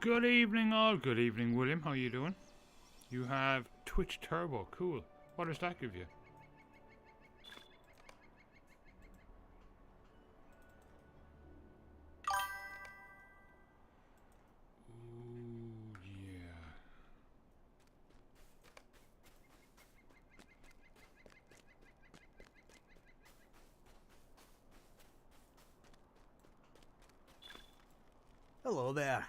Good evening all. Good evening, William. How are you doing? You have Twitch Turbo. Cool. What does that give you? Ooh, yeah. Hello there.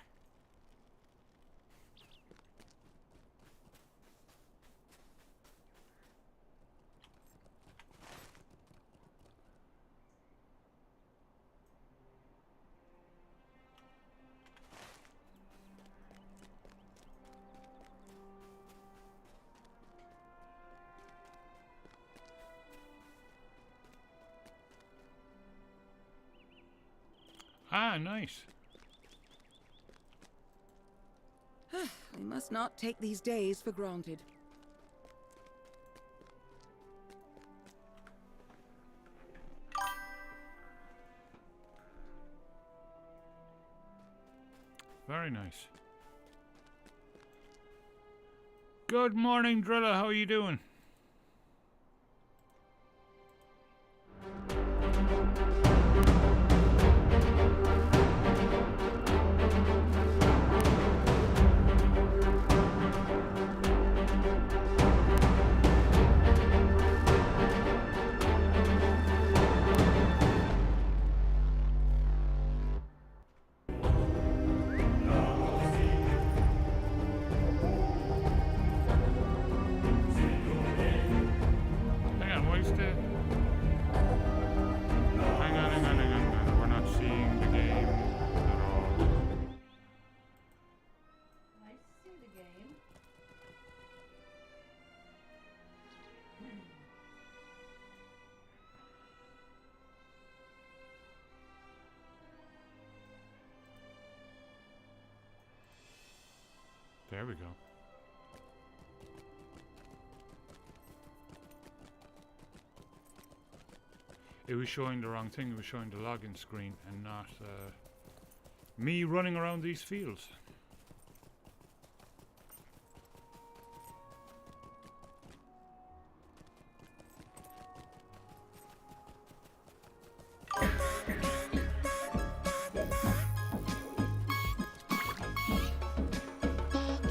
Ah, nice. We must not take these days for granted. Very nice. Good morning, Drilla. How are you doing? We're not seeing the game at all. I see the game. There we go. It was showing the wrong thing. It was showing the login screen and not me running around these fields.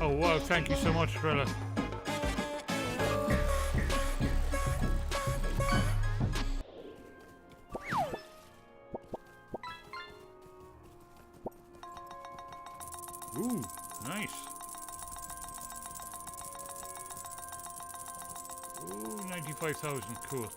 Oh wow, thank you so much, Trella. Ooh, nice. Ooh, 95,000, cool.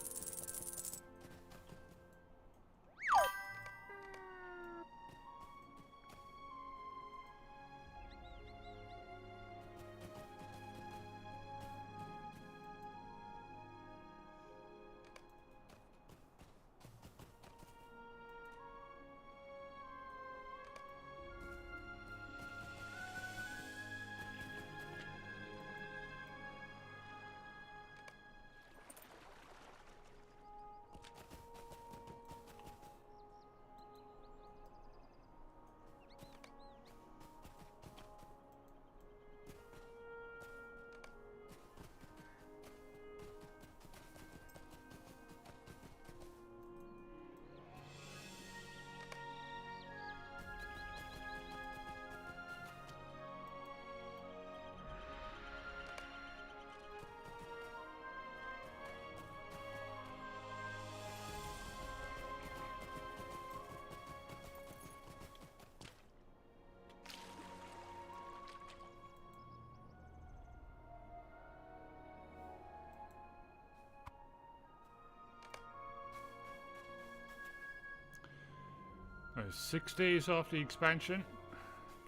There's 6 days off the expansion.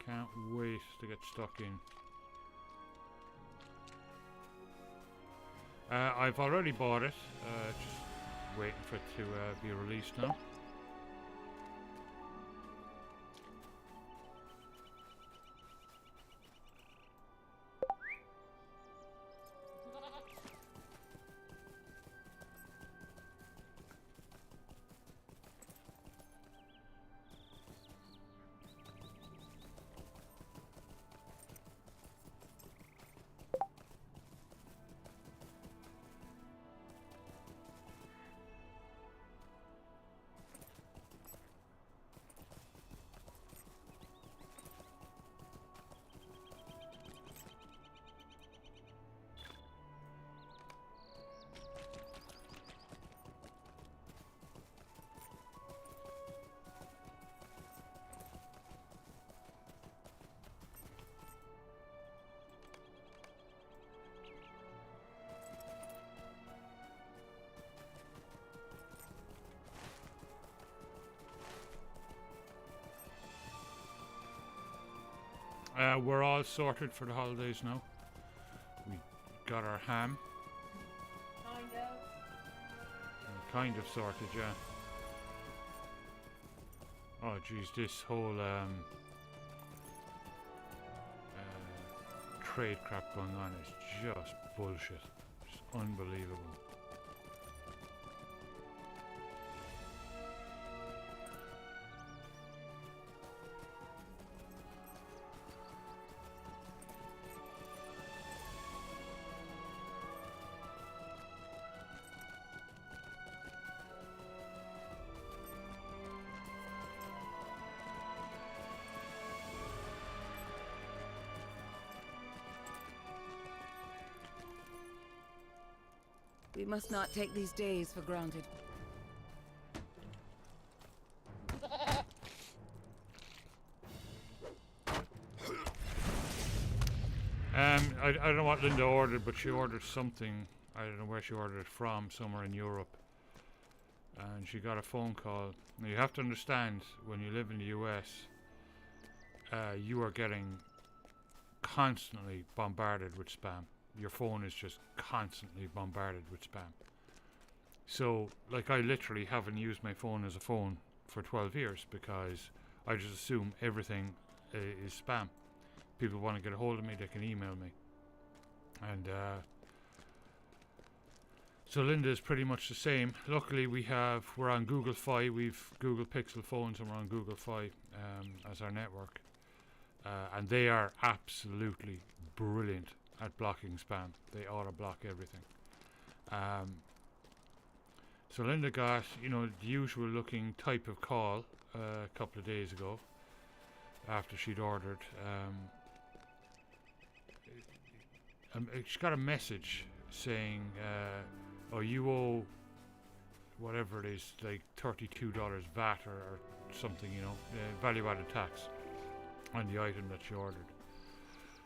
Can't wait to get stuck in. I've already bought it. Just waiting for it to be released now. We're all sorted for the holidays now. We got our ham. Kind of sorted, yeah. Oh geez, this whole trade crap going on is just bullshit. It's unbelievable. We must not take these days for granted. I don't know what Linda ordered, but she ordered something. I don't know where she ordered it from, somewhere in Europe. And she got a phone call. Now you have to understand, when you live in the US, you are getting constantly bombarded with spam. Your phone is just constantly bombarded with spam. So, like, I literally haven't used my phone as a phone for 12 years because I just assume everything is spam. People want to get a hold of me, they can email me. And so Linda is pretty much the same. Luckily we're on Google Fi, we've Google Pixel phones and we're on Google Fi as our network. And they are absolutely brilliant at blocking spam. They auto block everything. So Linda got, the usual looking type of call a couple of days ago after she'd ordered. She got a message saying, oh, you owe whatever it is, like $32 VAT or something, value added tax on the item that she ordered.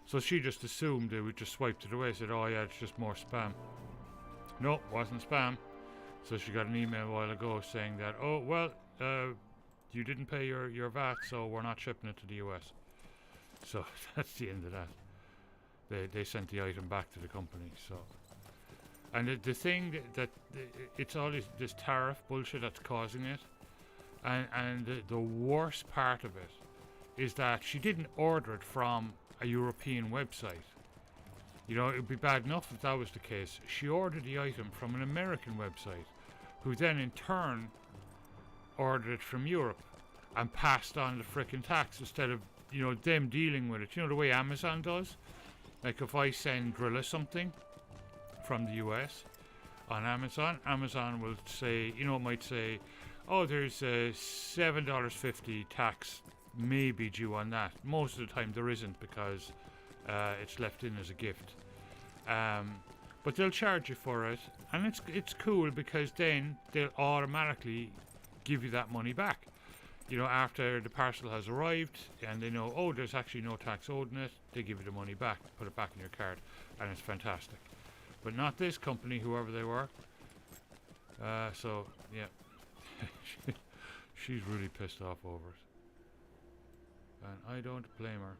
So she just assumed they would just swiped it away, said, oh yeah, it's just more spam. No, wasn't spam. So she got an email a while ago saying that, oh, well, you didn't pay your VAT, so we're not shipping it to the US. So that's the end of that. They sent the item back to the company. So, and the thing that it's all this tariff bullshit that's causing it, and the worst part of it is that she didn't order it from a European website. It would be bad enough if that was the case. She ordered the item from an American website, who then in turn ordered it from Europe and passed on the frickin' tax instead of them dealing with it. The way Amazon does. Like if I send Drilla something from the US on Amazon, Amazon will say, it might say, oh, there's a $7.50 tax maybe due on that. Most of the time there isn't because it's left in as a gift. But they'll charge you for it, and it's cool because then they'll automatically give you that money back. After the parcel has arrived and they know, oh, there's actually no tax owed in it, they give you the money back, put it back in your card, and it's fantastic. But not this company, whoever they were. So, yeah. She's really pissed off over it. And I don't blame her.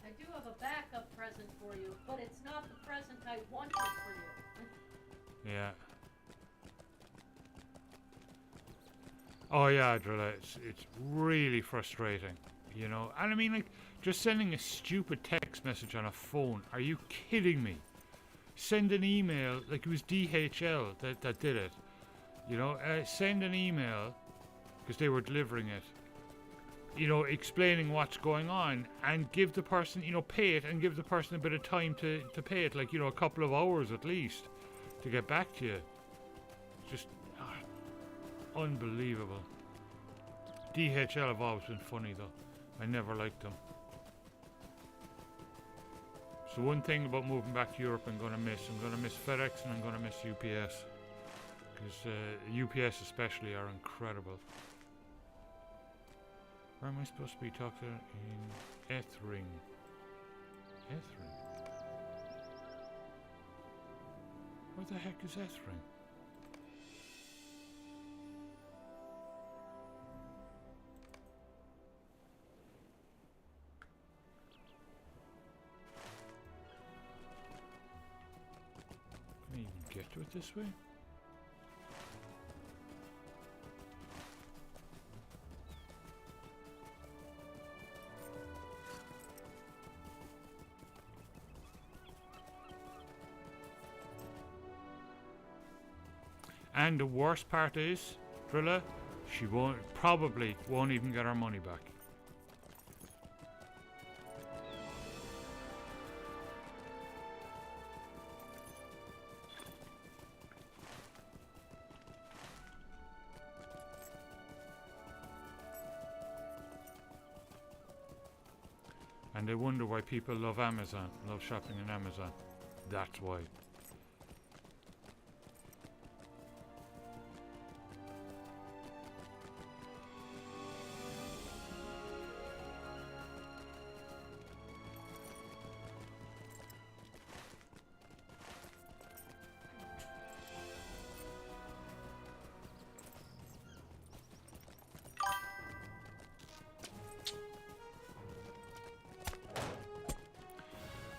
I do have a backup present for you, but it's not the present I wanted for you. Yeah. Oh yeah, Drilla, it's really frustrating, And I mean, like, just sending a stupid text message on a phone. Are you kidding me? Send an email, like it was DHL that did it. Send an email, because they were delivering it. Explaining what's going on, and give the person, pay it, and give the person a bit of time to pay it, like, a couple of hours at least to get back to you. Just unbelievable. DHL have always been funny though. I never liked them. So one thing about moving back to Europe I'm going to miss FedEx, and I'm going to miss UPS. Because UPS especially are incredible. Where am I supposed to be talking? In Ethring. Ethring? Where the heck is Ethring? Can I even get to it this way? And the worst part is, Drilla, she probably won't even get her money back. And they wonder why people love Amazon, love shopping on Amazon. That's why.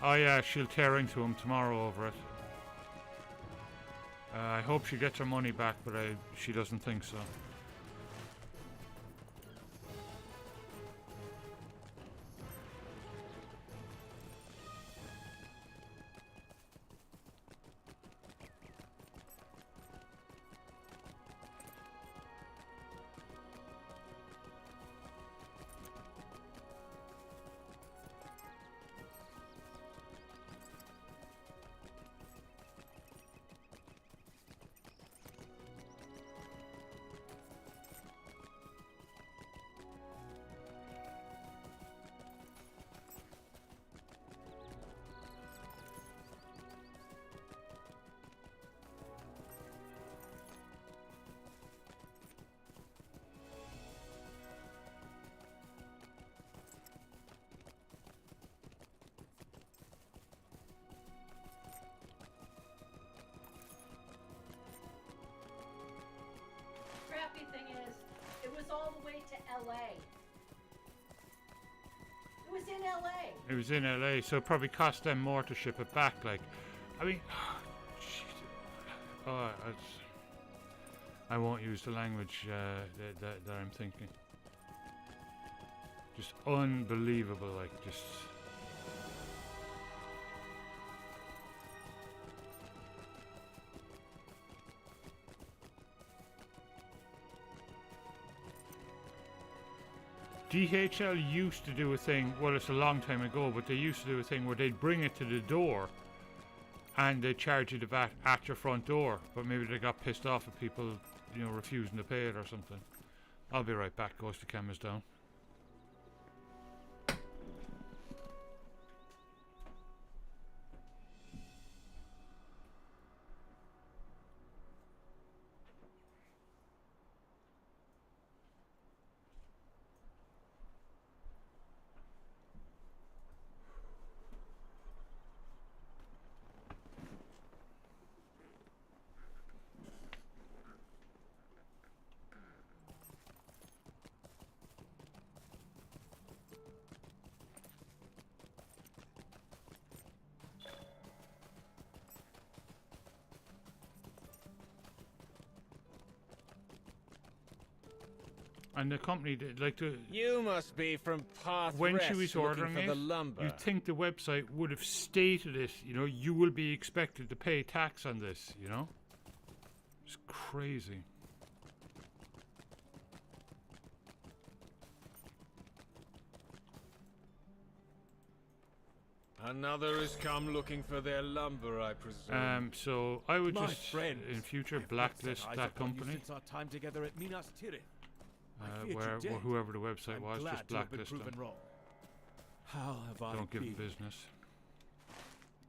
Oh yeah, she'll tear into him tomorrow over it. I hope she gets her money back, but she doesn't think so. Crappy thing is, it was all the way to LA. It was in LA. It was in LA, so it probably cost them more to ship it back. Like, I mean, I won't use the language that I'm thinking. Just unbelievable, like, just. DHL used to do a thing, well, it's a long time ago, but they used to do a thing where they'd bring it to the door and they'd charge you the VAT at your front door, but maybe they got pissed off at people, you know, refusing to pay it or something. I'll be right back, goes the cameras down. And the company did like to. You must be from Path When Rest she was ordering for it, the lumber. you'd think the website would have stated it. You know, you will be expected to pay tax on this. You know, it's crazy. Another has come looking for their lumber, I presume. So I would My just friends, in future I've not blacklist set eyes that upon you company. since our time together at Minas Tirith. I feared Where you dead. whoever the website I'm was, glad just to have been blacklist them. proven wrong. How have I Don't give them been? business.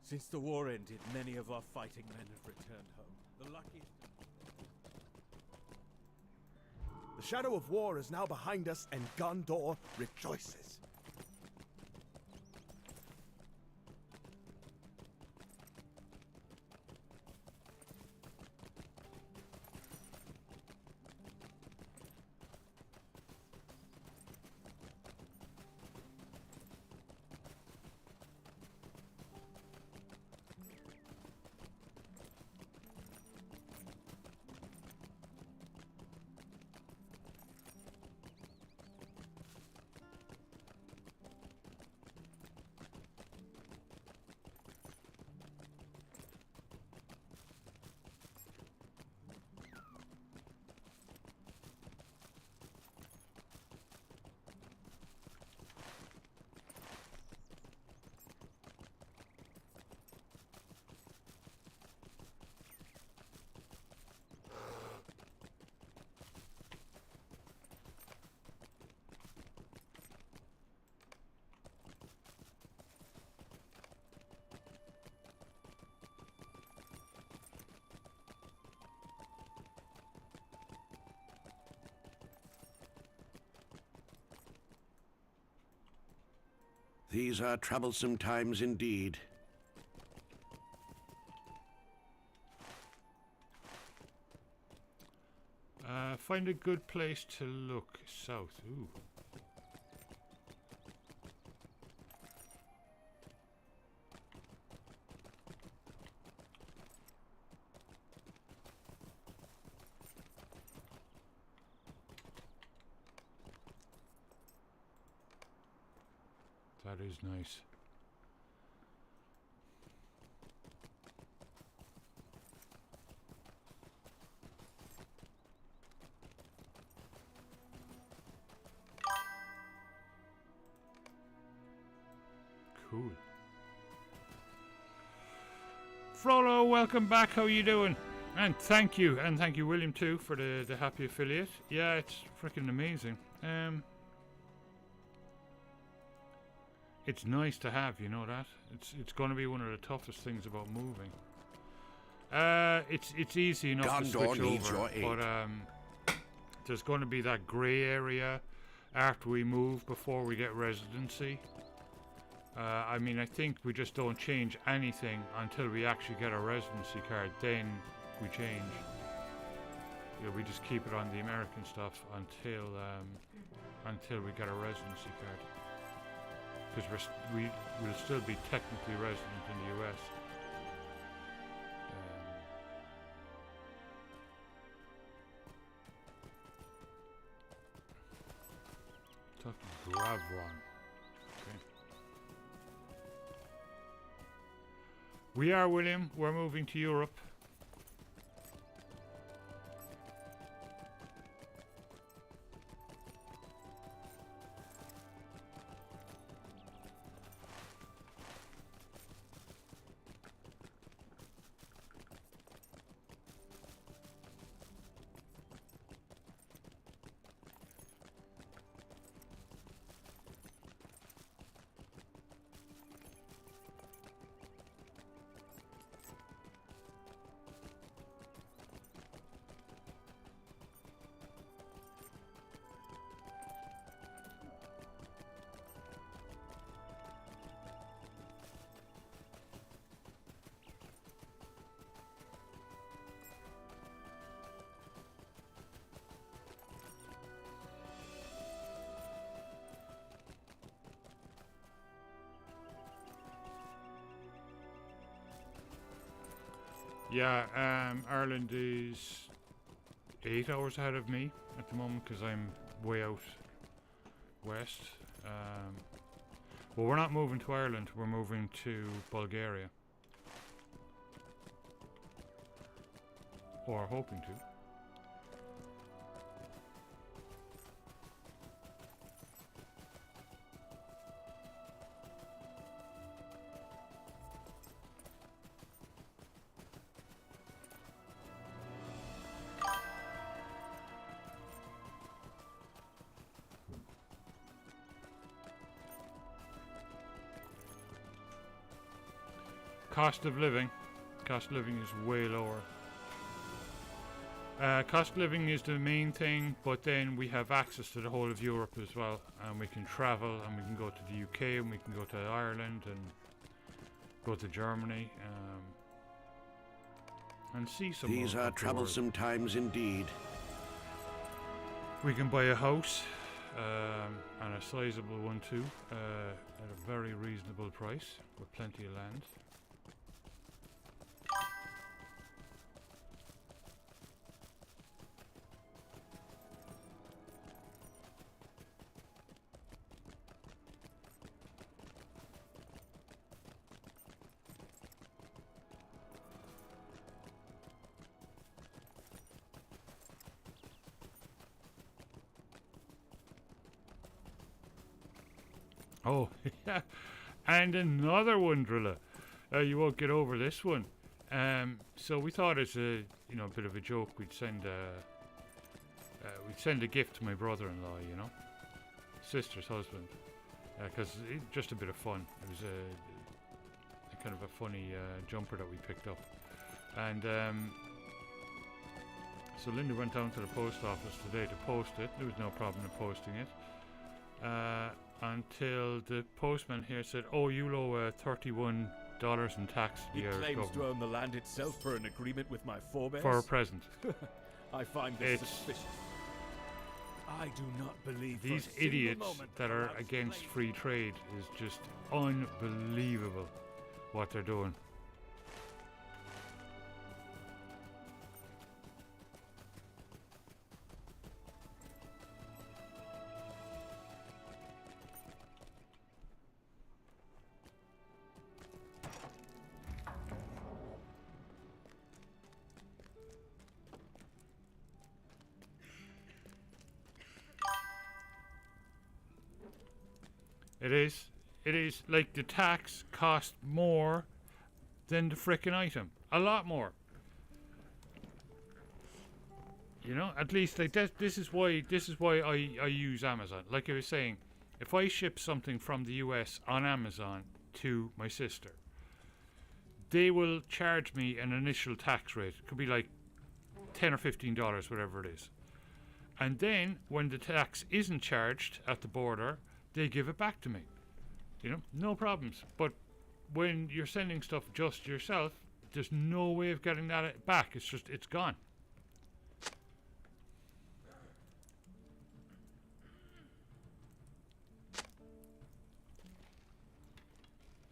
Since the war ended, many of our fighting men have returned home. The luckiest. The shadow of war is now behind us, and Gondor rejoices. These are troublesome times indeed. Find a good place to look south. Ooh. That is nice. Cool. Frollo, welcome back. How are you doing? And thank you, William, too, for the happy affiliate. Yeah, it's freaking amazing. It's nice to have, you know that. It's going to be one of the toughest things about moving. It's easy enough to switch over, but there's going to be that grey area after we move before we get residency. I mean, I think we just don't change anything until we actually get our residency card. Then we change. You know, we just keep it on the American stuff until we get our residency card. Because we will still be technically resident in the US. Talk to Glamdring. Okay. We are, William. We're moving to Europe. Yeah, Ireland is 8 hours ahead of me at the moment because I'm way out west. Well, we're not moving to Ireland, we're moving to Bulgaria. Or hoping to. Cost of living is way lower. Cost of living is the main thing, but then we have access to the whole of Europe as well, and we can travel, and we can go to the UK, and we can go to Ireland, and go to Germany, and see some. These are troublesome times indeed. We can buy a house, and a sizable one too, at a very reasonable price, with plenty of land. Oh, yeah, and another one, Drilla. You won't get over this one. So we thought as a bit of a joke, we'd send a gift to my brother-in-law, sister's husband, because just a bit of fun. It was a kind of a funny jumper that we picked up, and so Linda went down to the post office today to post it. There was no problem in posting it. until the postman here said, "Oh, you'll owe $31 in tax to He the Irish claims government to own the land itself for an agreement with my forebears. for a present." I find this It's- suspicious. I do not believe for These a single idiots moment that are allowed against slavery. free trade is just unbelievable what they're doing. It is like the tax cost more than the frickin' item. A lot more. You know, at least like that. This is why I use Amazon. Like I was saying, if I ship something from the US on Amazon to my sister, they will charge me an initial tax rate. It could be like $10 or $15, whatever it is. And then when the tax isn't charged at the border, they give it back to me. You know, no problems. But when you're sending stuff just yourself, there's no way of getting that back. It's gone.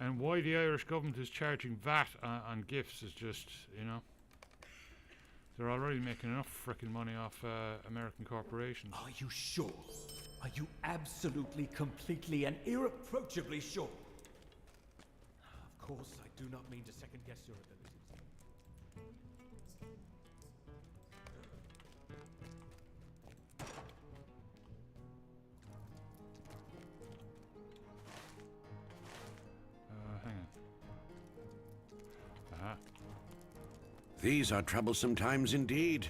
And why the Irish government is charging VAT on gifts is just, you know, they're already making enough frickin' money off American corporations. Are you sure? Are you absolutely, completely, and irreproachably sure? Of course, I do not mean to second guess your abilities. Hang on. Aha. These are troublesome times indeed.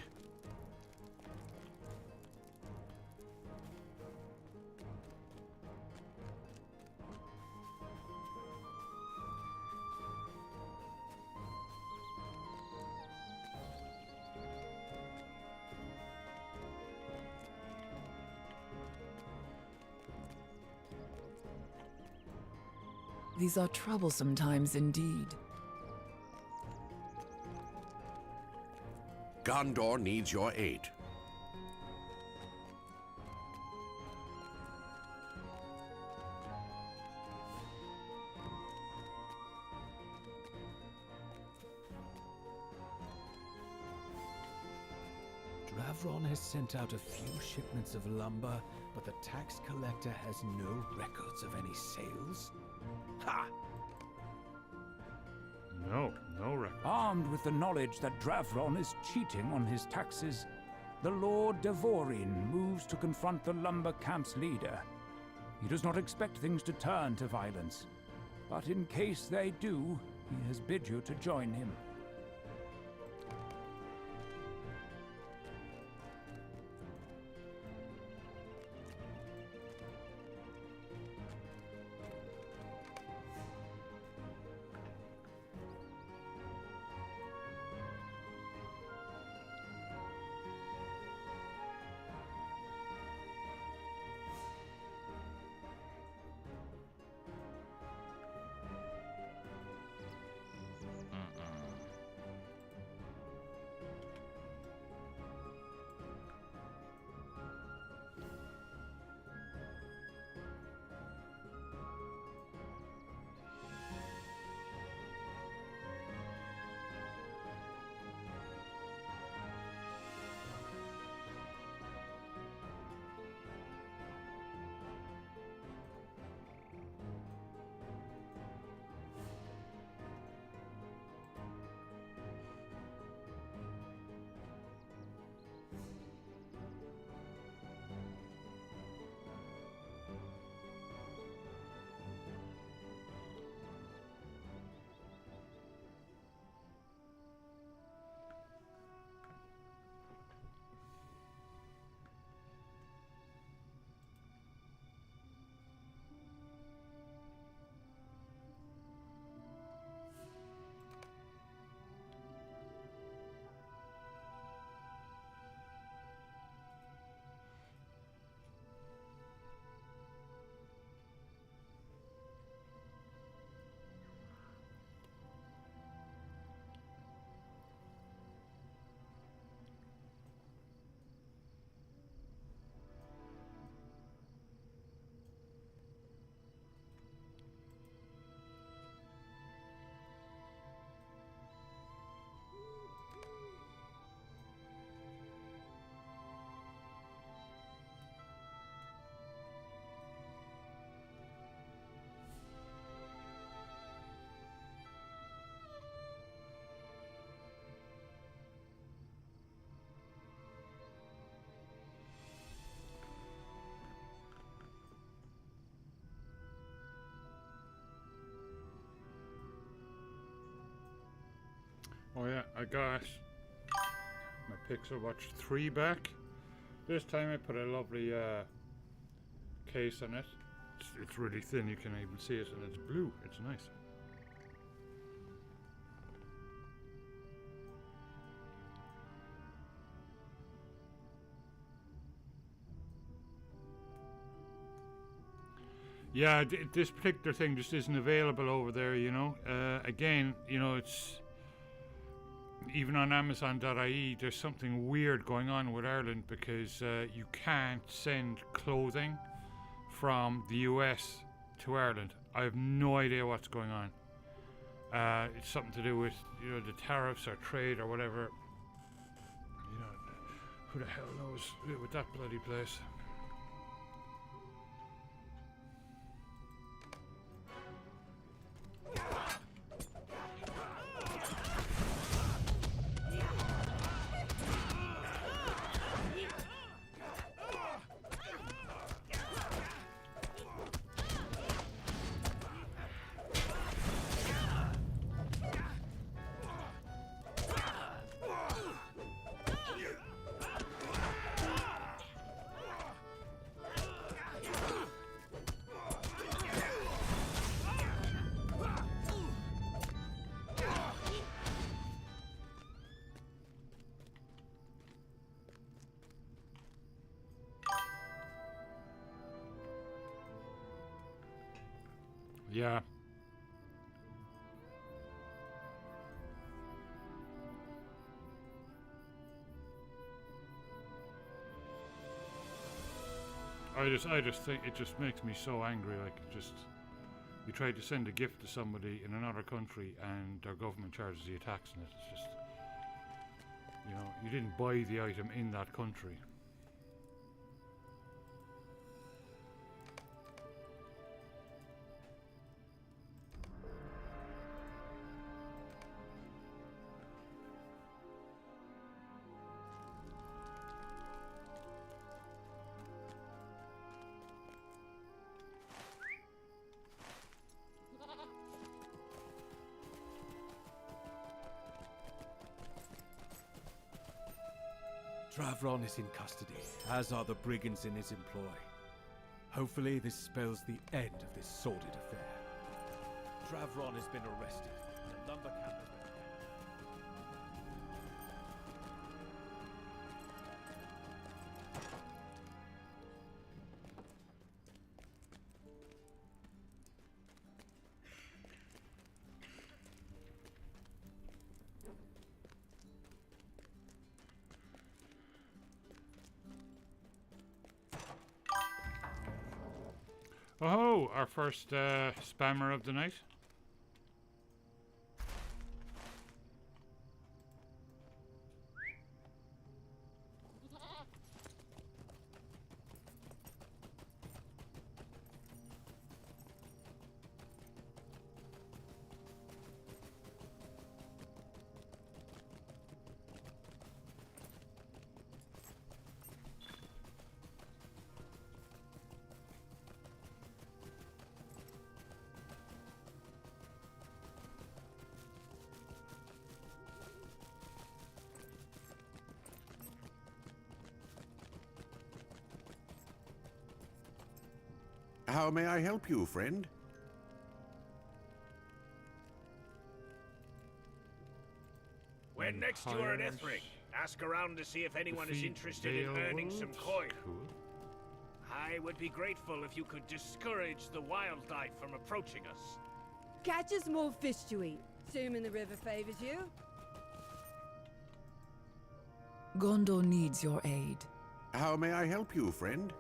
These are troublesome times indeed. Gondor needs your aid. Dravron has sent out a few shipments of lumber, but the tax collector has no records of any sales? Ha! No record. Armed with the knowledge that Dravron is cheating on his taxes, the Lord Devorin moves to confront the lumber camp's leader. He does not expect things to turn to violence, but in case they do, he has bid you to join him. Oh yeah, I got my Pixel Watch 3 back. This time I put a lovely case on it. It's really thin, you can even see it, and it's blue. It's nice. Yeah, this particular thing just isn't available over there, you know. Again, you know, it's even on Amazon.ie. There's something weird going on with Ireland because you can't send clothing from the US to Ireland. I have no idea what's going on. It's something to do with, you know, the tariffs or trade or whatever. You know, who the hell knows with that bloody place. Yeah. I just think it just makes me so angry. Like, just you try to send a gift to somebody in another country and their government charges you a tax on it. It's just, you know, you didn't buy the item in that country. Dravron is in custody, as are the brigands in his employ. Hopefully this spells the end of this sordid affair. Dravron has been arrested. The lumber camp has been... Oh, our first spammer of the night. How may I help you, friend? When next you are at Ethring, ask around to see if anyone is interested in earning some coin. Cool. I would be grateful if you could discourage the wildlife from approaching us. Catch us more fish to eat, assuming the river favors you. Gondor needs your aid. How may I help you, friend?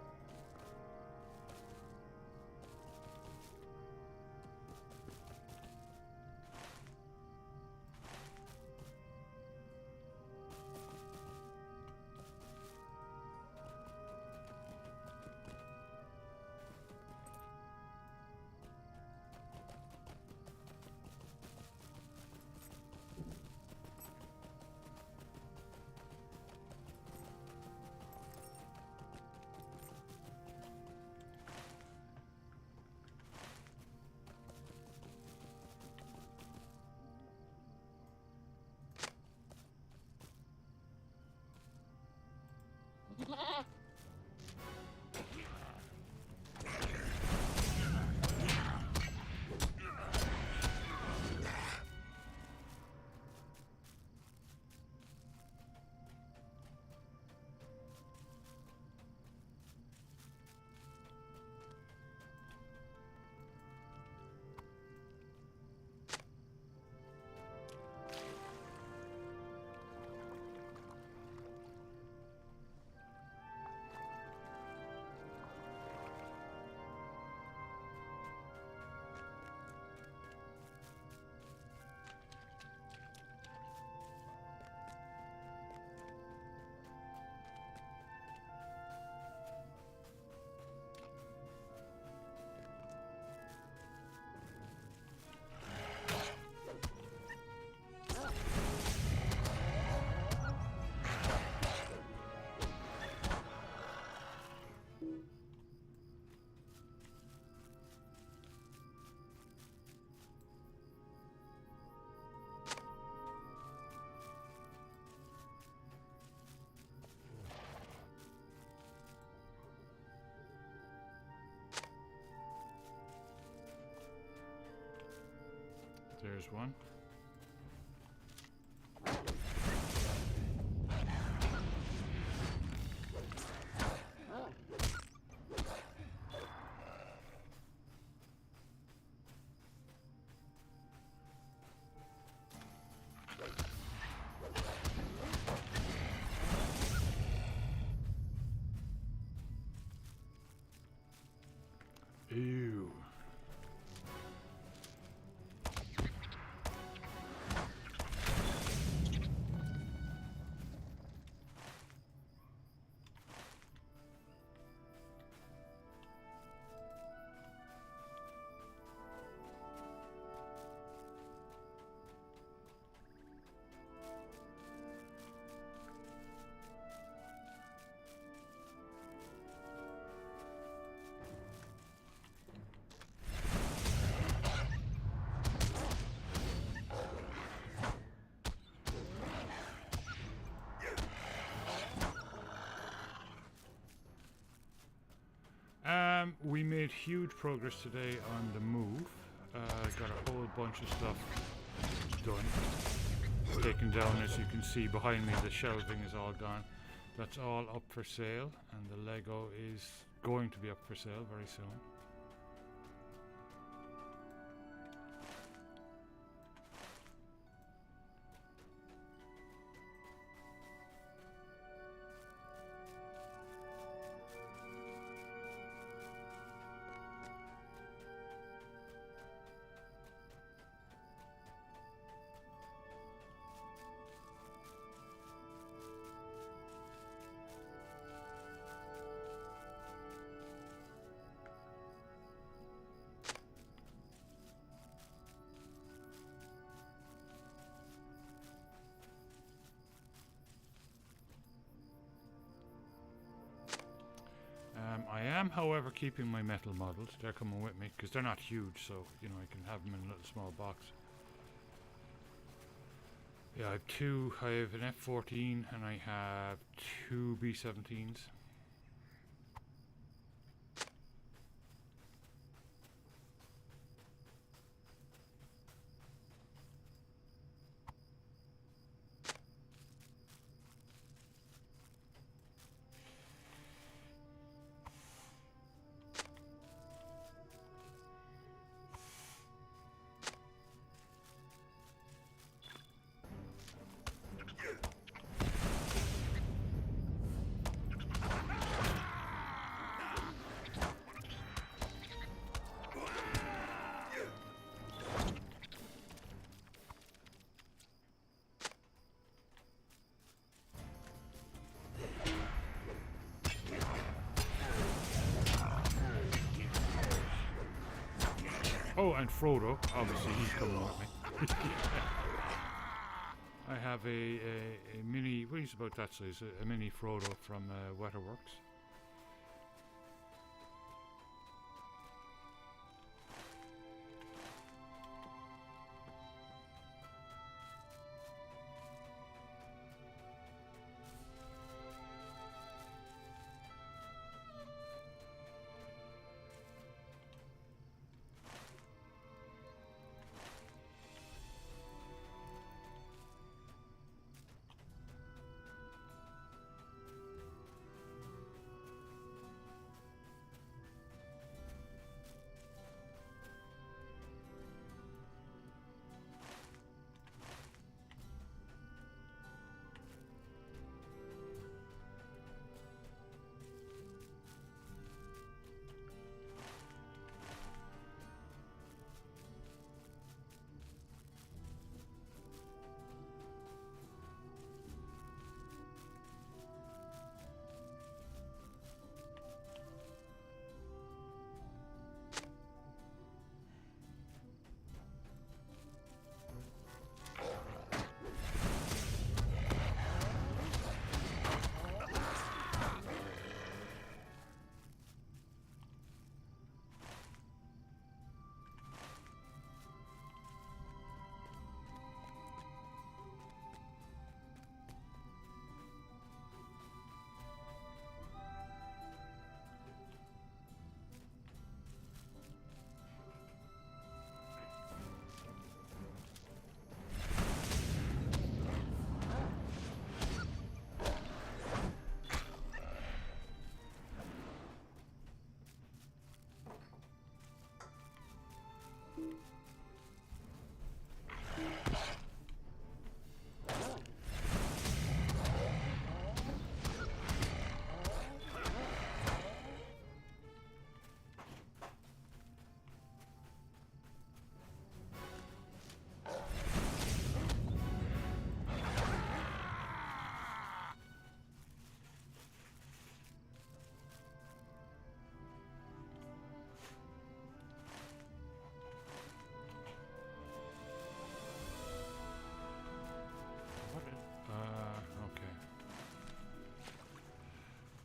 There's one. Ew. We made huge progress today on the move. Got a whole bunch of stuff done. Taken down, as you can see behind me, the shelving is all gone. That's all up for sale, and the Lego is going to be up for sale very soon. I am, however, keeping my metal models. They're coming with me because they're not huge, so you know I can have them in a little small box. Yeah, I have two. I have an F-14 and I have two B-17s. Oh, and Frodo, obviously he's coming with me. I have a mini, well, he's about that size, a mini Frodo from Wetterworks.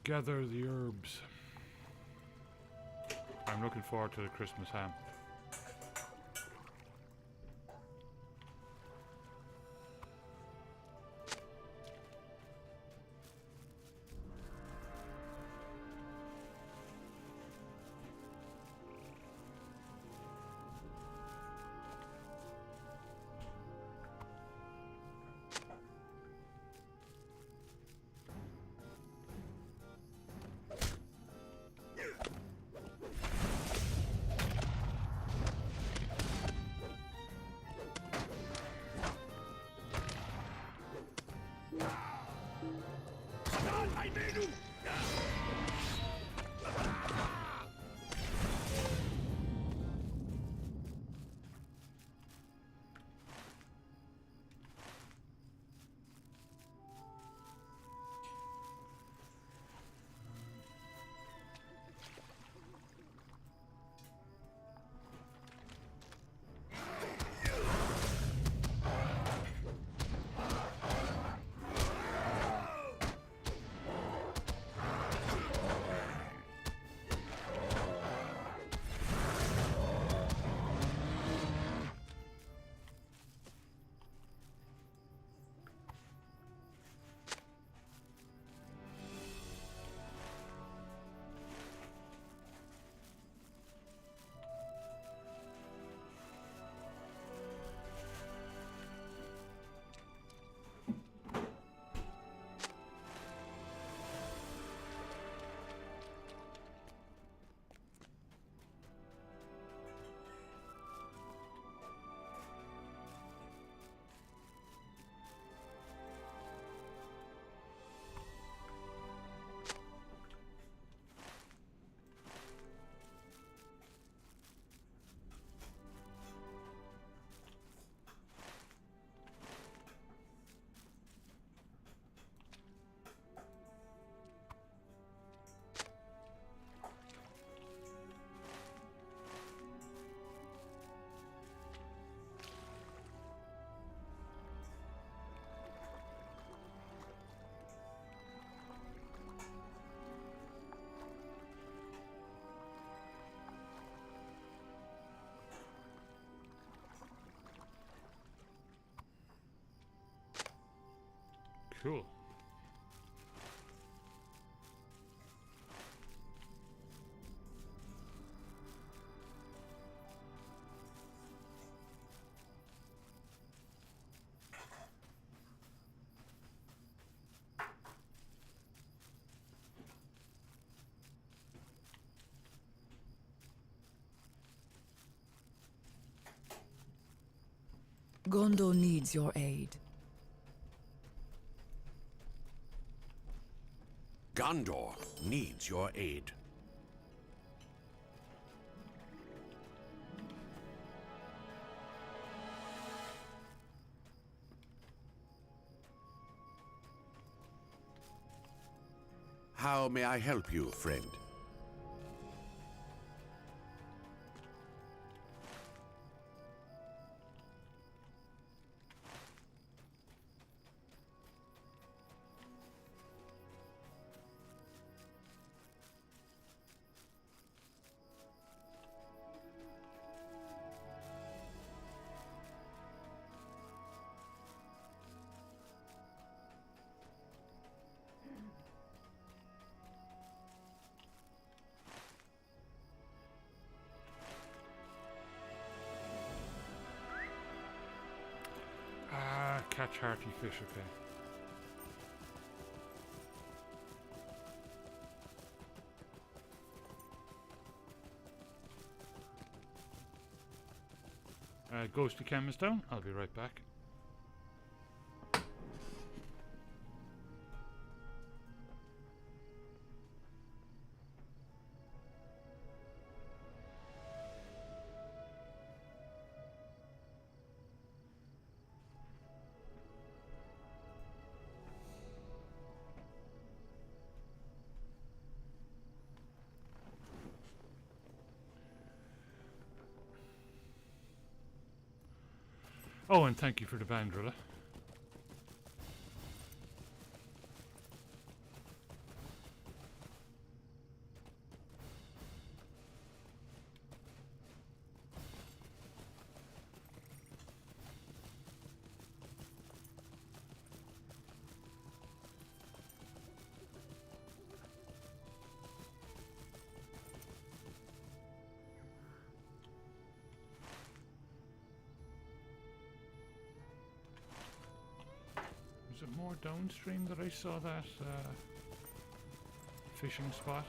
Gather the herbs. I'm looking forward to the Christmas ham. Cool. Gondor needs your aid. Gondor needs your aid. How may I help you, friend? Catch hearty fish, okay. Goes to Chemist Town. I'll be right back. Oh, and thank you for the bandrilla. Was it more downstream that I saw that fishing spot?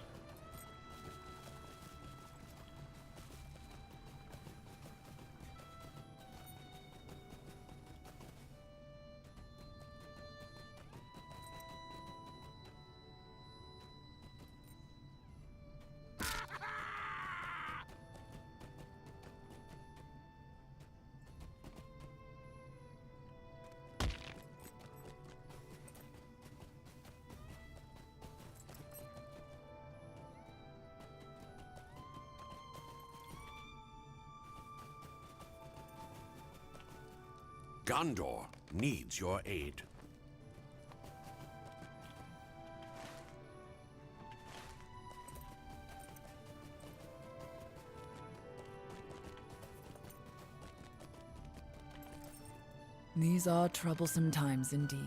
Gondor needs your aid. These are troublesome times indeed.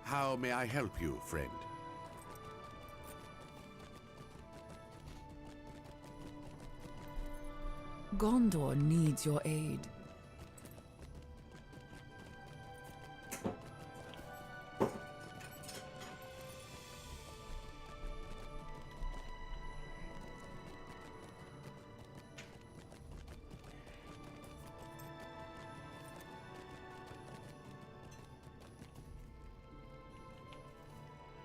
How may I help you, friend? Gondor needs your aid.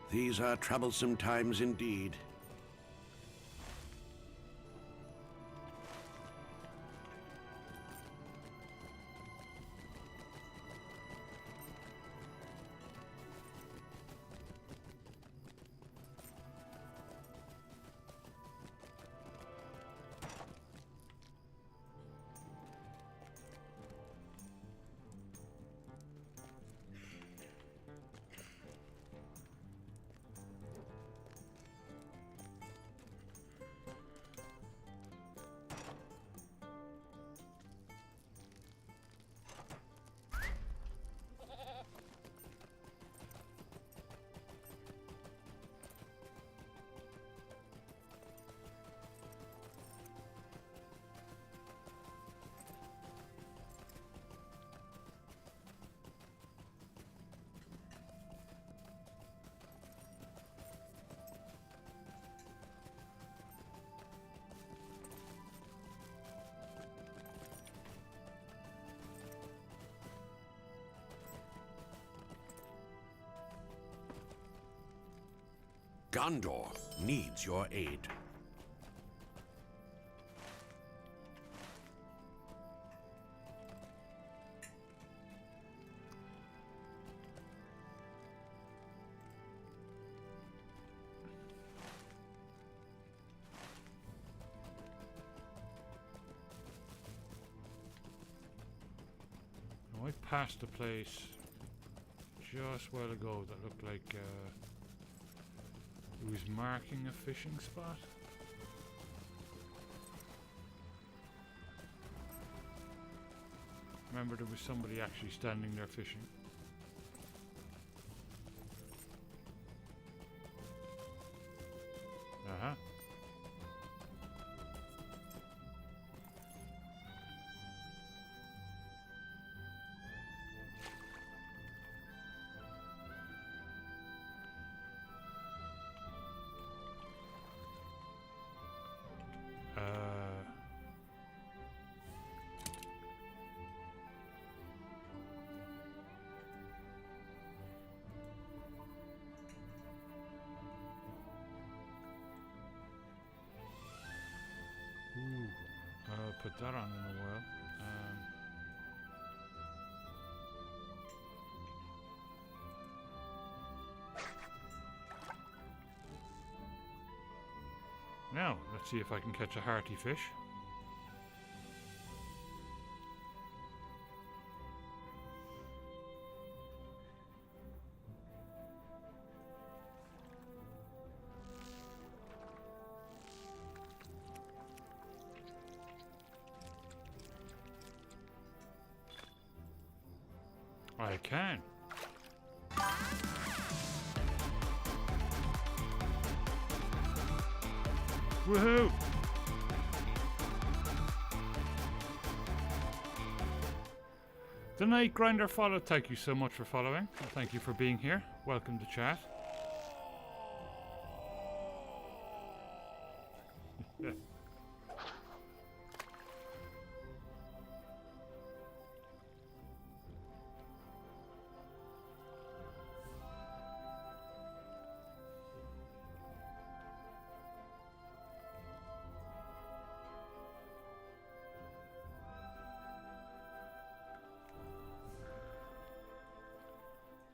These are troublesome times indeed. Gondor needs your aid. I passed a place just a while ago that looked like it was marking a fishing spot. Remember, there was somebody actually standing there fishing. Uh-huh. I'll put that on in a while. Now, let's see if I can catch a hearty fish. I can. Woohoo! The Night Grinder followed. Thank you so much for following. And thank you for being here. Welcome to chat.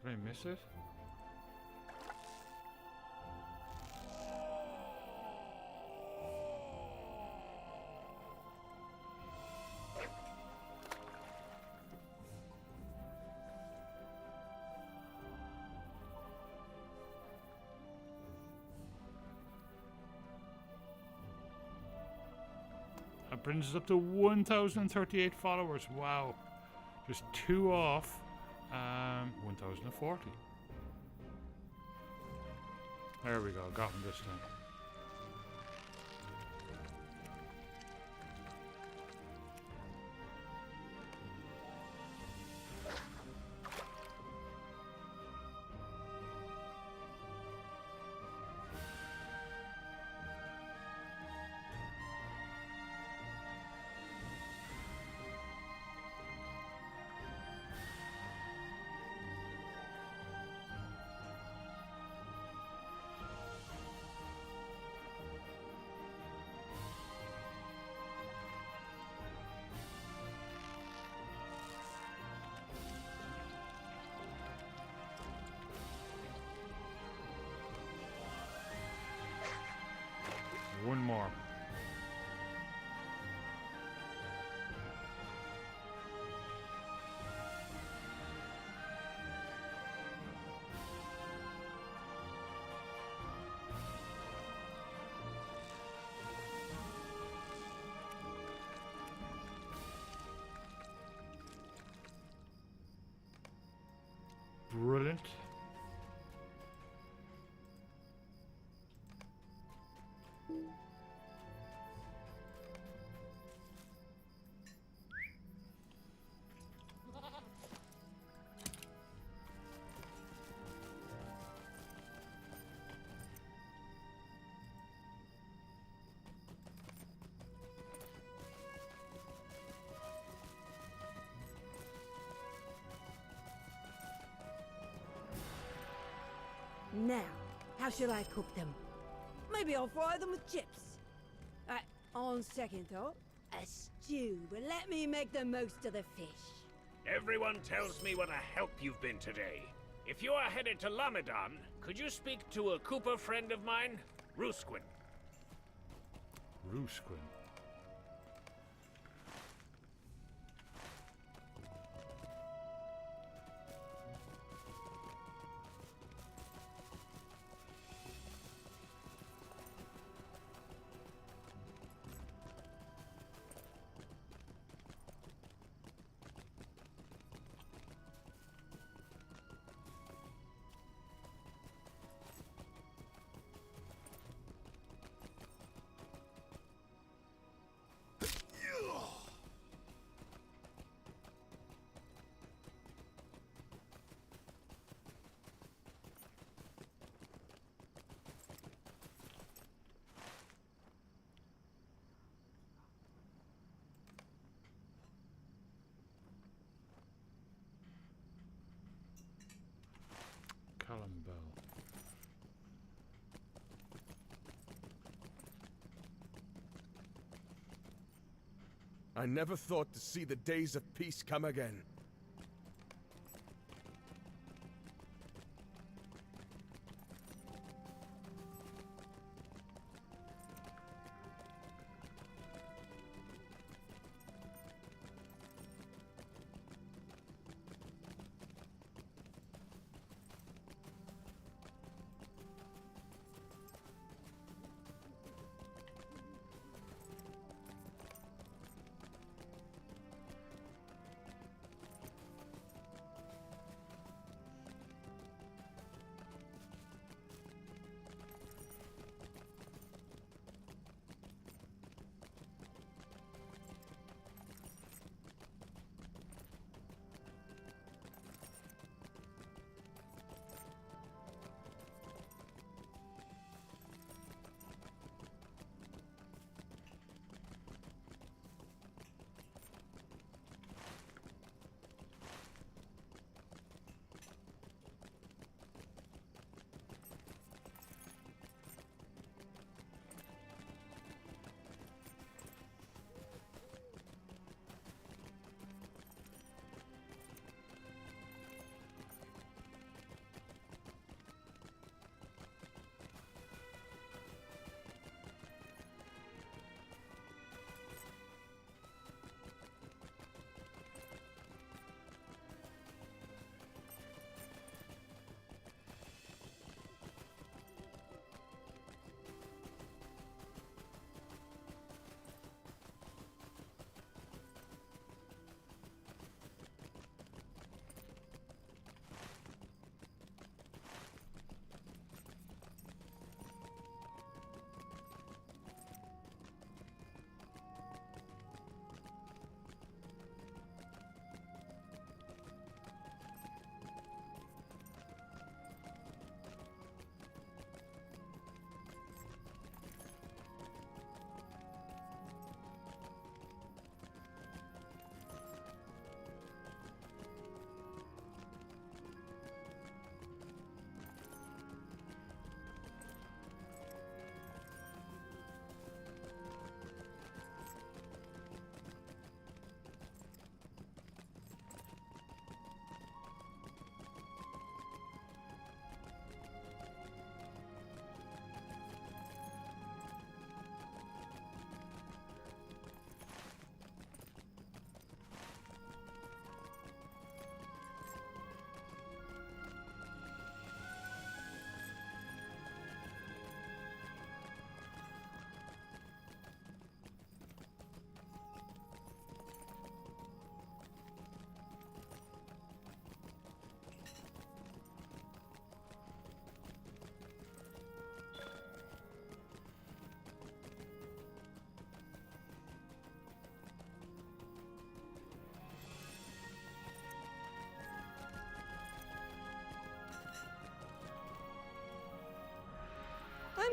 Did I miss it? That brings us up to 1,038 followers. Wow. Just 2 off 1,040. There we go, got him this time. One more. Brilliant. Now, how should I cook them? Maybe I'll fry them with chips. On second thought, a stew, but let me make the most of the fish. Everyone tells me what a help you've been today. If you are headed to Lamadan, could you speak to a Cooper friend of mine? Rusquin. Rusquin. Bell. I never thought to see the days of peace come again.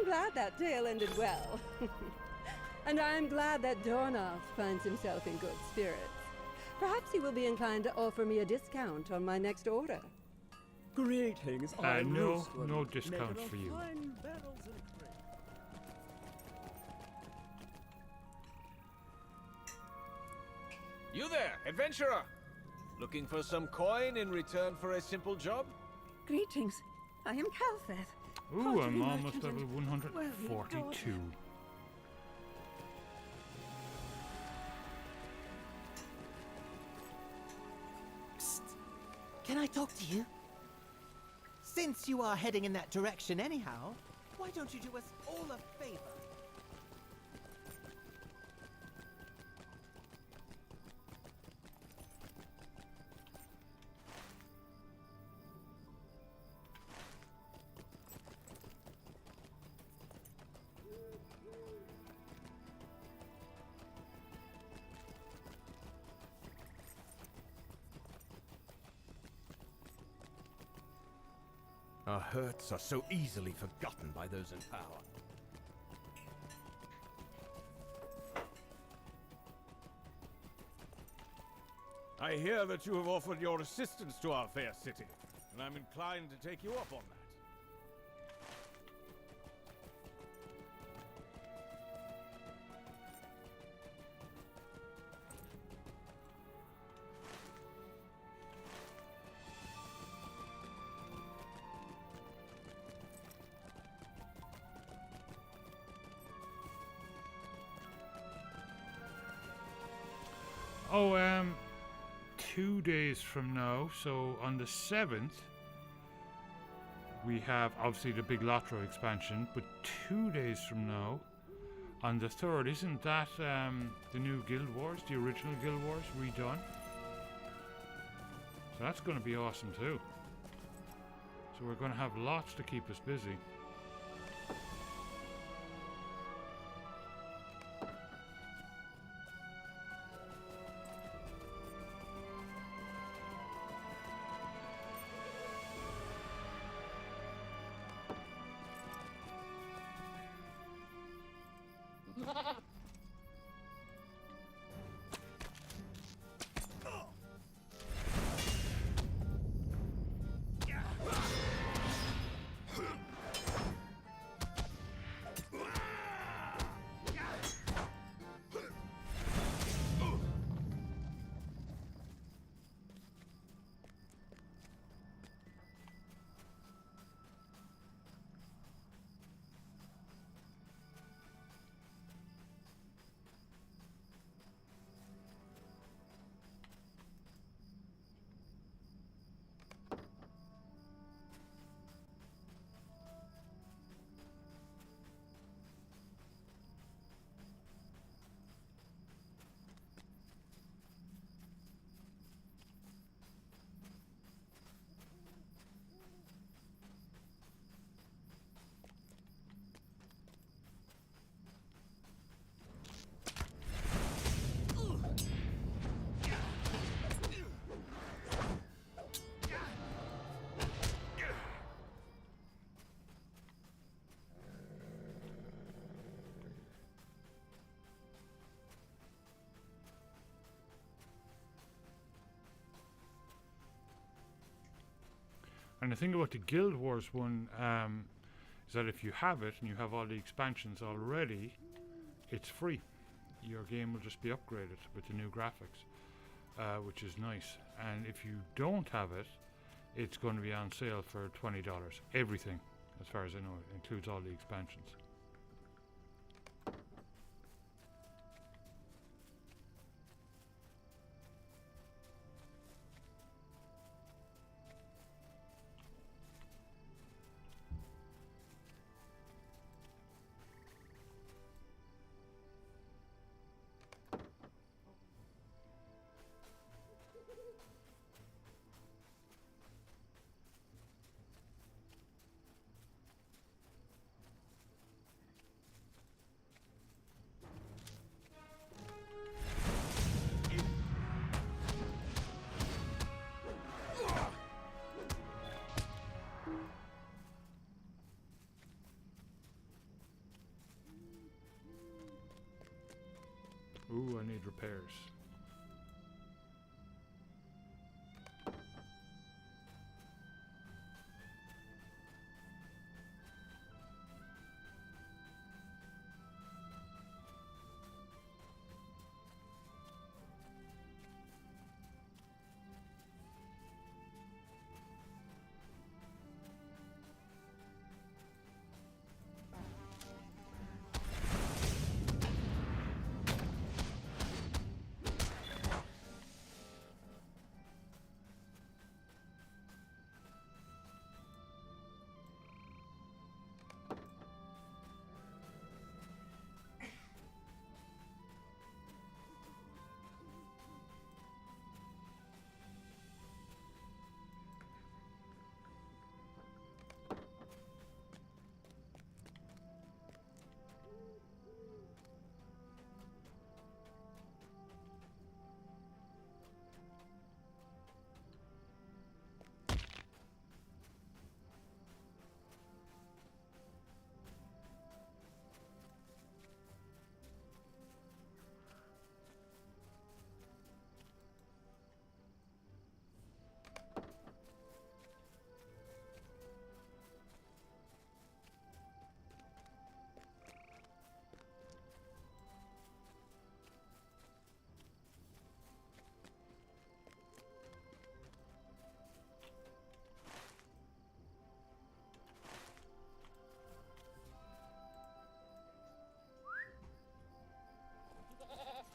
I'm glad that tale ended well. And I'm glad that Dornoth finds himself in good spirits. Perhaps he will be inclined to offer me a discount on my next order. Greetings, no discount for you. You there, adventurer! Looking for some coin in return for a simple job? Greetings. I am Calfeth. Ooh, I'm pottery almost merchant level and wealthy 142. daughter. Psst. Can I talk to you? Since you are heading in that direction anyhow, why don't you do us all a favor? Our hurts are so easily forgotten by those in power. I hear that you have offered your assistance to our fair city, and I'm inclined to take you up on that. Oh, 2 days from now, so on the 7th, we have obviously the big LOTRO expansion, but 2 days from now, on the 3rd, isn't that the new Guild Wars, the original Guild Wars redone? So that's going to be awesome too. So we're going to have lots to keep us busy. And the thing about the Guild Wars one is that if you have it and you have all the expansions already, it's free. Your game will just be upgraded with the new graphics, which is nice. And if you don't have it, it's going to be on sale for $20. Everything, as far as I know, it includes all the expansions. Ooh, I need repairs.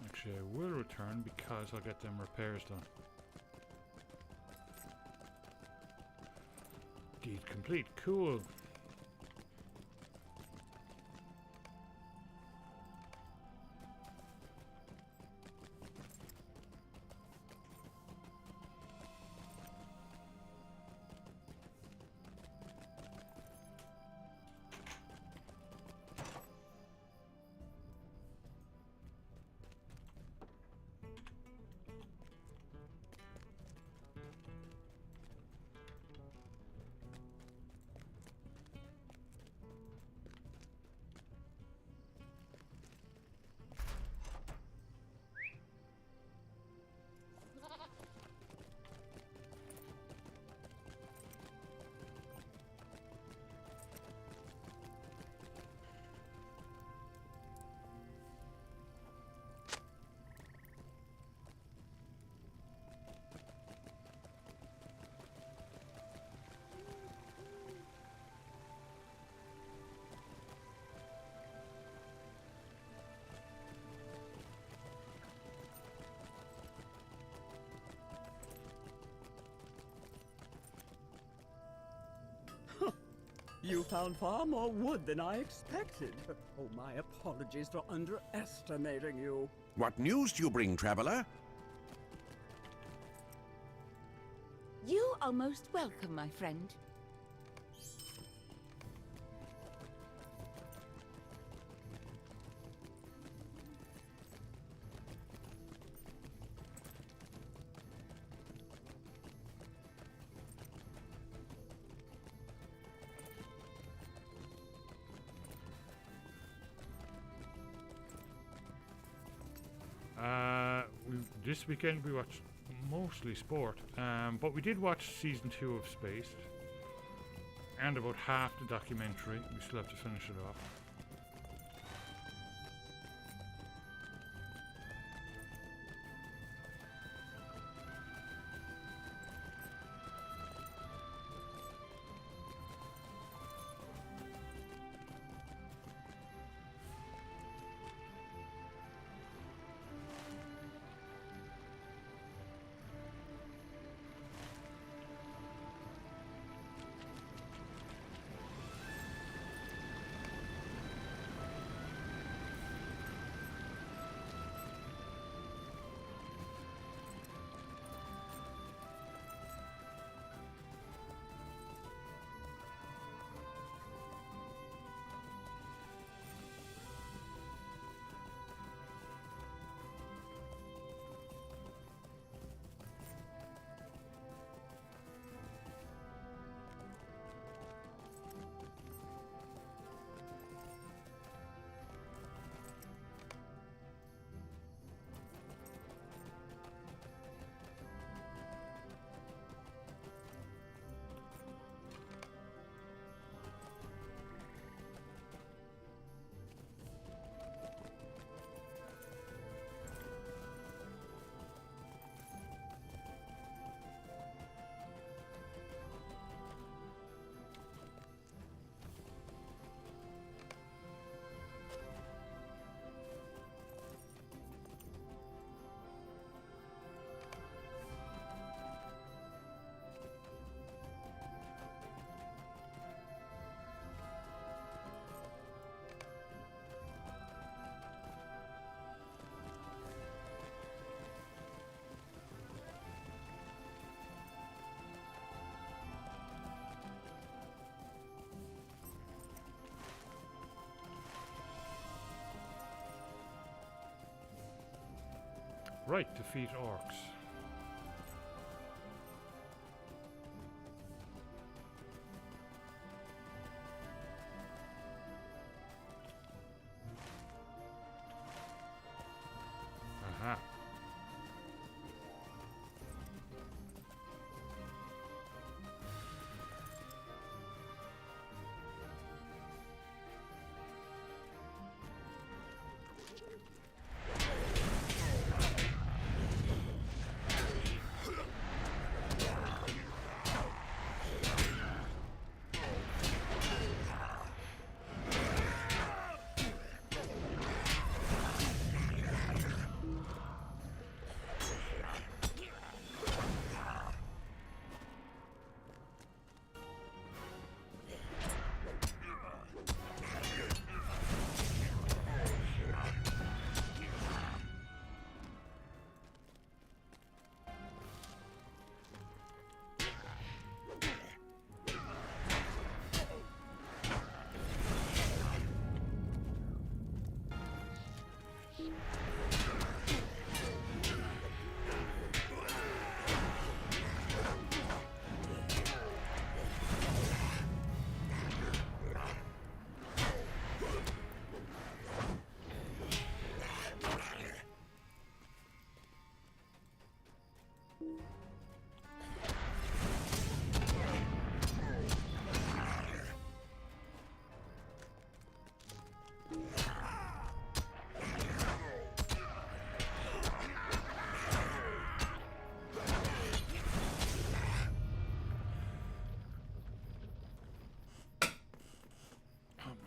Actually, I will return because I'll get them repairs done. Deed complete. Cool. You found far more wood than I expected. Oh, my apologies for underestimating you. What news do you bring, traveler? You are most welcome, my friend. This weekend we watched mostly sport, but we did watch season 2 of Spaced and about half the documentary. We still have to finish it off. Right, defeat orcs. Aha.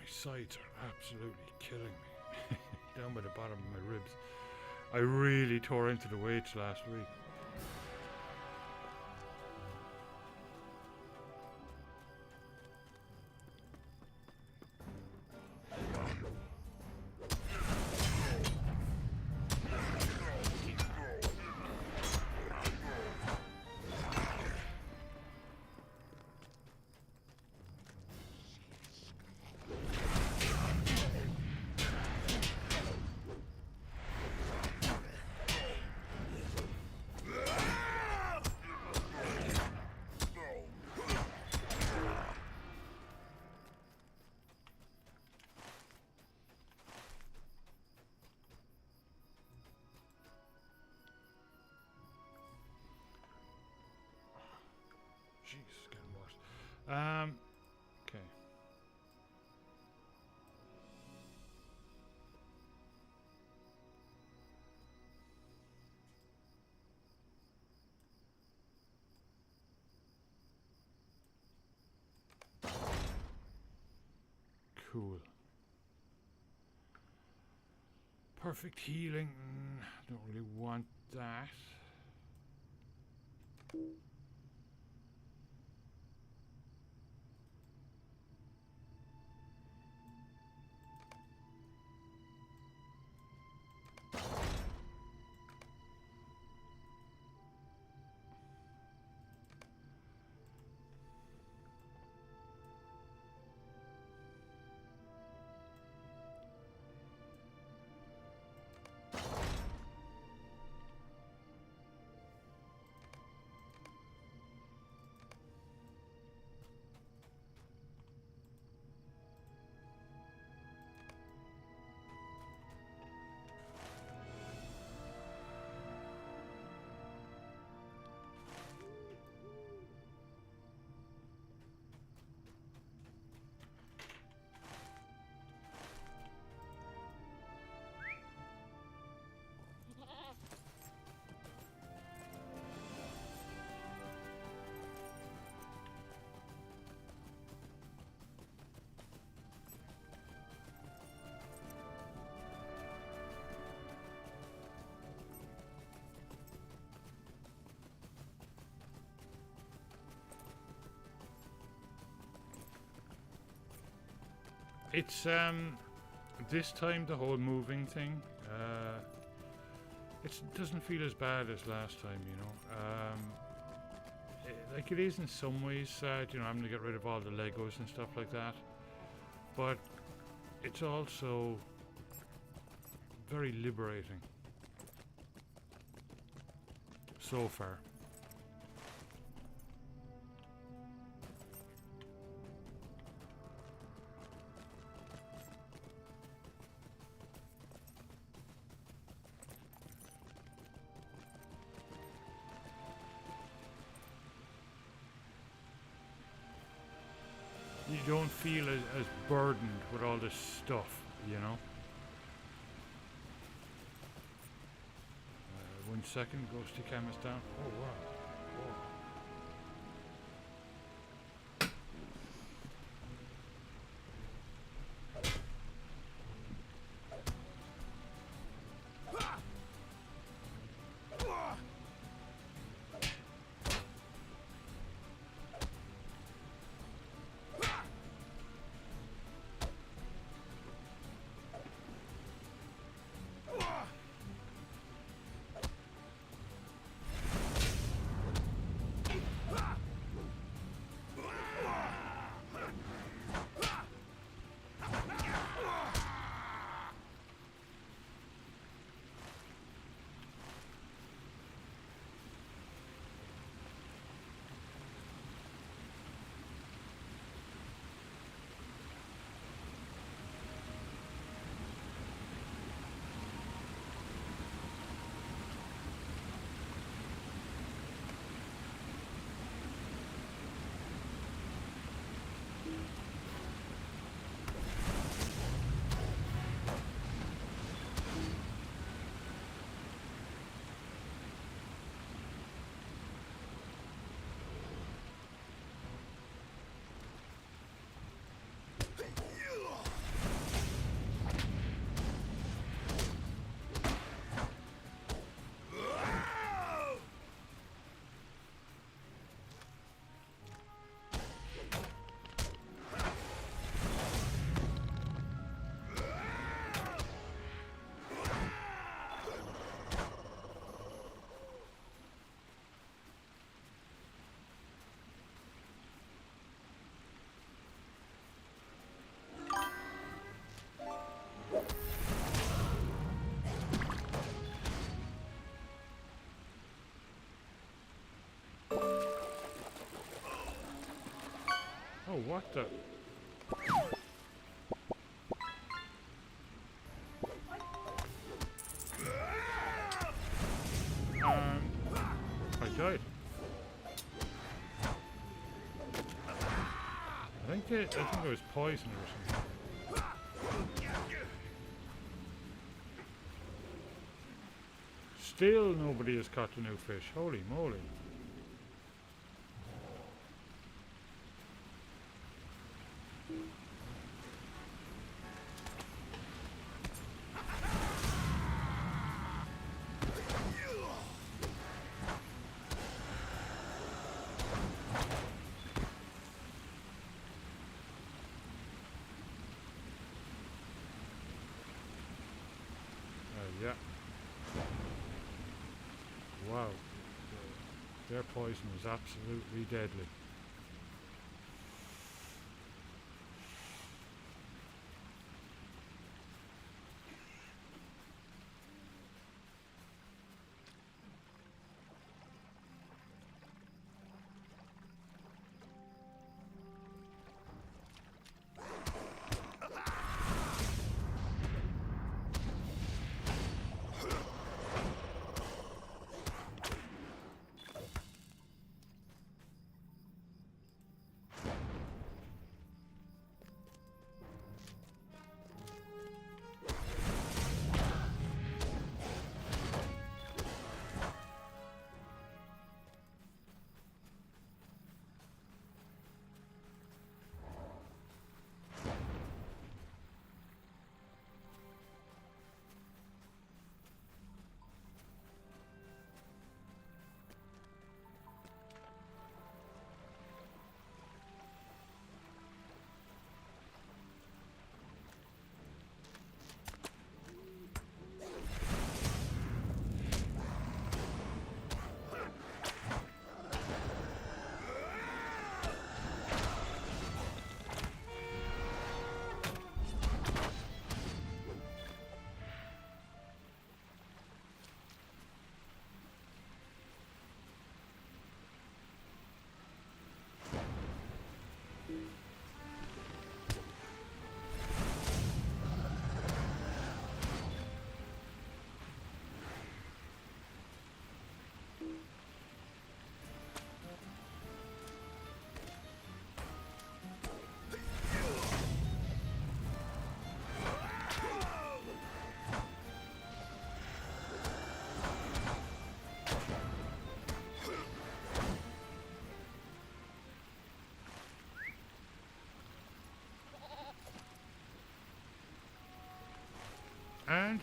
Sides are absolutely killing me. Down by the bottom of my ribs. I really tore into the weights last week. Jeez, it's getting worse. Okay. Cool. Perfect healing. Don't really want that. It's this time the whole moving thing. It doesn't feel as bad as last time, you know. Like it is in some ways sad, you know, having to get rid of all the Legos and stuff like that. But it's also very liberating. so far. You don't feel as burdened with all this stuff, you know? 1 second, ghosty cam is down. Oh wow. Whoa. Oh, what the? I died. I think it was poison or something. Still nobody has caught the new fish. Holy moly. Yeah. Wow. Their poison was absolutely deadly.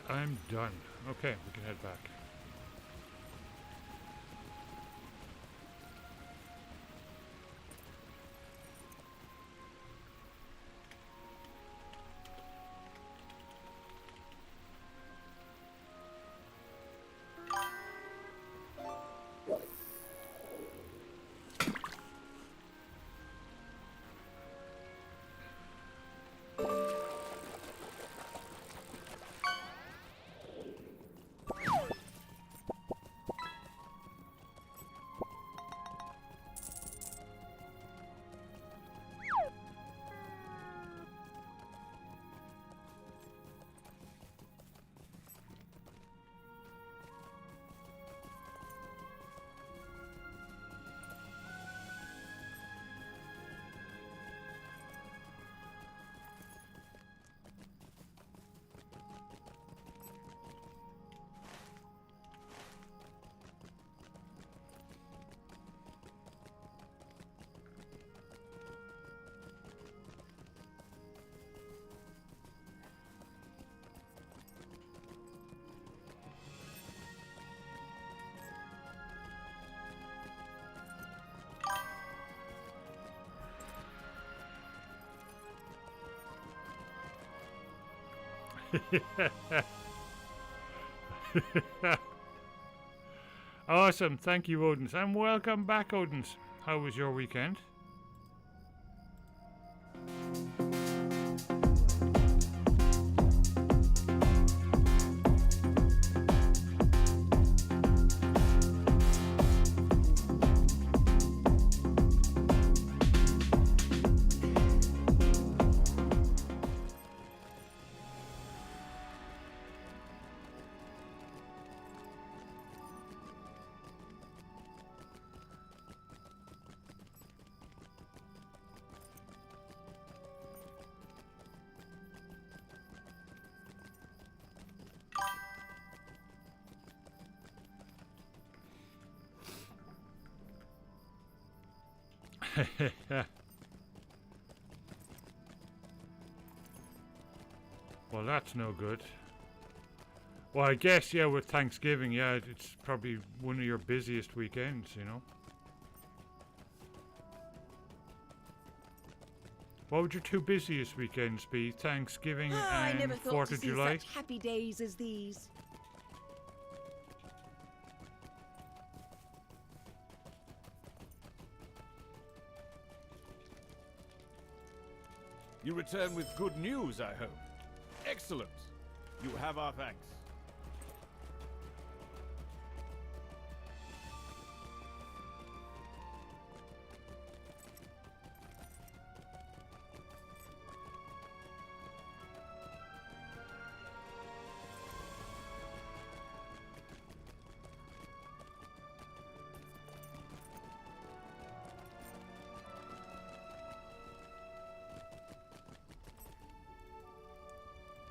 I'm done. Okay, we can head back. Awesome, thank you, Odins, and welcome back, Odins. How was your weekend? Well, that's no good. Well, I guess, yeah, with Thanksgiving, yeah, it's probably one of your busiest weekends, you know. What would your two busiest weekends be? Thanksgiving I and never thought 4th to of see July? such happy days as these. You return with good news, I hope. Excellent. You have our thanks.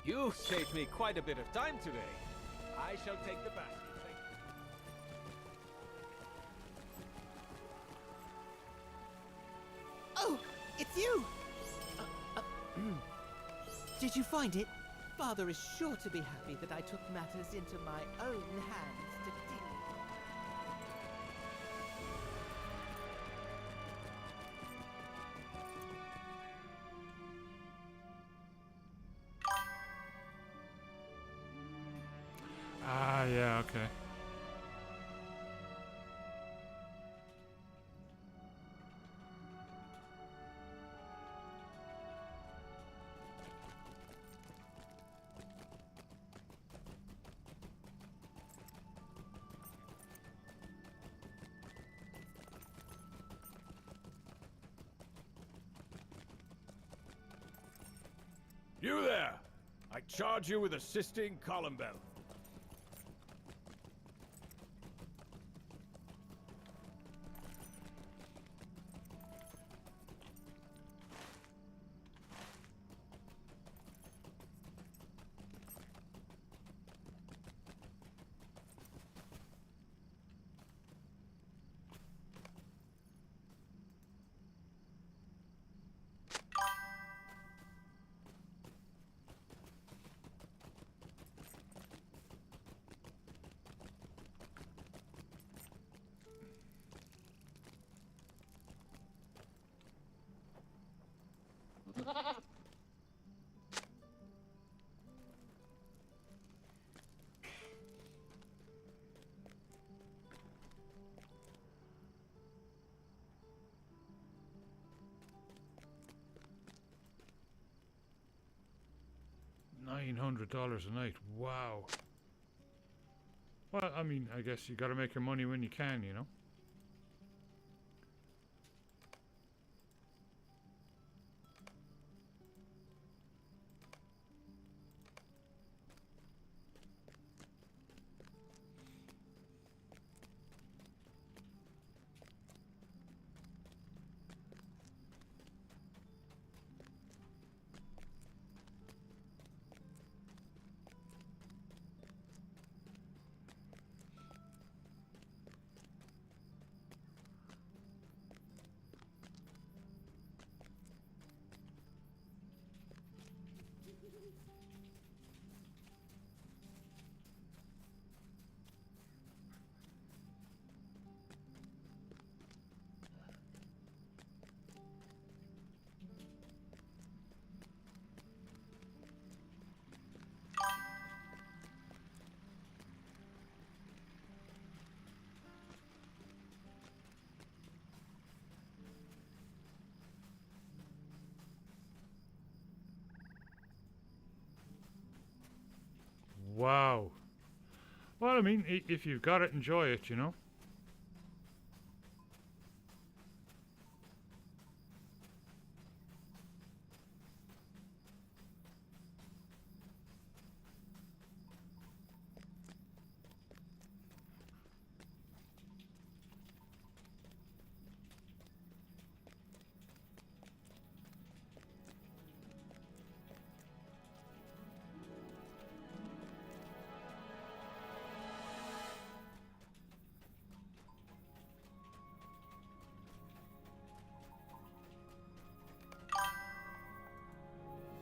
You saved me quite a bit of time today. I shall take the basket. Thank you. Oh, it's you! Did you find it? Father is sure to be happy that I took matters into my own hands to deal with. Ah, yeah, okay. You there! I charge you with assisting Columbell. $900 a night. Wow. Well, I mean, I guess you gotta make your money when you can, you know? Wow. Well, I mean, if you've got it, enjoy it, you know?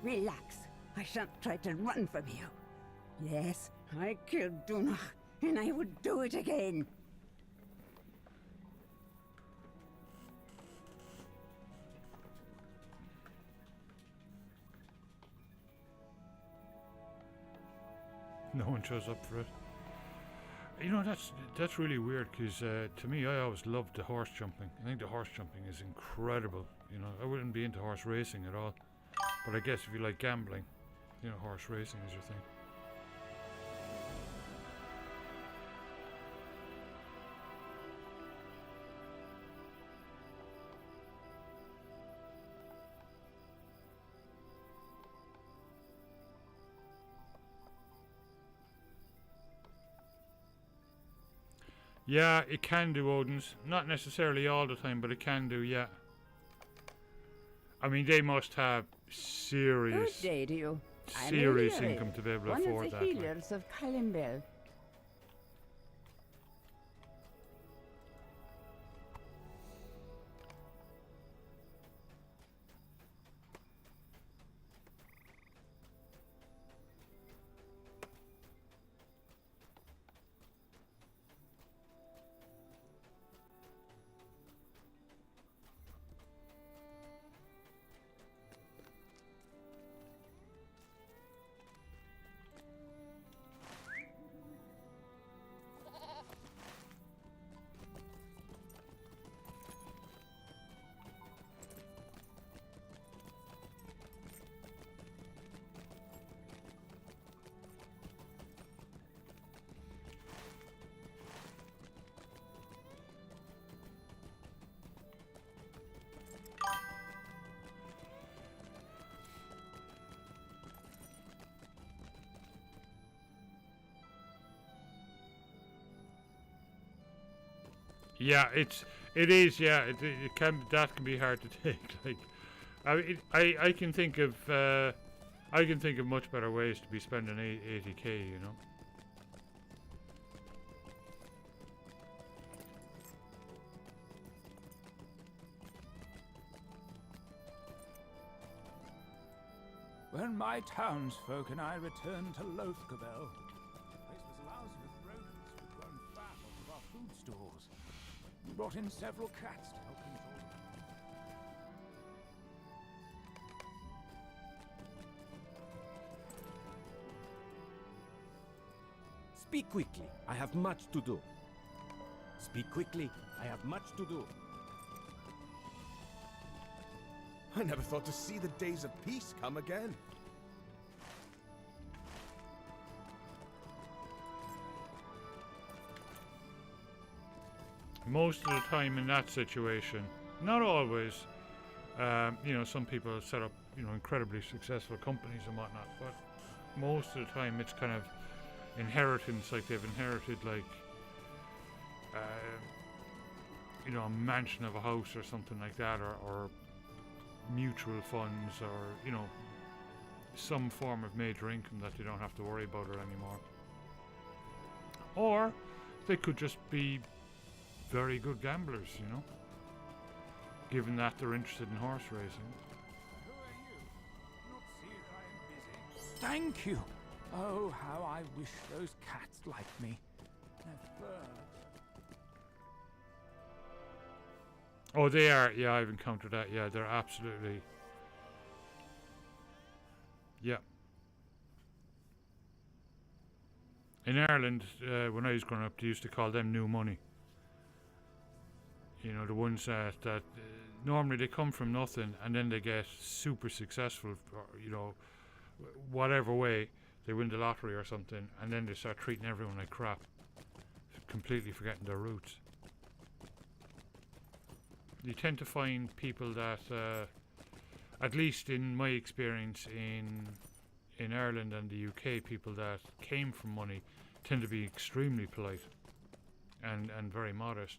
Relax. I shan't try to run from you. Yes, I killed Dunach, and I would do it again. No one shows up for it. You know, that's really weird, because to me, I always loved the horse jumping. I think the horse jumping is incredible. You know, I wouldn't be into horse racing at all. But I guess if you like gambling, you know, horse racing is your thing. Yeah, it can do, Odin's. Not necessarily all the time, but it can do, yeah. I mean, they must have serious, Good day to you. serious income to be able to afford one of the that. healers of Kalimbel. Yeah, it is. Yeah, it can, that can be hard to take. Like, I can think of much better ways to be spending 80k. You know. When my townsfolk and I returned to Lothcabel, the place was lousy with rodents who'd grown fat off of our food stores. We brought in several cats to help control them. Speak quickly. I have much to do. Speak quickly. I have much to do. I never thought to see the days of peace come again. most of the time in that situation, not always, you know, some people set up, you know, incredibly successful companies and whatnot, but most of the time it's kind of inheritance, like they've inherited like, you know, a mansion of a house or something like that, or mutual funds, or, you know, some form of major income that they don't have to worry about it anymore. Or they could just be very good gamblers, you know, given that they're interested in horse racing. Thank you. Oh, how I wish those cats liked me. Their fur. Oh, they are. Yeah, I've encountered that. Yeah, they're absolutely. Yeah. In Ireland, when I was growing up, they used to call them new money. You know, the ones that normally they come from nothing and then they get super successful, or, you know, whatever way, they win the lottery or something, and then they start treating everyone like crap, completely forgetting their roots. You tend to find people that, at least in my experience in Ireland and the UK, people that came from money tend to be extremely polite and very modest.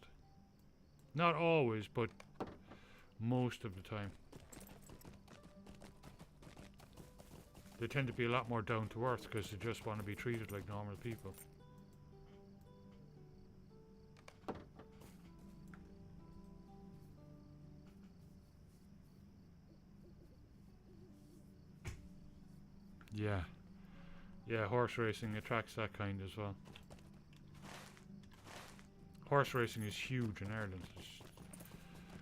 Not always, but most of the time. They tend to be a lot more down to earth because they just want to be treated like normal people. Yeah. Yeah, horse racing attracts that kind as well. Horse racing is huge in Ireland.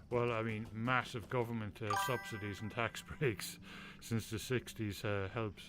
Well, I mean, massive government subsidies and tax breaks since the 60s helps.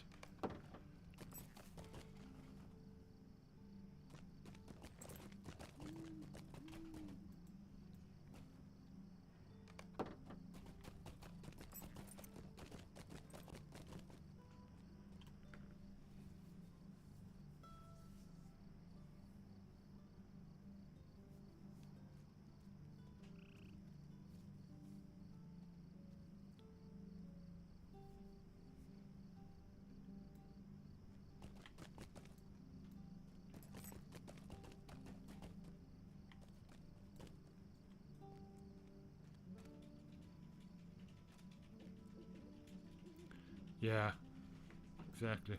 Yeah, exactly.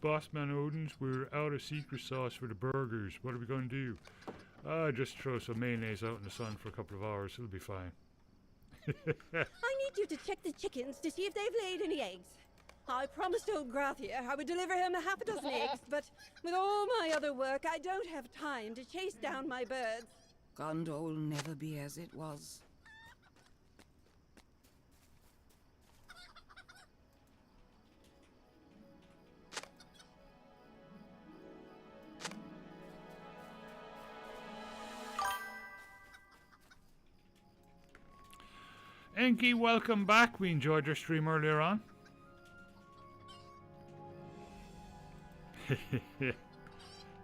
Bossman Odin's, we're out of secret sauce for the burgers. What are we going to do? Just throw some mayonnaise out in the sun for a couple of hours. It'll be fine. I need you to check the chickens to see if they've laid any eggs. I promised old Grathia I would deliver him a half a dozen eggs, but with all my other work, I don't have time to chase down my birds. Gondor will never be as it was. Enki, welcome back. We enjoyed your stream earlier on.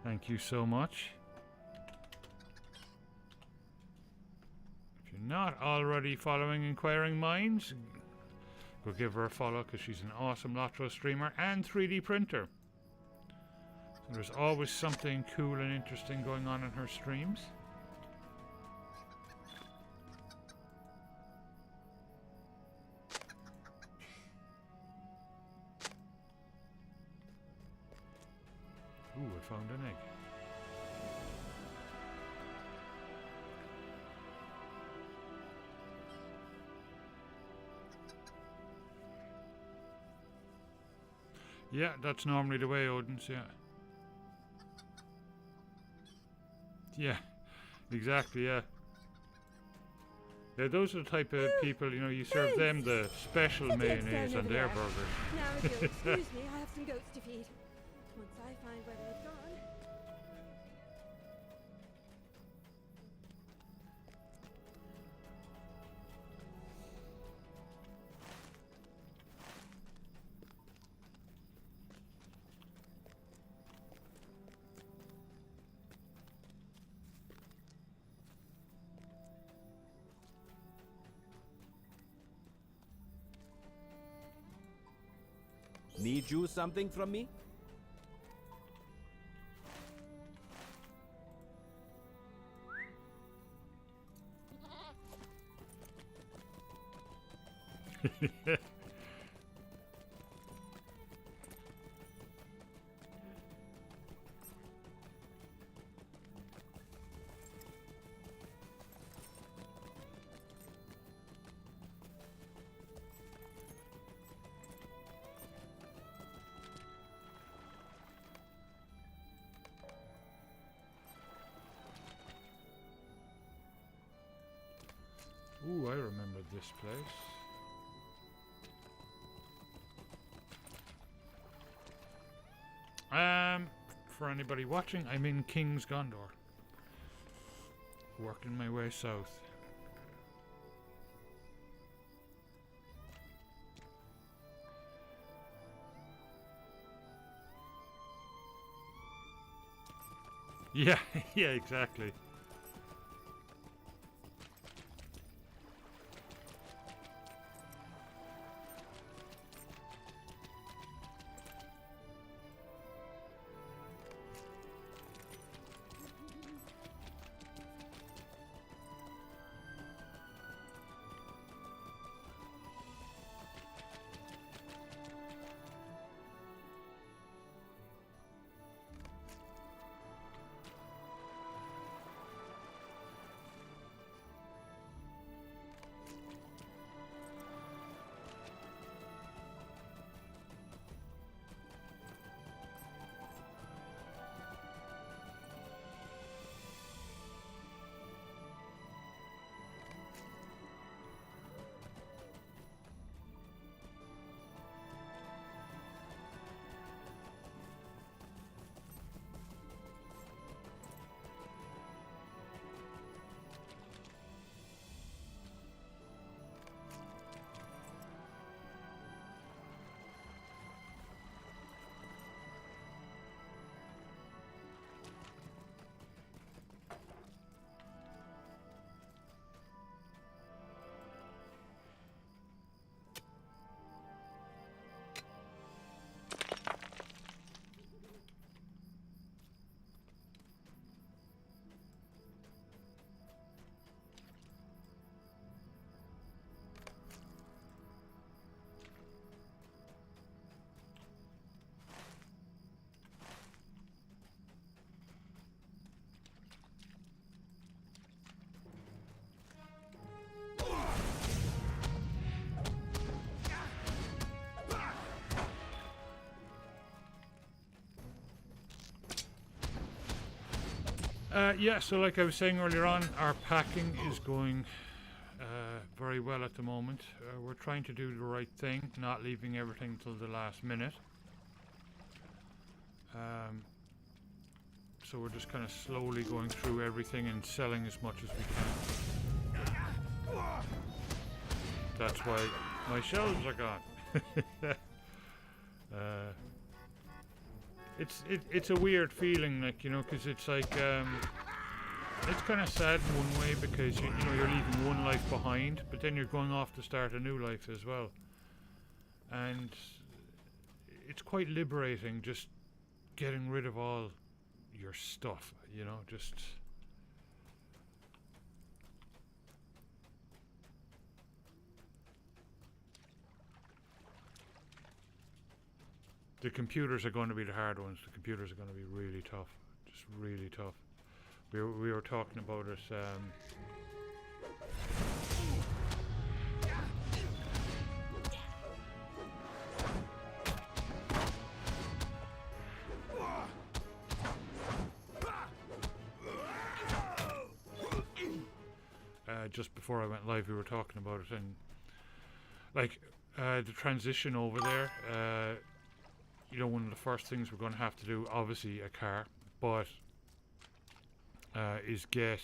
Thank you so much. If you're not already following Inquiring Minds, go give her a follow because she's an awesome LOTRO streamer and 3D printer. So there's always something cool and interesting going on in her streams. Ooh, I found an egg. Yeah, that's normally the way, Odin's, yeah. Yeah, exactly, yeah. Yeah, those are the type of people, you know, you serve them the special mayonnaise on their burgers. Now, if you'll excuse me, I have some goats to feed. Once I find where they've gone. Need you something from me? Ooh, I remember this place. For anybody watching, I'm in King's Gondor. Working my way south. Yeah, yeah, exactly. Yeah, so like I was saying earlier on, our packing is going very well at the moment. We're trying to do the right thing, not leaving everything till the last minute. So we're just kind of slowly going through everything and selling as much as we can. That's why my shelves are gone. It's a weird feeling, like, you know, because it's like it's kind of sad in one way because you know you're leaving one life behind, but then you're going off to start a new life as well, and it's quite liberating just getting rid of all your stuff, you know, just. The computers are going to be the hard ones. The computers are going to be really tough, just really tough. We were talking about it. Just before I went live, we were talking about it, and like the transition over there. You know, one of the first things we're going to have to do, obviously a car, but is get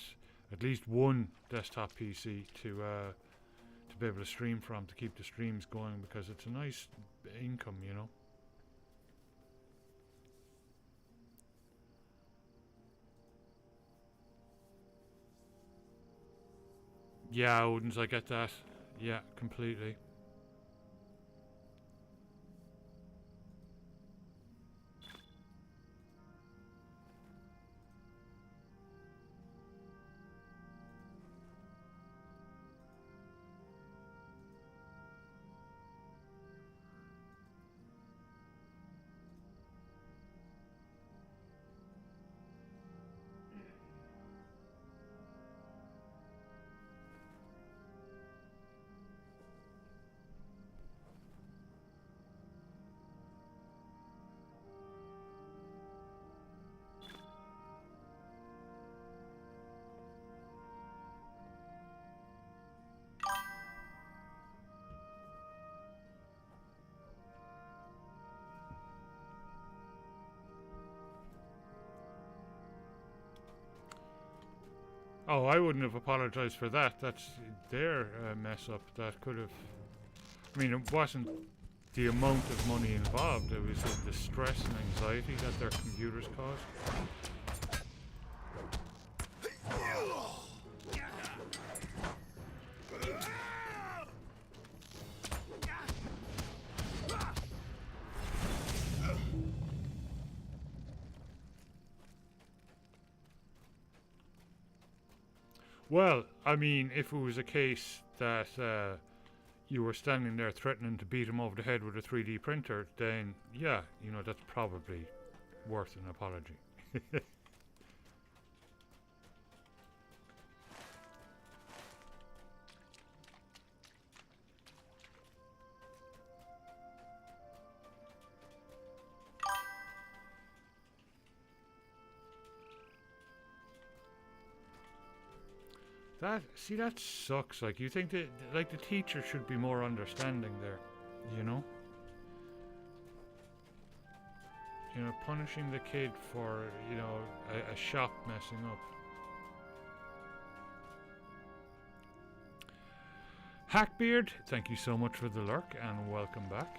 at least one desktop PC to be able to stream from, to keep the streams going, because it's a nice income, you know. Yeah, Odin's, I get that. Yeah, completely. Oh, I wouldn't have apologized for that. That's their mess up. That could have... I mean, it wasn't the amount of money involved. It was the stress and anxiety that their computers caused. Well, I mean, if it was a case that you were standing there threatening to beat him over the head with a 3D printer, then yeah, you know, that's probably worth an apology. That sucks. Like, you think that, like, the teacher should be more understanding there, you know? You know, punishing the kid for, you know, a shop messing up. Hackbeard, thank you so much for the lurk and welcome back.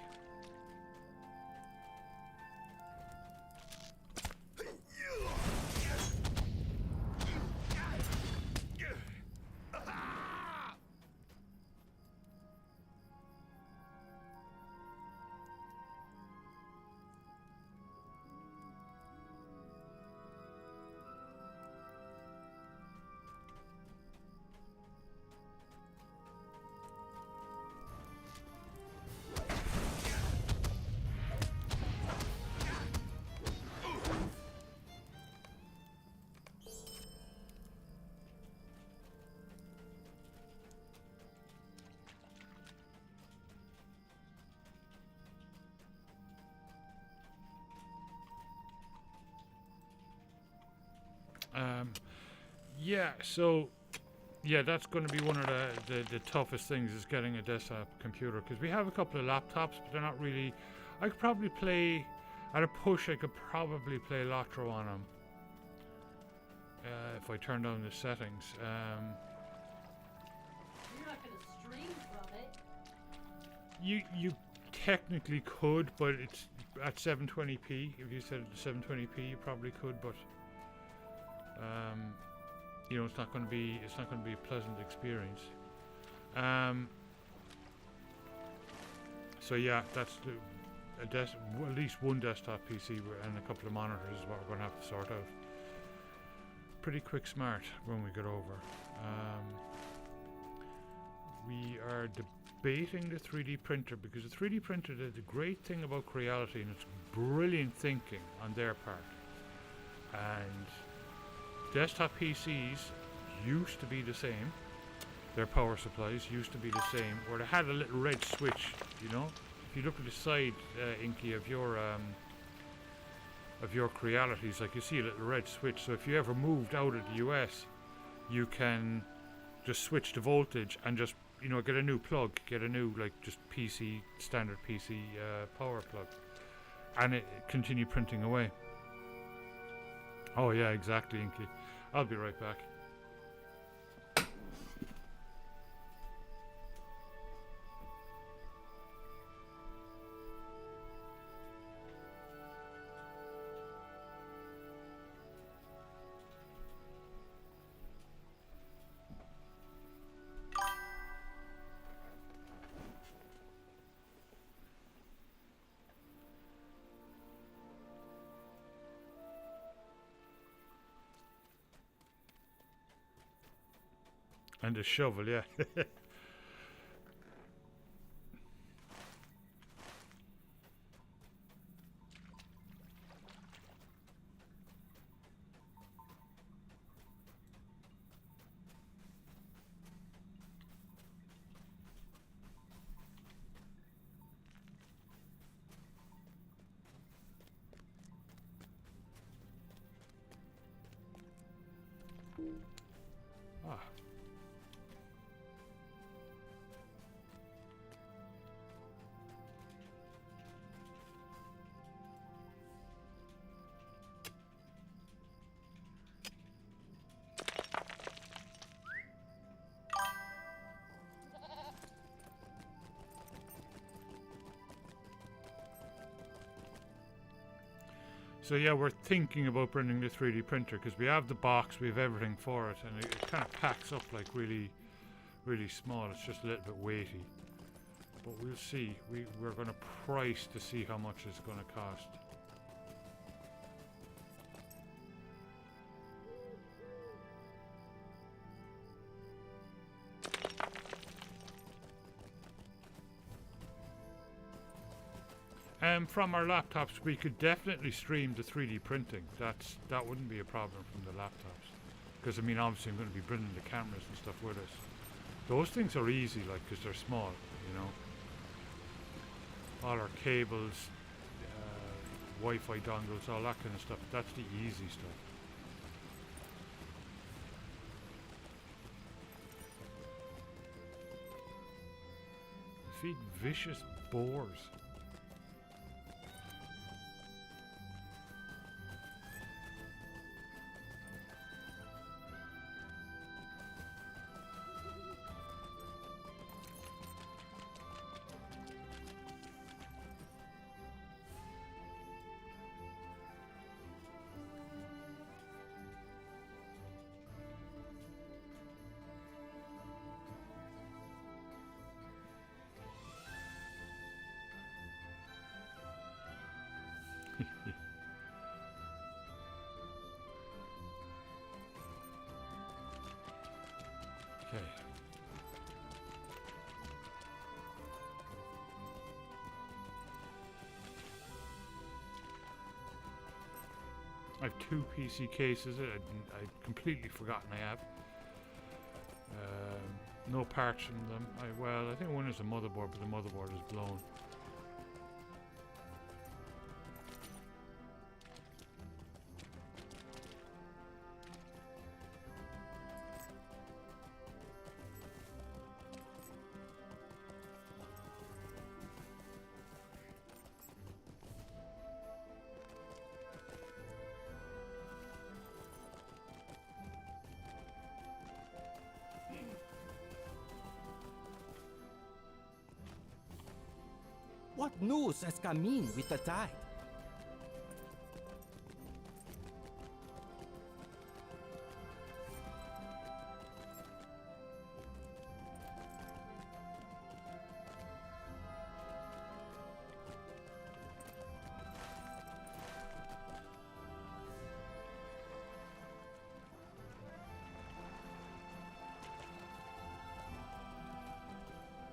Yeah, so yeah, that's going to be one of the toughest things, is getting a desktop computer, because we have a couple of laptops, but they're not really... I could probably play, at a push, I could probably play LOTRO on them if I turn down the settings. You're not going to stream from it. You technically could, but it's at 720p. If you set it to 720p, you probably could, but you know, it's not going to be a pleasant experience. So yeah, that's at least one desktop PC and a couple of monitors is what we're going to have to sort out. Pretty quick smart when we get over. We are debating the 3D printer, because the 3D printer, the great thing about Creality, and it's brilliant thinking on their part, and desktop PCs used to be the same. Their power supplies used to be the same, or they had a little red switch, you know. If you look at the side, Inky, of your Crealities, like, you see a little red switch. So if you ever moved out of the US, you can just switch the voltage and just, you know, get a new plug, get a new, like, just PC, standard PC power plug, and it continue printing away. Oh yeah, exactly, Inky. I'll be right back. And a shovel, yeah. So yeah, we're thinking about bringing the 3D printer because we have the box, we have everything for it, and it kind of packs up like really, really small. It's just a little bit weighty. But we'll see. We're going to price to see how much it's going to cost. From our laptops, we could definitely stream the 3D printing. That wouldn't be a problem from the laptops. Because, I mean, obviously I'm going to be bringing the cameras and stuff with us. Those things are easy, like, because they're small, you know. All our cables, Wi-Fi dongles, all that kind of stuff. That's the easy stuff. Feed vicious boars. Okay. I have 2 PC cases. I'd completely forgotten I have. No parts from them. Well, I think one is a motherboard, but the motherboard is blown. What news has come in with the tide?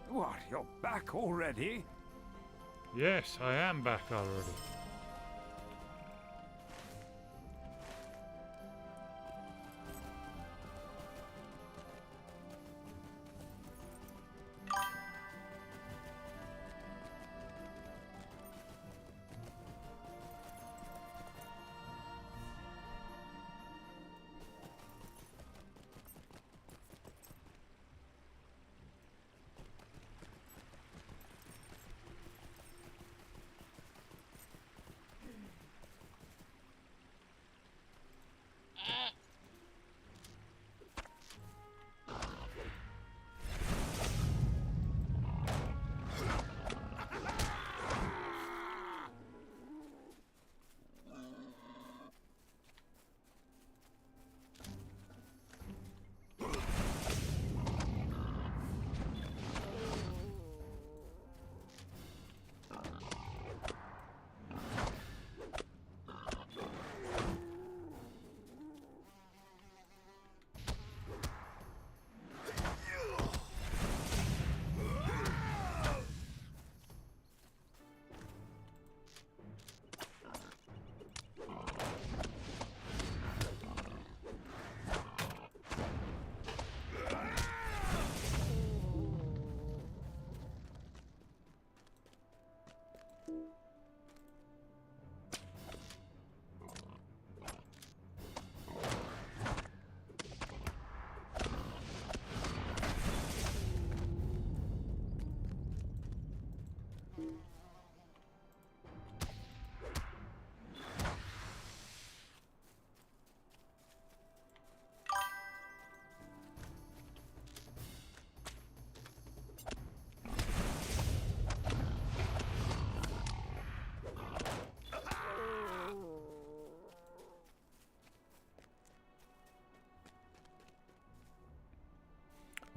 What, you're back already? Yes, I am back already.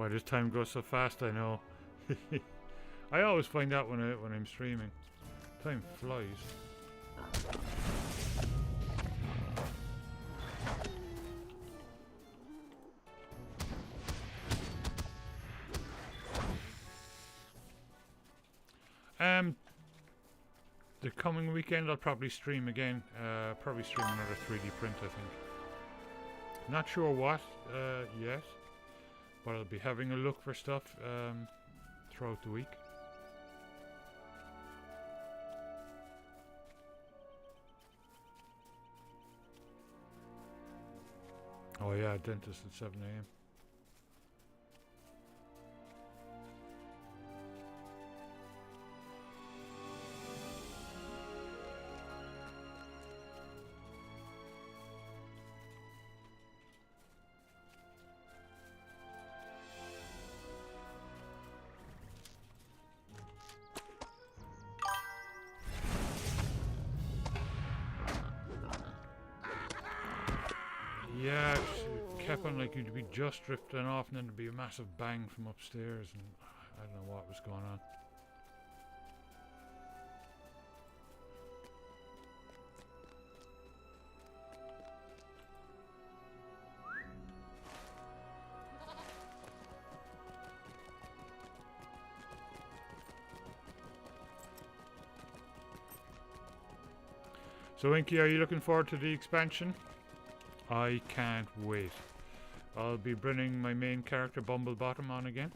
Why does time go so fast? I know. I always find out when I'm streaming. Time flies. The coming weekend I'll probably stream again. Probably stream another 3D print, I think. Not sure what yet, but I'll be having a look for stuff throughout the week. Oh yeah, dentist at 7 AM. Yeah, it kept on like you'd be just drifting off and then there'd be a massive bang from upstairs and I don't know what was going on. So Inky, are you looking forward to the expansion? I can't wait. I'll be bringing my main character Bumblebottom on again.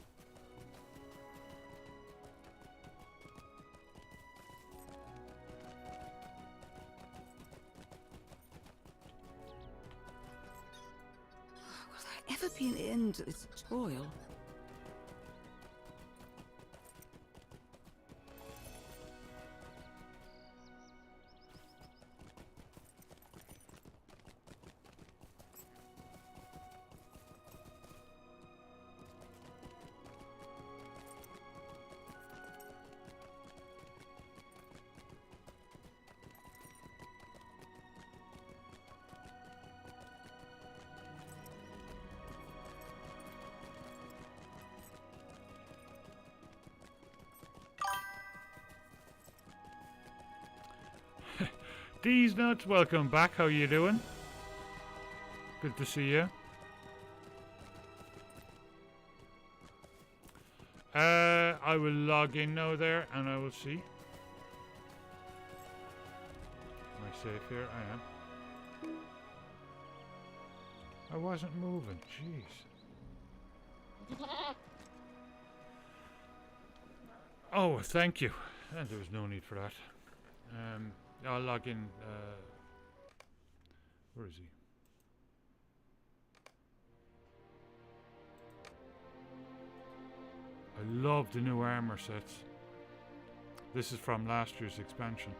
Will there ever be an end to this toil? These nuts, welcome back. How you doing? Good to see you. I will log in now there, and I will see. Am I safe here? I am. I wasn't moving. Jeez. Oh, thank you. And there was no need for that. I'll log in. Where is he? I love the new armor sets. This is from last year's expansion.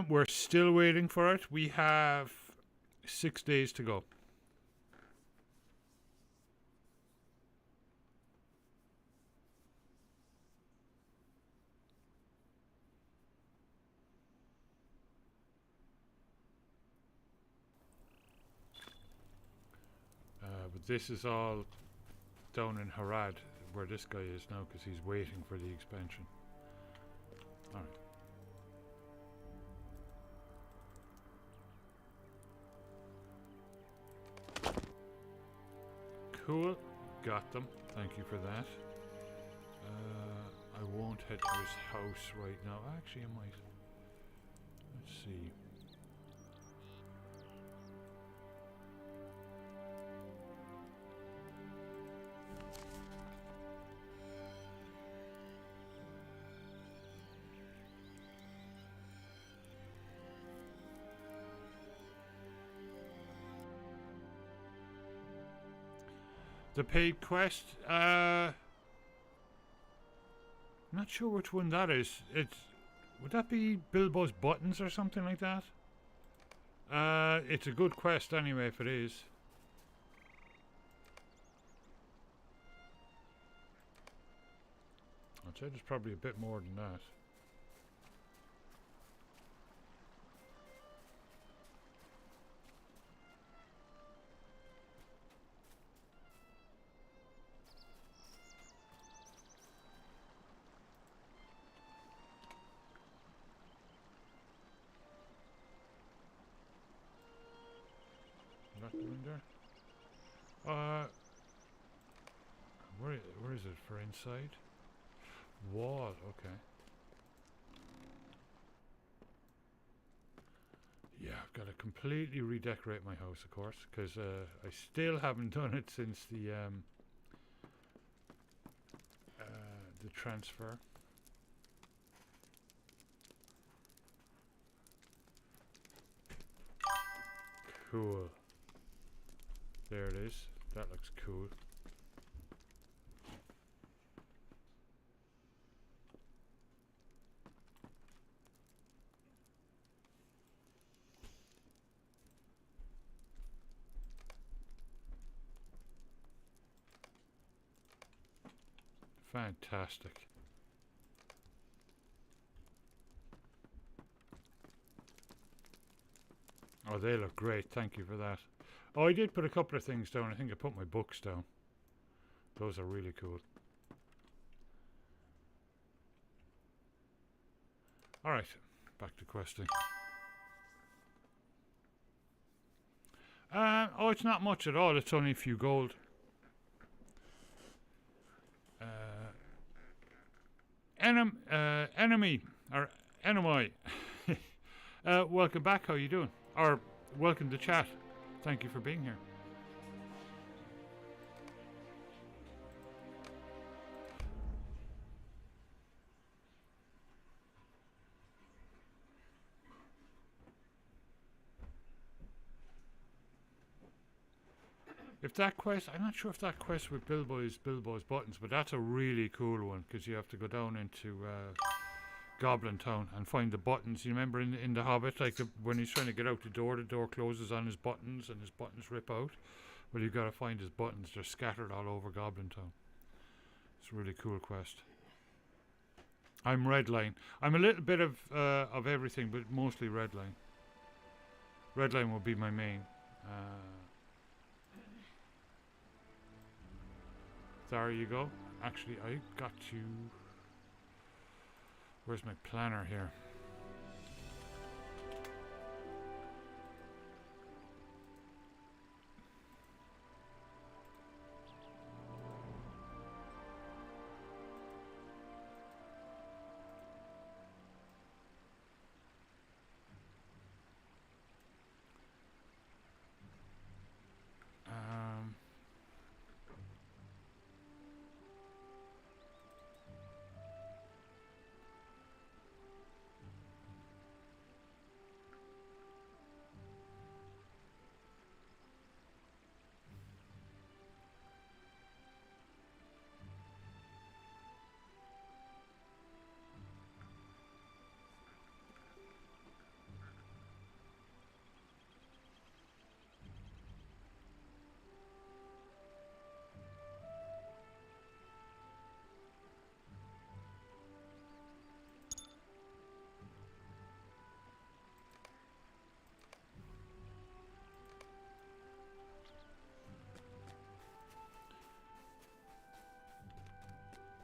We're still waiting for it. We have 6 days to go. But this is all down in Harad, where this guy is now, because he's waiting for the expansion. Alright. Cool, got them. Thank you for that. I won't head to his house right now. Actually, I might. Let's see. The paid quest, not sure which one that is. Would that be Bilbo's buttons or something like that? It's a good quest anyway, if it is. I'd say there's probably a bit more than that. That one there? Where is it for inside? Wall, okay. Yeah, I've got to completely redecorate my house, of course, because I still haven't done it since the transfer. Cool. There it is. That looks cool. Fantastic. Oh, they look great. Thank you for that. Oh, I did put a couple of things down. I think I put my books down. Those are really cool. Alright, back to questing. Oh, it's not much at all. It's only a few gold. Enemy, or enemy. Welcome back. How you doing? Or welcome to chat. Thank you for being here. If that quest, I'm not sure if that quest with Bilbo is Bilbo's buttons, but that's a really cool one because you have to go down into Goblin Town and find the buttons. You remember in The Hobbit, like when he's trying to get out the door closes on his buttons and his buttons rip out. Well, you've got to find his buttons. They're scattered all over Goblin Town. It's a really cool quest. I'm Redline. I'm a little bit of everything, but mostly Redline. Redline will be my main. There you go. Actually, I got to... Where's my planner here?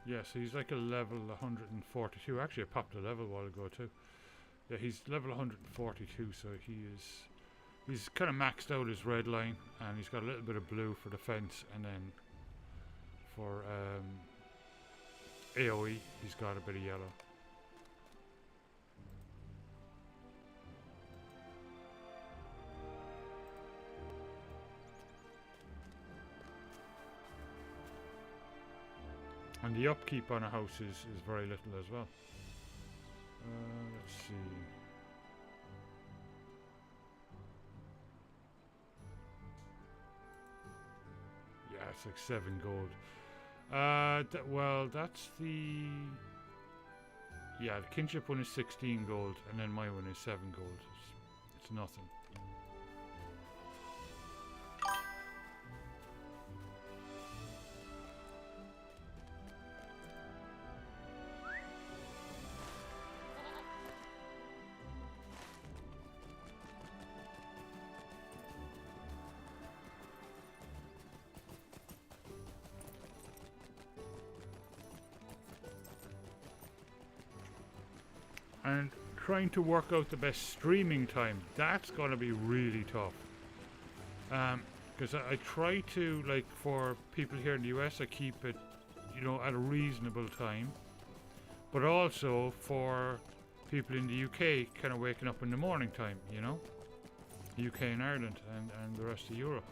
Yeah, so he's like a level 142. Actually, I popped a level a while ago too. Yeah, he's level 142, so he's kind of maxed out his red line, and he's got a little bit of blue for defense, and then for AoE, he's got a bit of yellow. And the upkeep on a house is very little as well. Let's see. Yeah, it's like 7 gold. Well, that's the... Yeah, the kinship one is 16 gold, and then my one is 7 gold. It's nothing. And trying to work out the best streaming time, that's going to be really tough. Because I try to, like, for people here in the US, I keep it, you know, at a reasonable time. But also for people in the UK kind of waking up in the morning time, you know? UK and Ireland and the rest of Europe.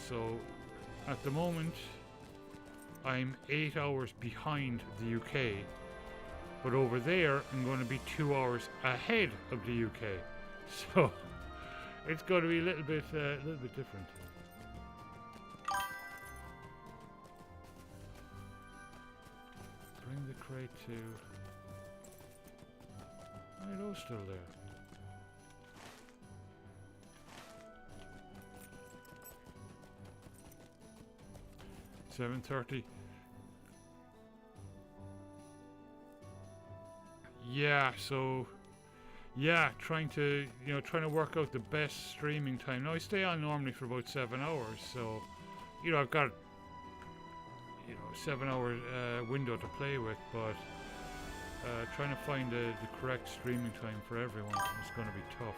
So at the moment I'm 8 hours behind the UK, but over there I'm going to be 2 hours ahead of the UK. So it's going to be a little bit different. Bring the crate to... I know, still there. $7:30. Yeah, so yeah, trying to work out the best streaming time. Now I stay on normally for about 7 hours, so you know I've got 7 hour window to play with, but trying to find the correct streaming time for everyone is going to be tough.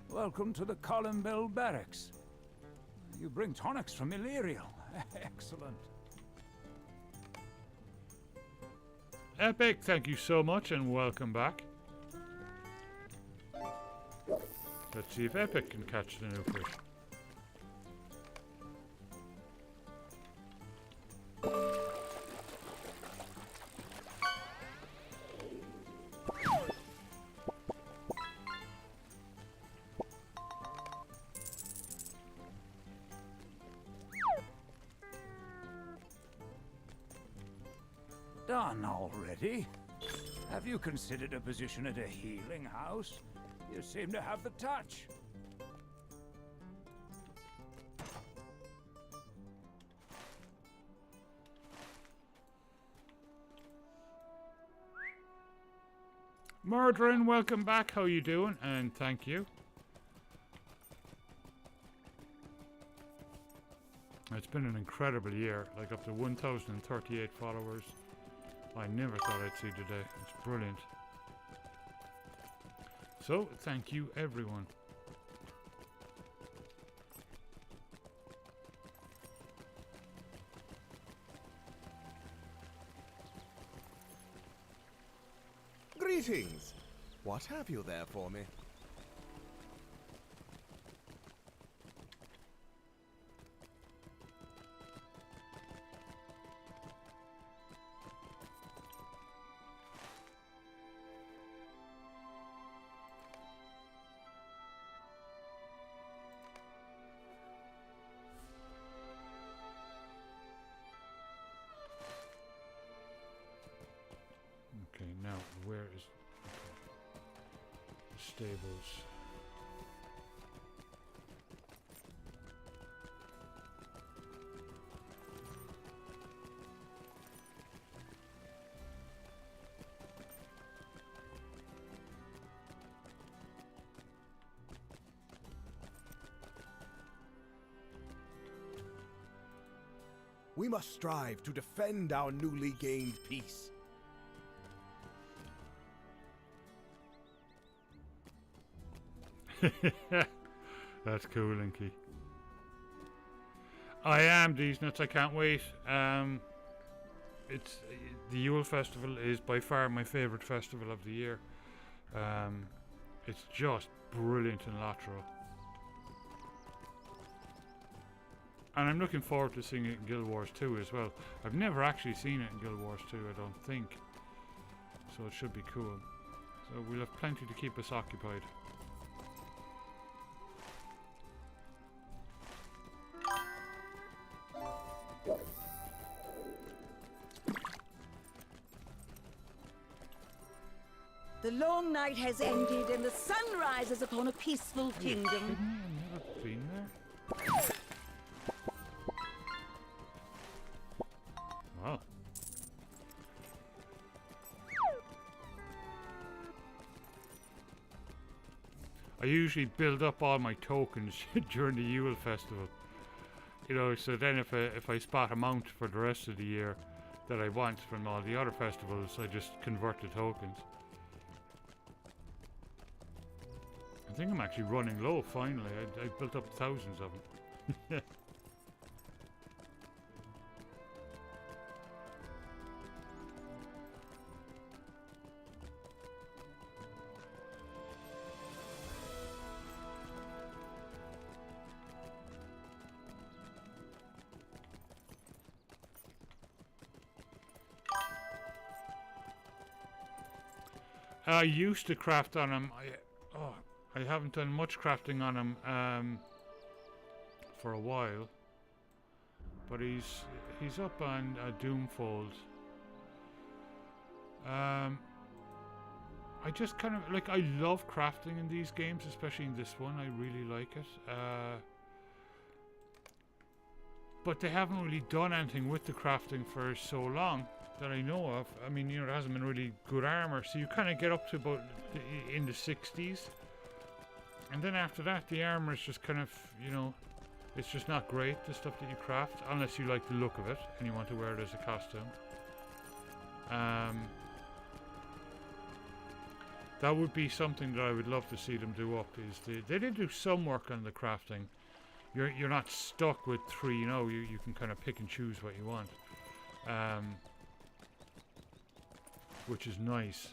Welcome to the Colin Bell Barracks. You bring tonics from Illyrial. Excellent. Epic, thank you so much and welcome back. Let's see if Epic can catch the new fish. Done already? Have you considered a position at a healing house? You seem to have the touch. Murdering, welcome back. How you doing? And thank you. It's been an incredible year, like up to 1,038 followers. I never thought I'd see today. It's brilliant. So, thank you everyone. Greetings. What have you there for me? Okay, now where is the stables? We must strive to defend our newly gained peace. That's cool, Linky. I am these nuts. I can't wait. It's the Yule Festival is by far my favorite festival of the year. It's just brilliant in LOTRO, and I'm looking forward to seeing it in Guild Wars 2 as well. I've never actually seen it in Guild Wars 2, I don't think, so it should be cool. So we'll have plenty to keep us occupied. The long night has ended and the sun rises upon a peaceful kingdom. I've never been there. Wow. I usually build up all my tokens during the Yule Festival. You know, so then if I spot a mount for the rest of the year that I want from all the other festivals, I just convert the tokens. I think I'm actually running low finally. I built up thousands of them. I used to craft on him. I haven't done much crafting on him for a while. But he's up on Doomfold. I just kind of like, I love crafting in these games, especially in this one. I really like it. But they haven't really done anything with the crafting for so long that I know of. I mean, you know, there hasn't been really good armor, so you kind of get up to about in the 60s, and then after that the armor is just kind of, you know, it's just not great, the stuff that you craft, unless you like the look of it and you want to wear it as a costume. That would be something that I would love to see them do up, is they did do some work on the crafting. You're not stuck with 3, you know, you can kind of pick and choose what you want. Which is nice,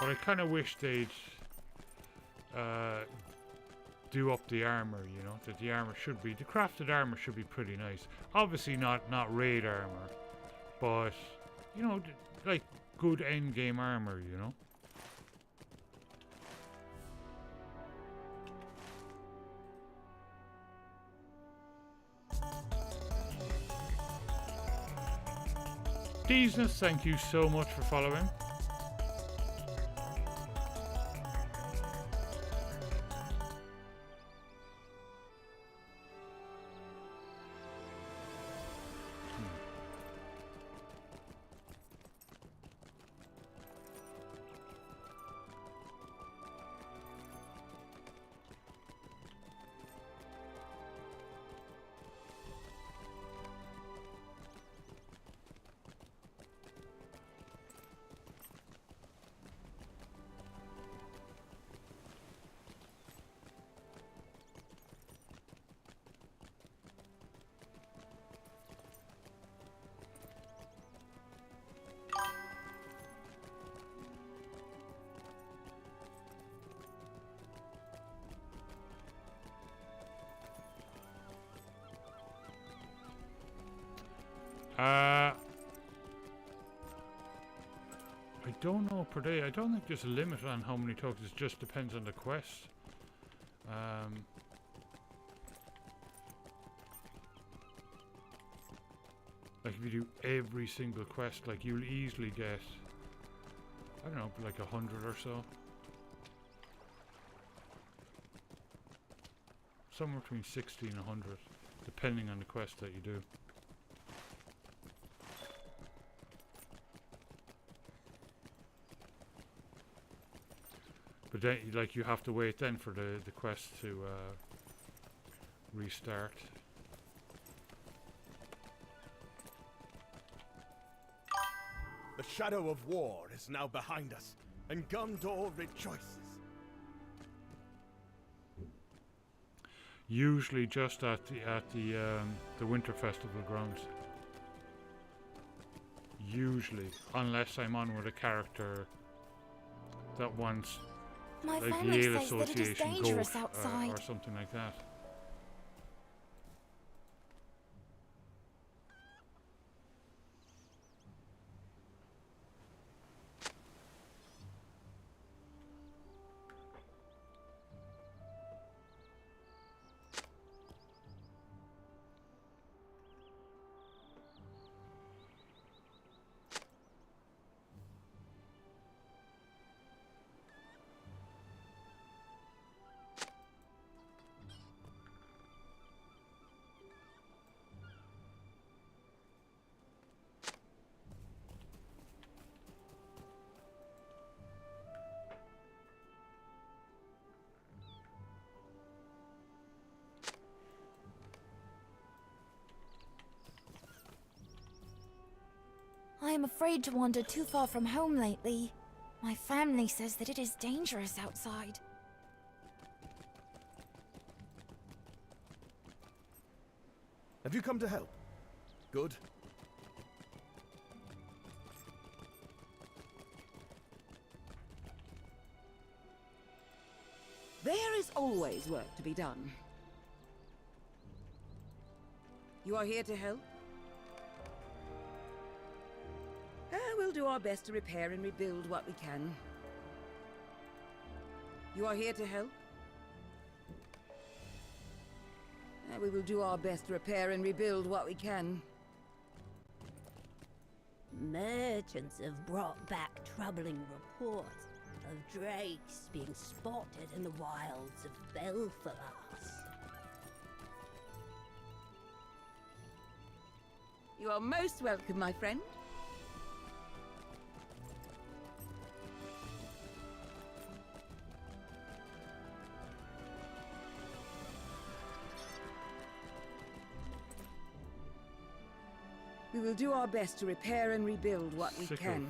but I kind of wish they'd do up the armor. You know, that the armor should be, the crafted armor should be pretty nice. Obviously not raid armor, but you know, like good end game armor. You know. Deesness, thank you so much for following. I don't know per day. I don't think there's a limit on how many tokens. It just depends on the quest. Like if you do every single quest, like you'll easily get, I don't know, like 100 or so. Somewhere between 60 and 100, depending on the quest that you do. But then, like, you have to wait then for the quest to restart. The shadow of war is now behind us, and Gondor rejoices. Usually just at the Winter Festival grounds. Usually, unless I'm on with a character that wants, My like, family Yale says that it is Association dangerous goat, outside. or something like that. I'm afraid to wander too far from home lately. My family says that it is dangerous outside. Have you come to help? Good. There is always work to be done. You are here to help? We'll do our best to repair and rebuild what we can. You are here to help? We will do our best to repair and rebuild what we can. Merchants have brought back troubling reports of drakes being spotted in the wilds of Belfalas. You are most welcome, my friend. We will do our best to repair and rebuild what we can.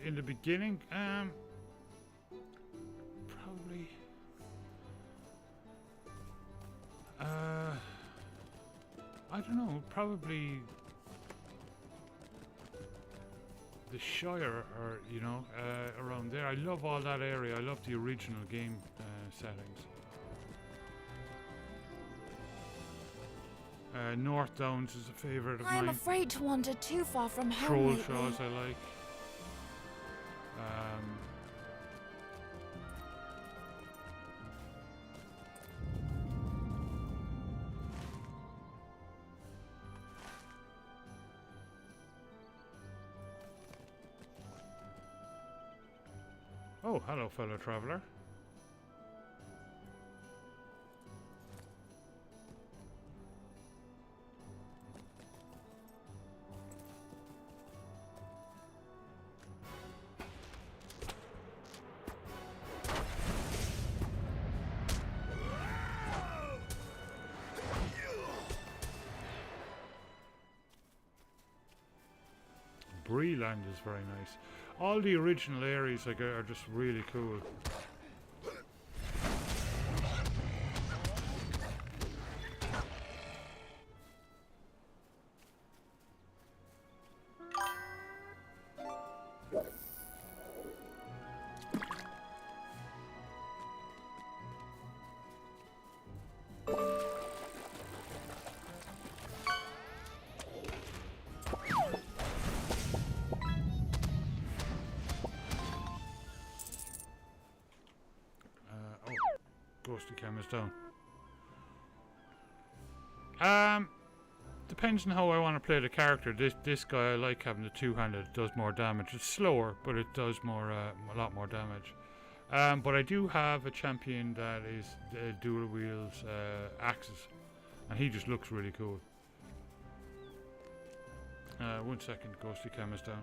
In the beginning, probably. I don't know. Probably the Shire, or you know, around there. I love all that area. I love the original game settings. North Downs is a favourite of mine. I'm afraid to wander too far from home Troll lately. Shaws I like. Oh, hello, fellow traveller. Breeland is very nice. All the original areas like are just really cool. Ghostly cameras down. Depends on how I want to play the character. This guy, I like having the two-handed. It does more damage. It's slower, but it does more, a lot more damage. But I do have a champion that is dual wields axes, and he just looks really cool. 1 second, ghostly cameras down.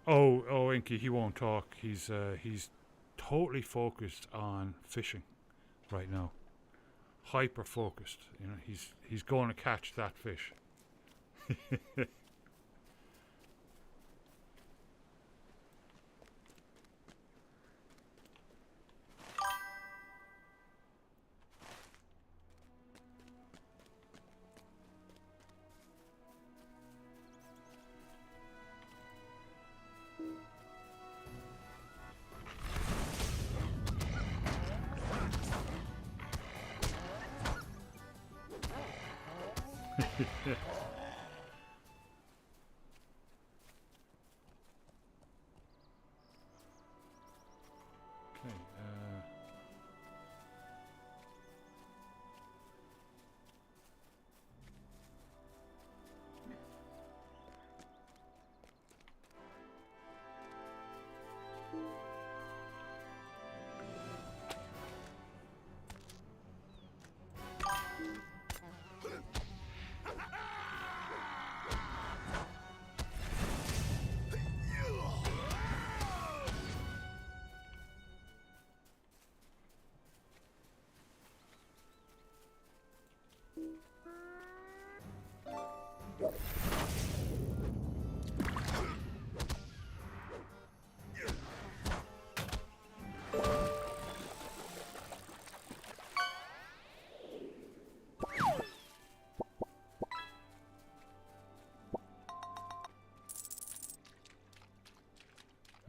Oh, Inky, he won't talk. He's totally focused on fishing right now. Hyper focused. You know, he's going to catch that fish. Okay.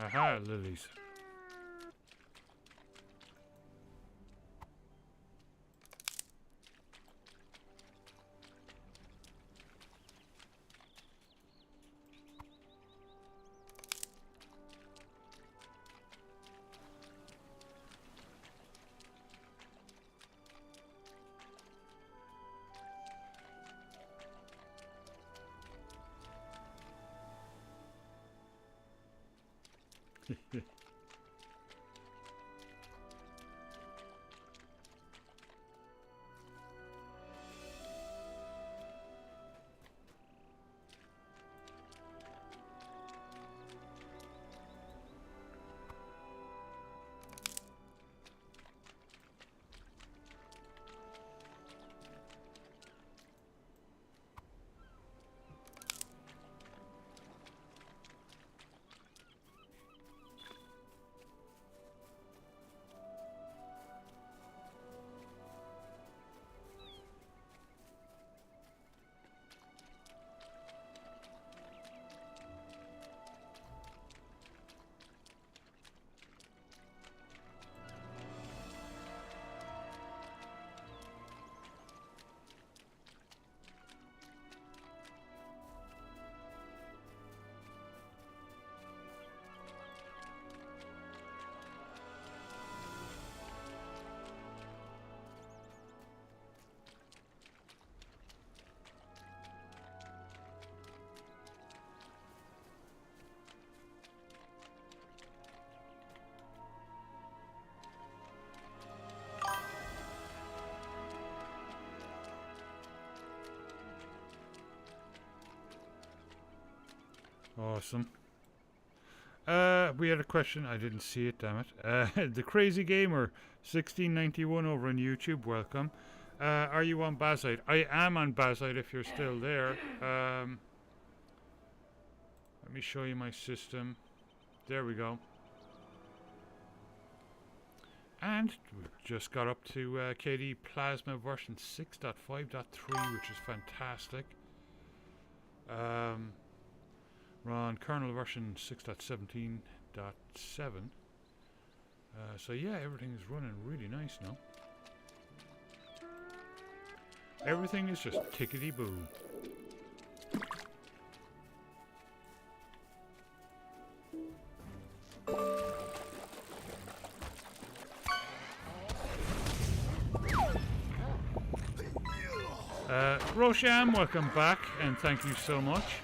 Aha, lilies. Awesome. We had a question. I didn't see it, damn it. The Crazy Gamer 1691 over on YouTube. Welcome. Are you on Bazite? I am on Bazite if you're still there. Let me show you my system. There we go. And we just got up to KD Plasma version 6.5.3, which is fantastic. We're on kernel version 6.17.7. So yeah, everything is running really nice now. Everything is just tickety-boo. Rosham, welcome back, and thank you so much.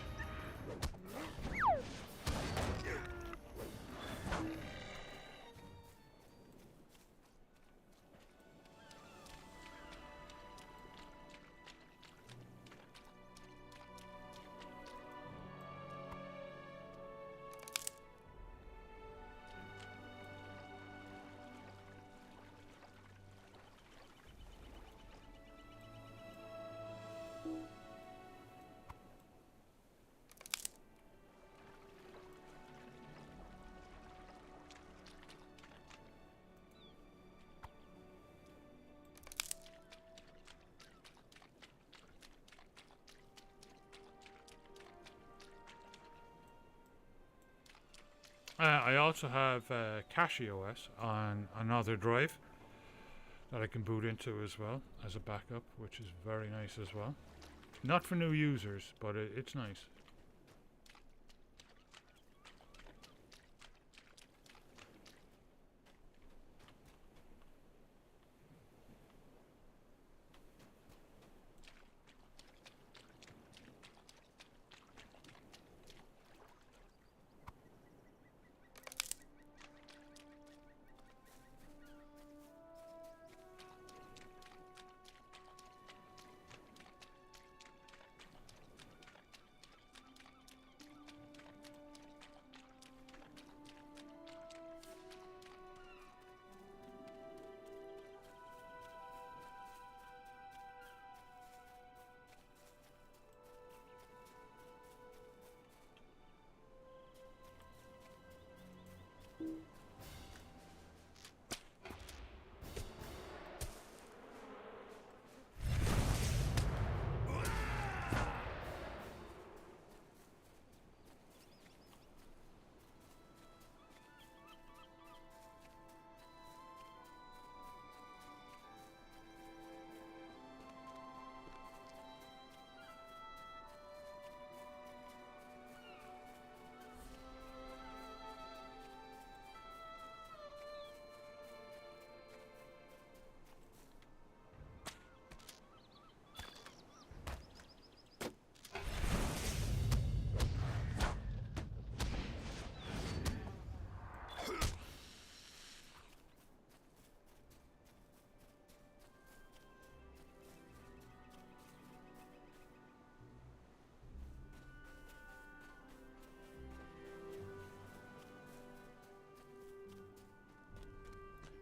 I also have CacheOS on another drive that I can boot into as well as a backup, which is very nice as well. Not for new users, but it's nice.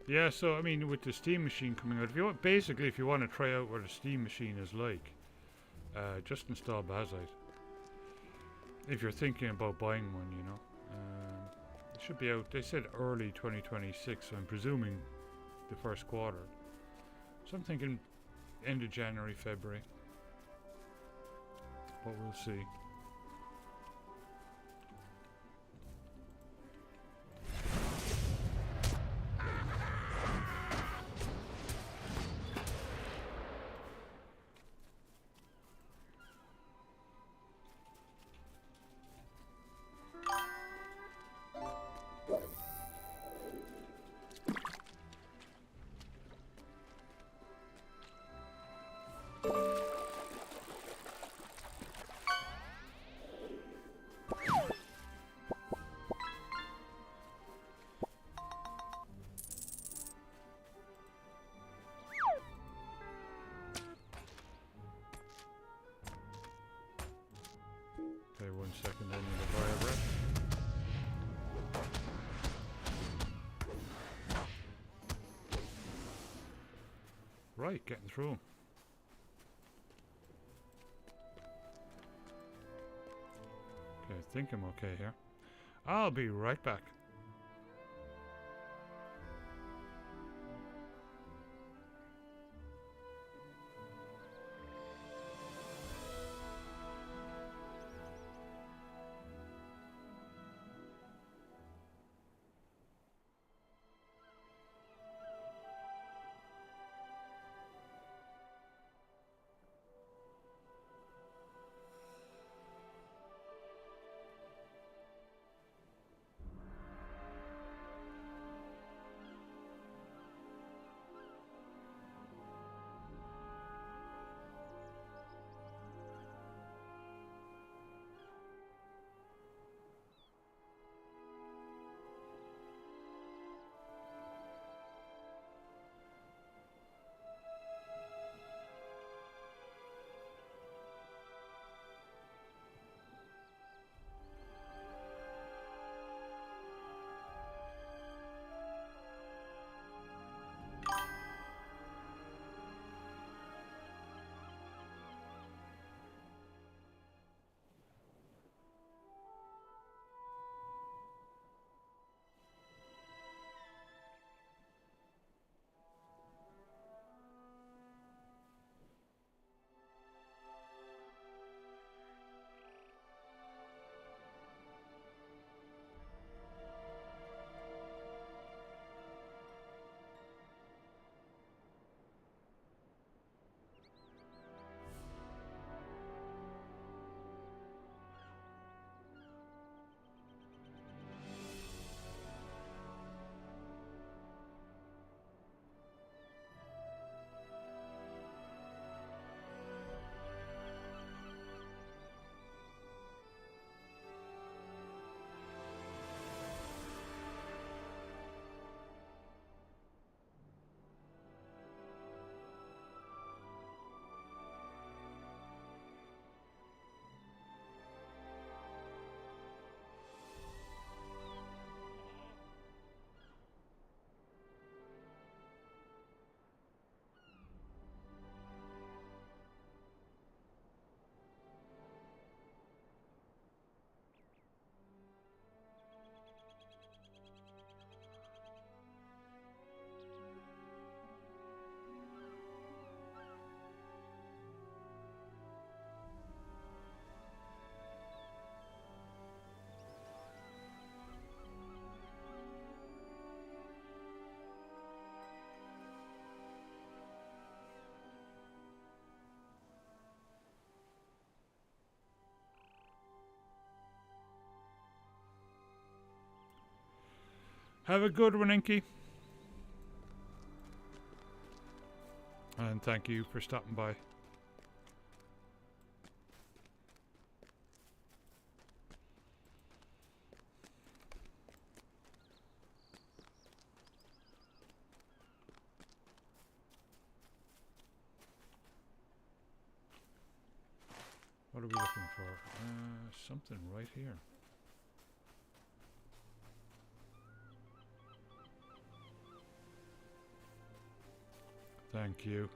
Yeah, so I mean, with the Steam machine coming out, if you want, basically, if you want to try out what a Steam machine is like, just install Bazite. If you're thinking about buying one, you know, it should be out. They said early 2026, so I'm presuming the first quarter. So I'm thinking end of January, February. But we'll see. Okay, 1 second, I need to buy a breath. Right, getting through 'em. Okay, I think I'm okay here. I'll be right back. Have a good one, Inky. And thank you for stopping by. What are we looking for? Something right here. Thank you.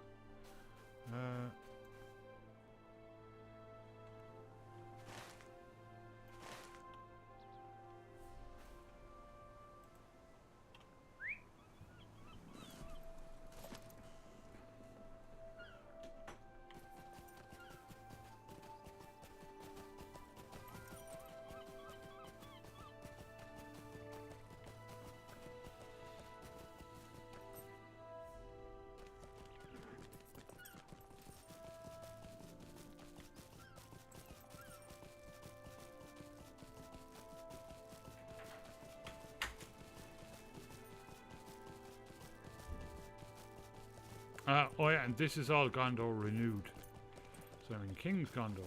Oh yeah, and this is all Gondor renewed. So I'm in King's Gondor.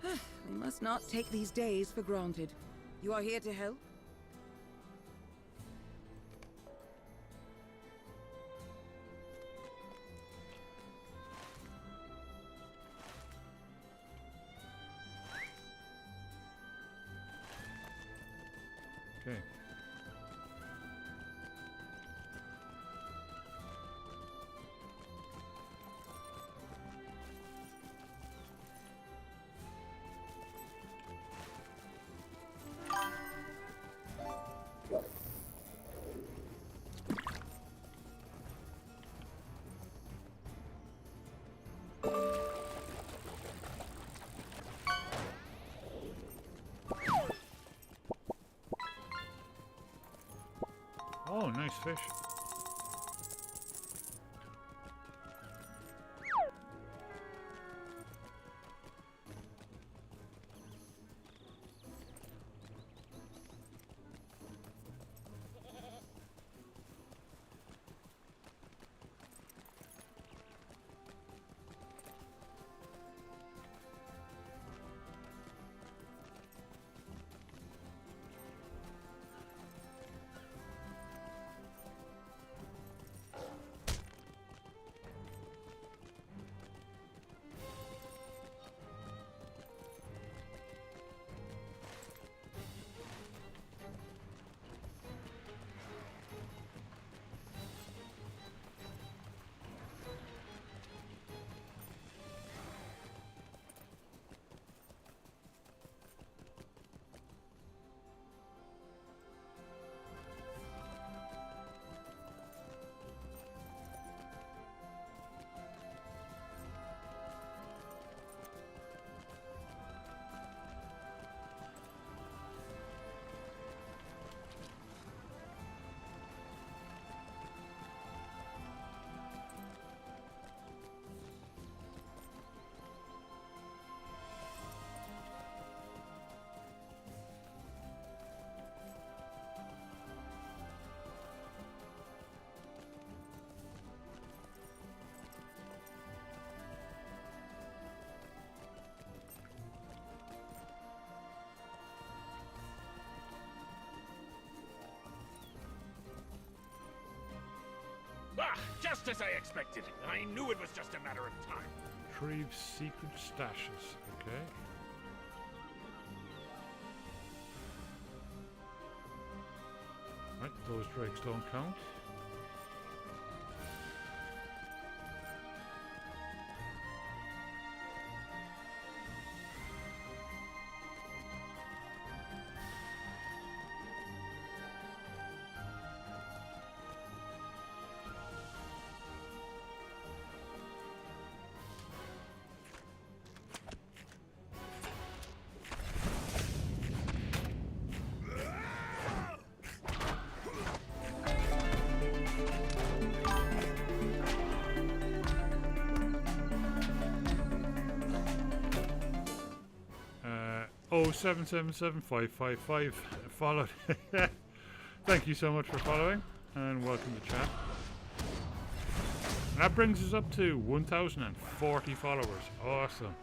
We must not take these days for granted. You are here to help? Okay. Oh, nice fish. Ah, just as I expected. I knew it was just a matter of time. Retrieve secret stashes. Okay. Right, those drakes don't count. Oh, 777-555 followed. Thank you so much for following and welcome to chat. And that brings us up to 1,040 followers. Awesome.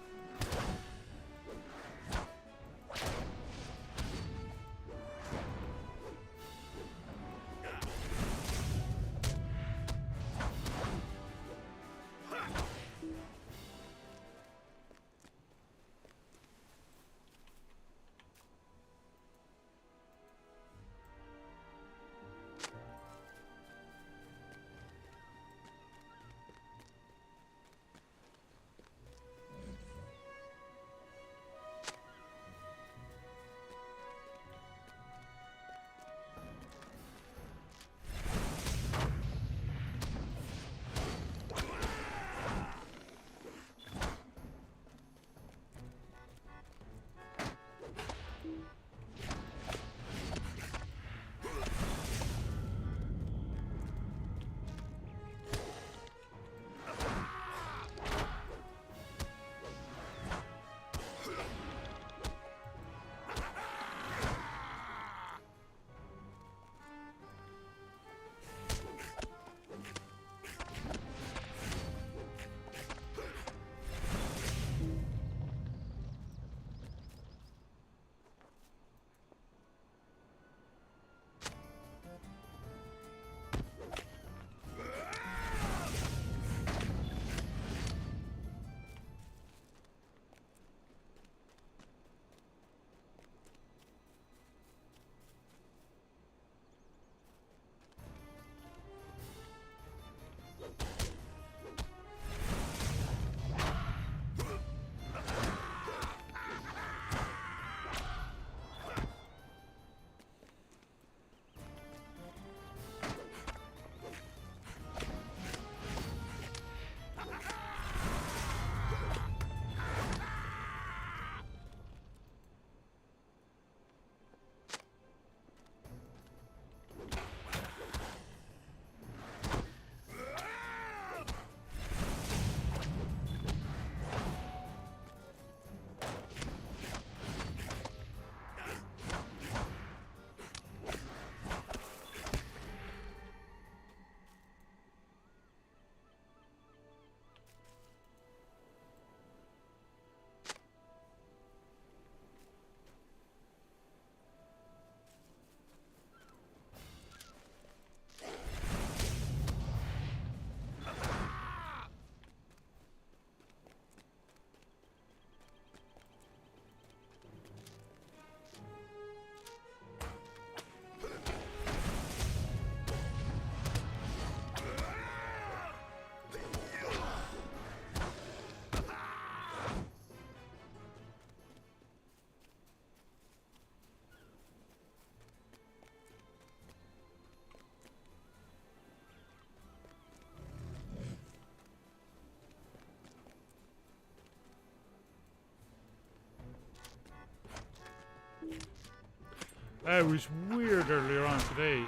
It was weird earlier on today.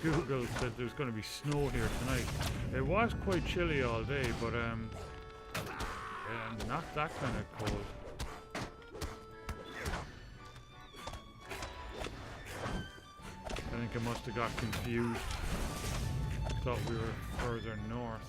Google said there's going to be snow here tonight. It was quite chilly all day, but not that kind of cold. I think I must have got confused. Thought we were further north.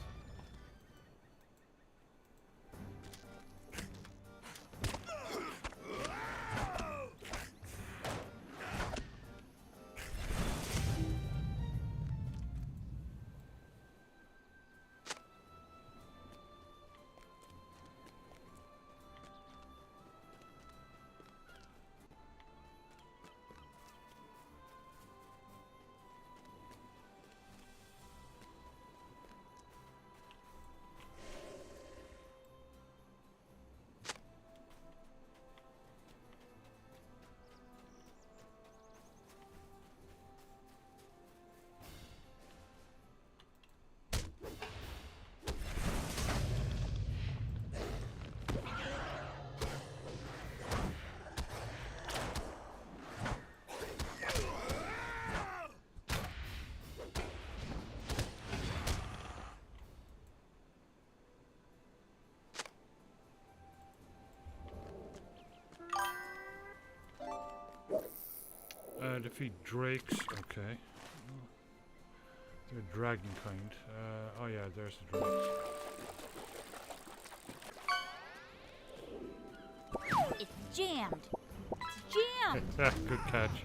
Defeat drakes, okay. They're dragon kind. Oh yeah, there's the drakes. It's jammed. It's jammed. Good catch.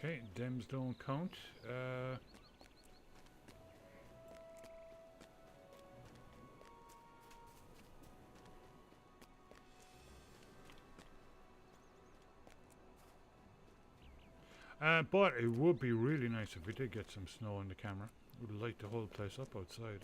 Okay, Dems don't count. But it would be really nice if we did get some snow on the camera. Would light the whole place up outside.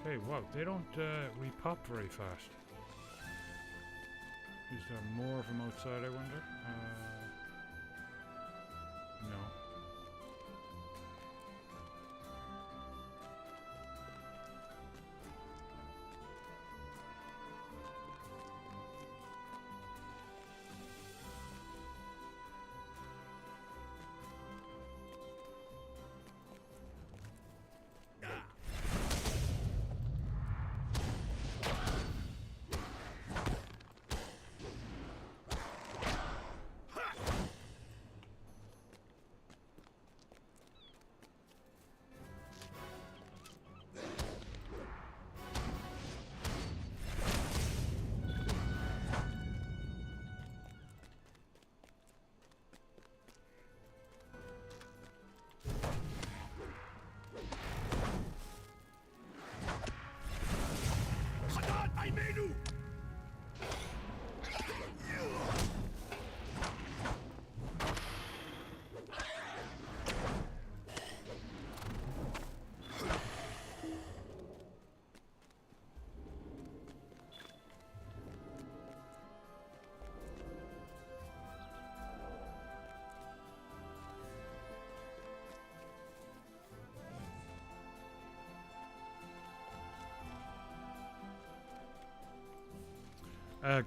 Okay, wow, they don't repop very fast. Is there more from outside, I wonder? No.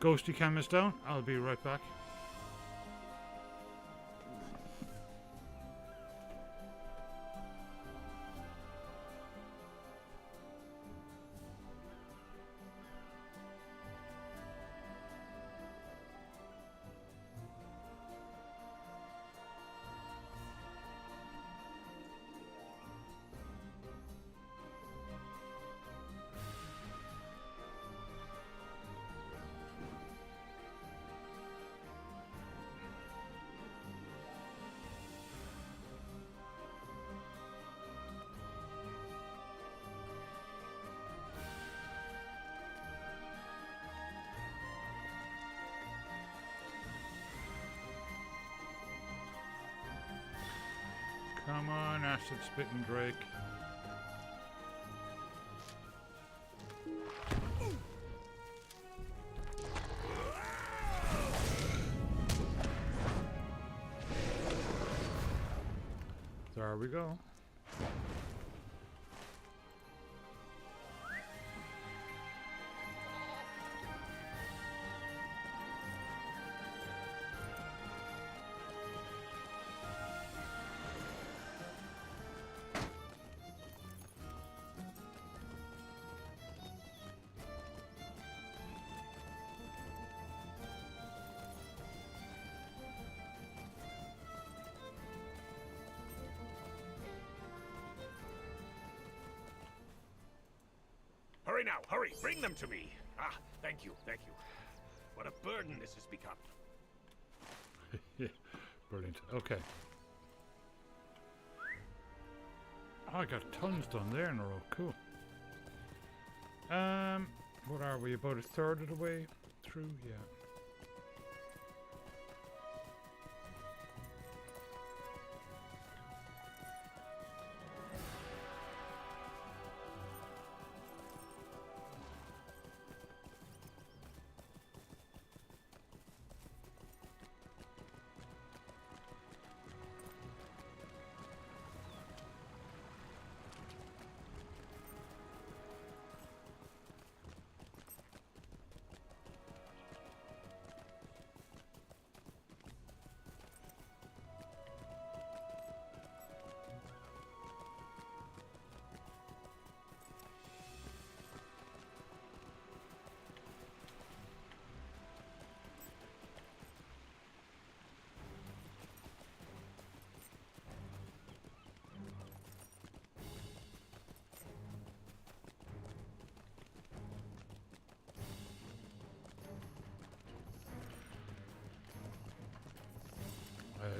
Ghosty cam is down. I'll be right back. Come on, acid spitting Drake. There we go. Hurry now, hurry! Bring them to me! Ah, thank you, thank you. What a burden this has become. Yeah, brilliant. Okay. Oh, I got tons done there in a row. Cool. What are we? About a third of the way through? Yeah.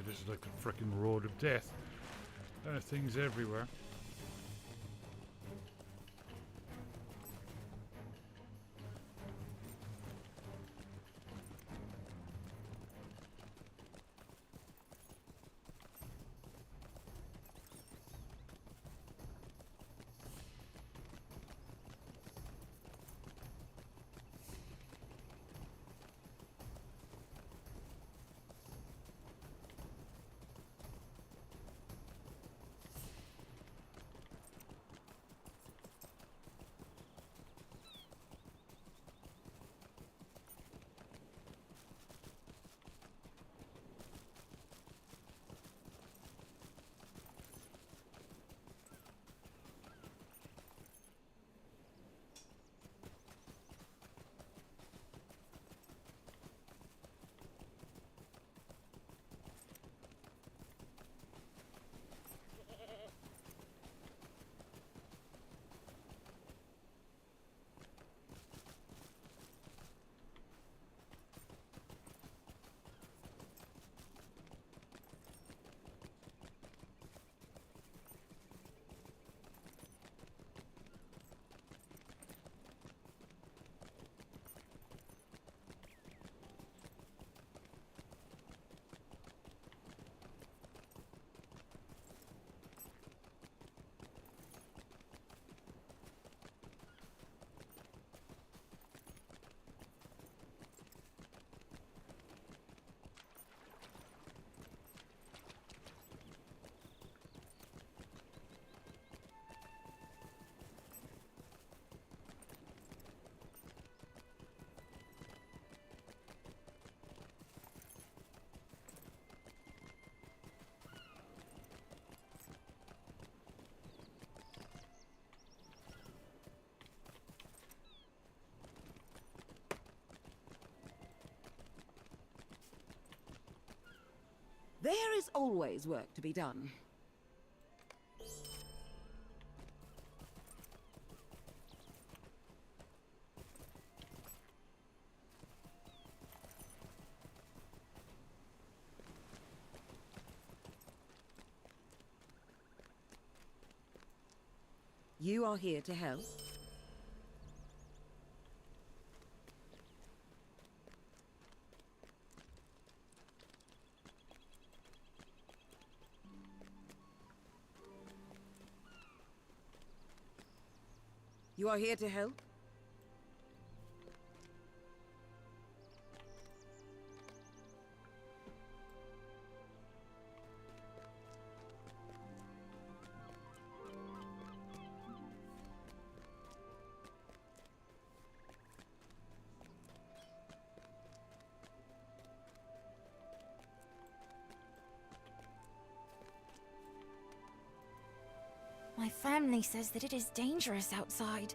This is like the frickin' road of death. There are things everywhere. There is always work to be done. You are here to help? You are here to help? My family says that it is dangerous outside.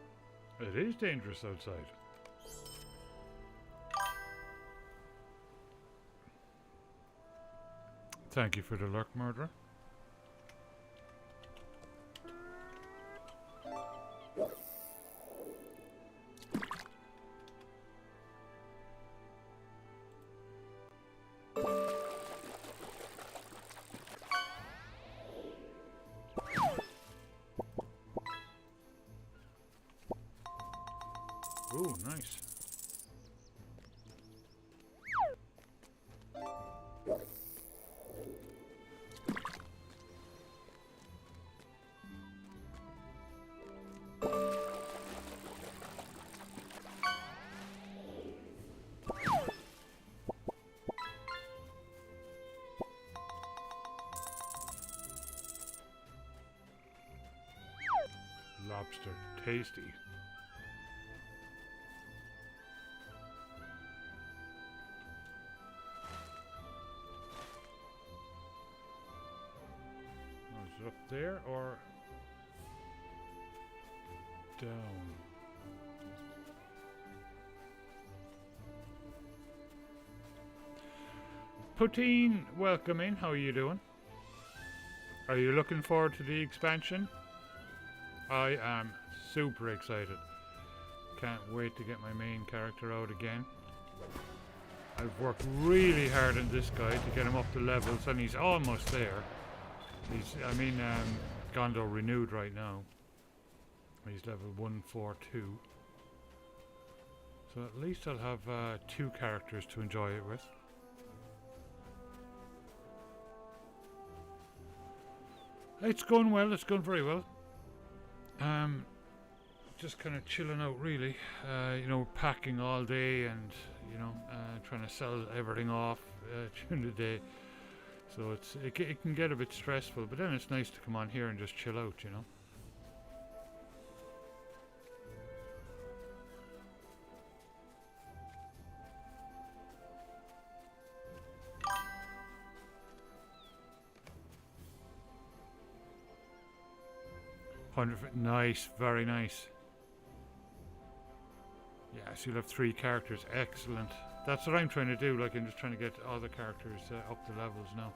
It is dangerous outside. Thank you for the luck, murderer. Ooh, nice. Lobster, tasty. Up there or down? Poutine, welcome in. How are you doing? Are you looking forward to the expansion? I am super excited. Can't wait to get my main character out again. I've worked really hard on this guy to get him up to levels, and he's almost there. Gondo renewed right now. He's level 142. So at least I'll have 2 characters to enjoy it with. It's going well, it's going very well. Just kind of chilling out really. Packing all day and, trying to sell everything off during the day. So it can get a bit stressful, but then it's nice to come on here and just chill out, you know. Nice, very nice. Yeah, so you'll have 3 characters. Excellent. That's what I'm trying to do. Like, I'm just trying to get all the characters up to levels now.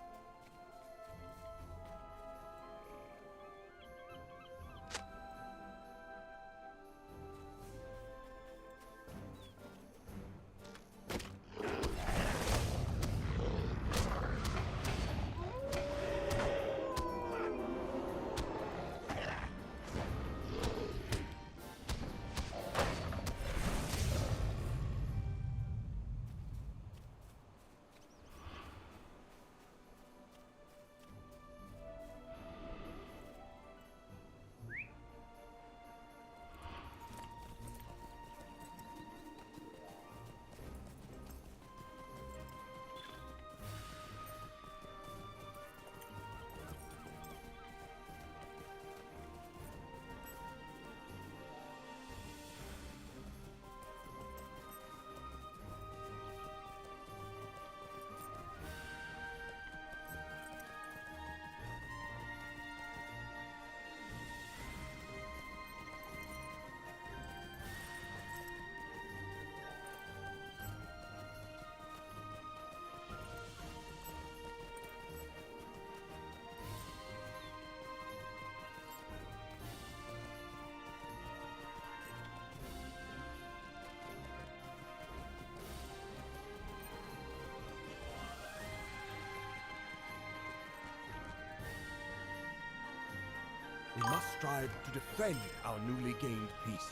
We must strive to defend our newly gained peace.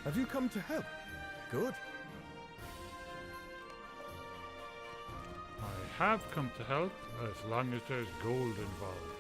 Have you come to help? Good. I have come to help as long as there's gold involved.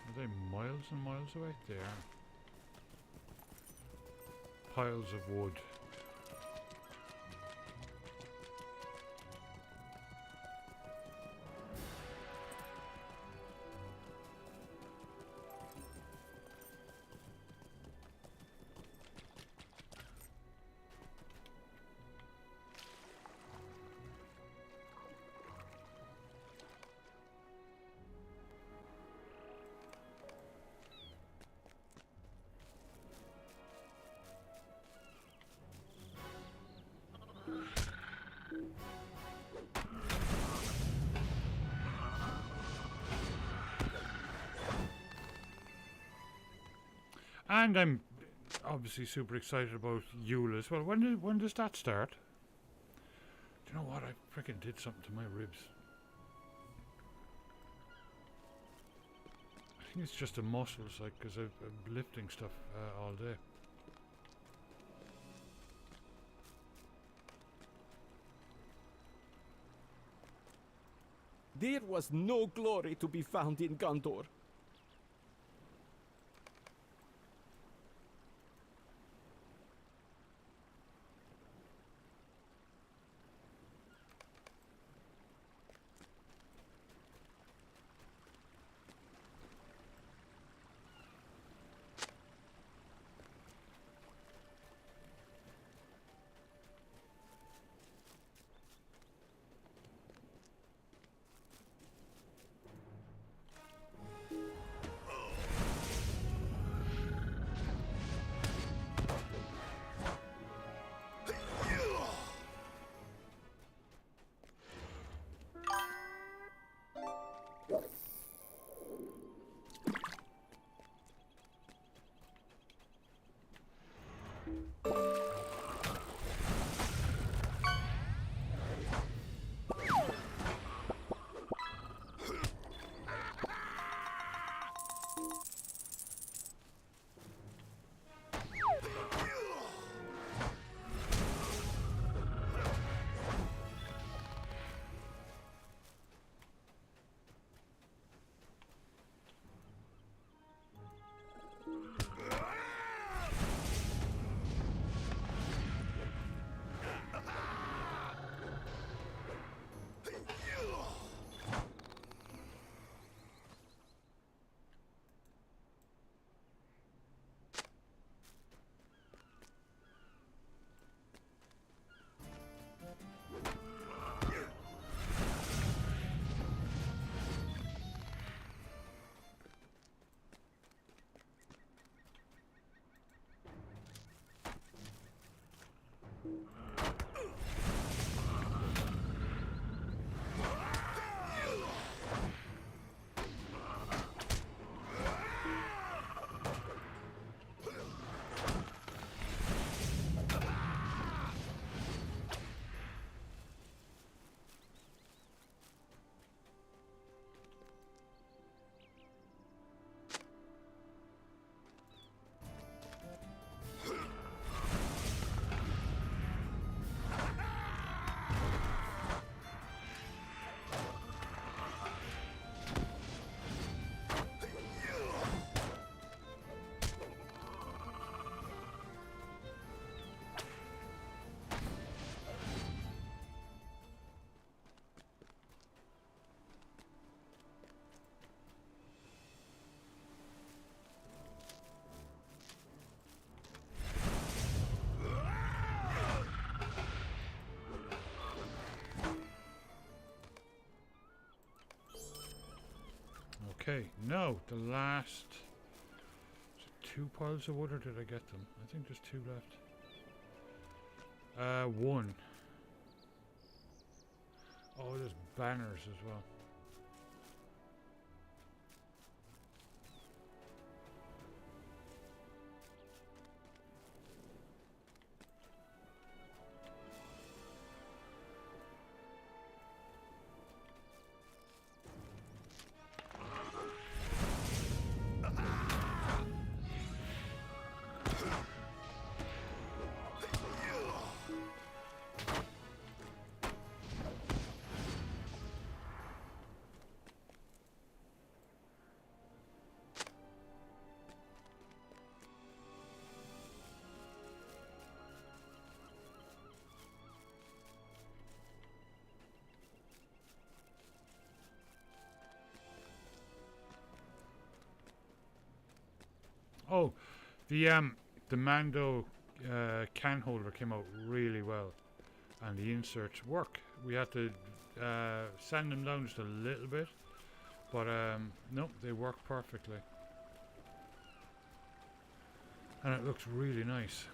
Are they miles and miles away? They are. Piles of wood. And I'm obviously super excited about Yule as well. When does that start? Do you know what? I freaking did something to my ribs. I think it's just the muscles, like, because I've been lifting stuff all day. There was no glory to be found in Gondor. Okay, now the last... Is it 2 piles of wood, or did I get them? I think there's 2 left. One. Oh, there's banners as well. Oh, the Mando can holder came out really well, and the inserts work. We had to sand them down just a little bit, but no, they work perfectly, and it looks really nice.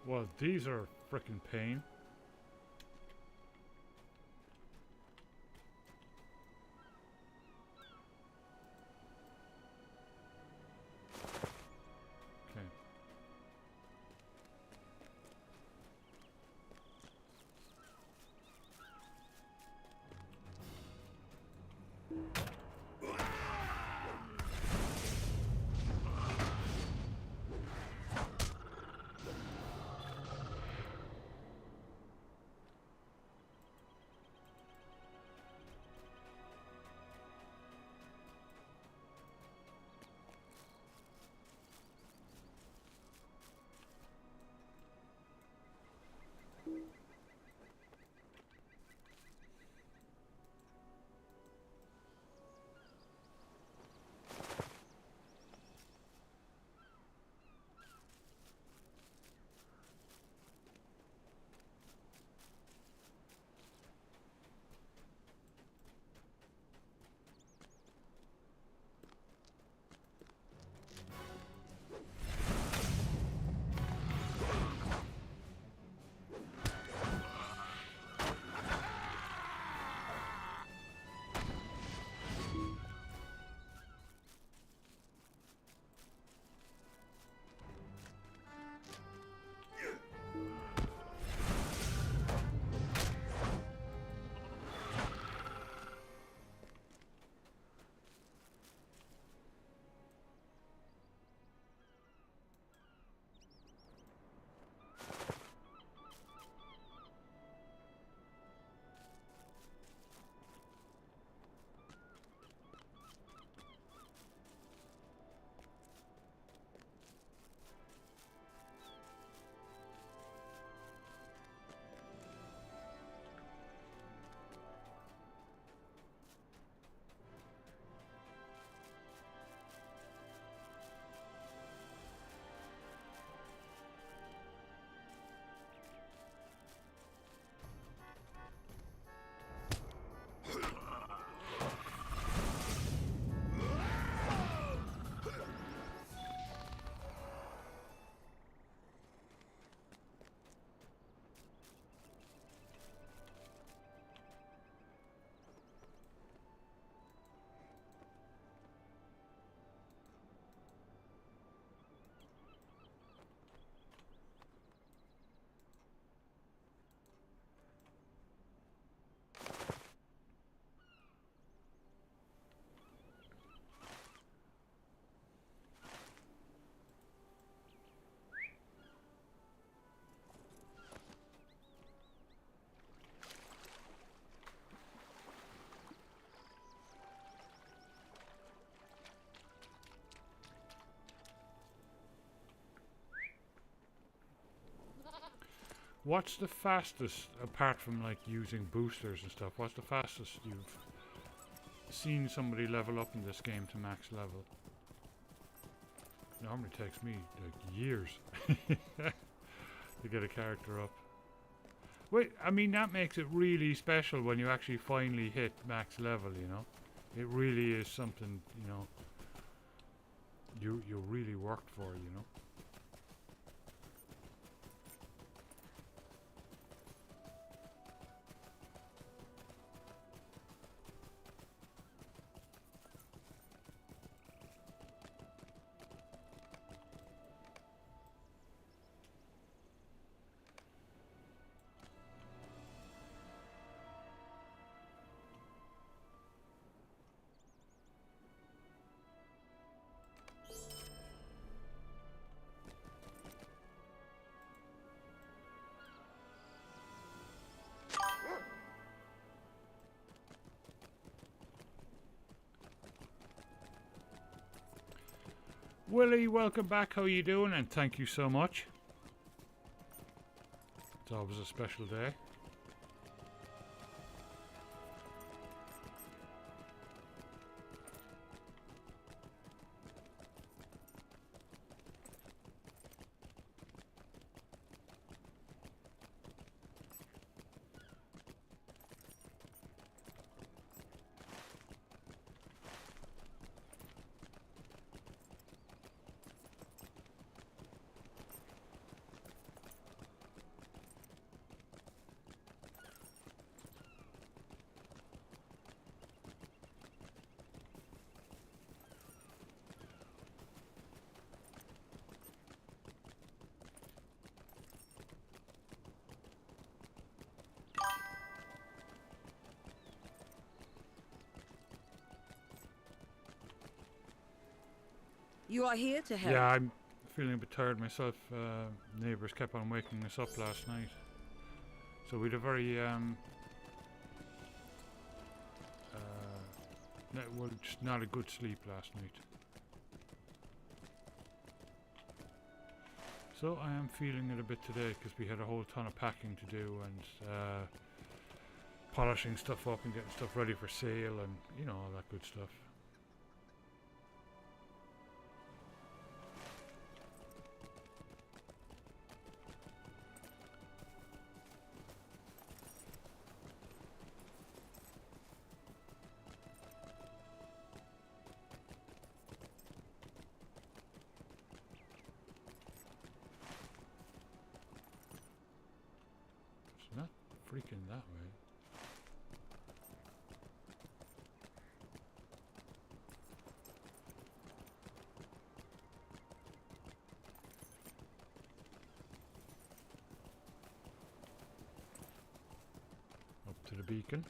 Well, these are frickin' pain. Okay. What's the fastest, apart from like using boosters and stuff, what's the fastest you've seen somebody level up in this game to max level? Normally takes me like years to get a character up. Wait, I mean that makes it really special when you actually finally hit max level, you know? It really is something, you know, you really worked for, you know? Willie, welcome back. How you doing? And thank you so much. It's always a special day. You are here to help. Yeah, I'm feeling a bit tired myself. Neighbours kept on waking us up last night. So we had a very, well, just not a good sleep last night. So I am feeling it a bit today because we had a whole ton of packing to do and polishing stuff up and getting stuff ready for sale and, you know, all that good stuff. Not freaking that way. Up to the beacon.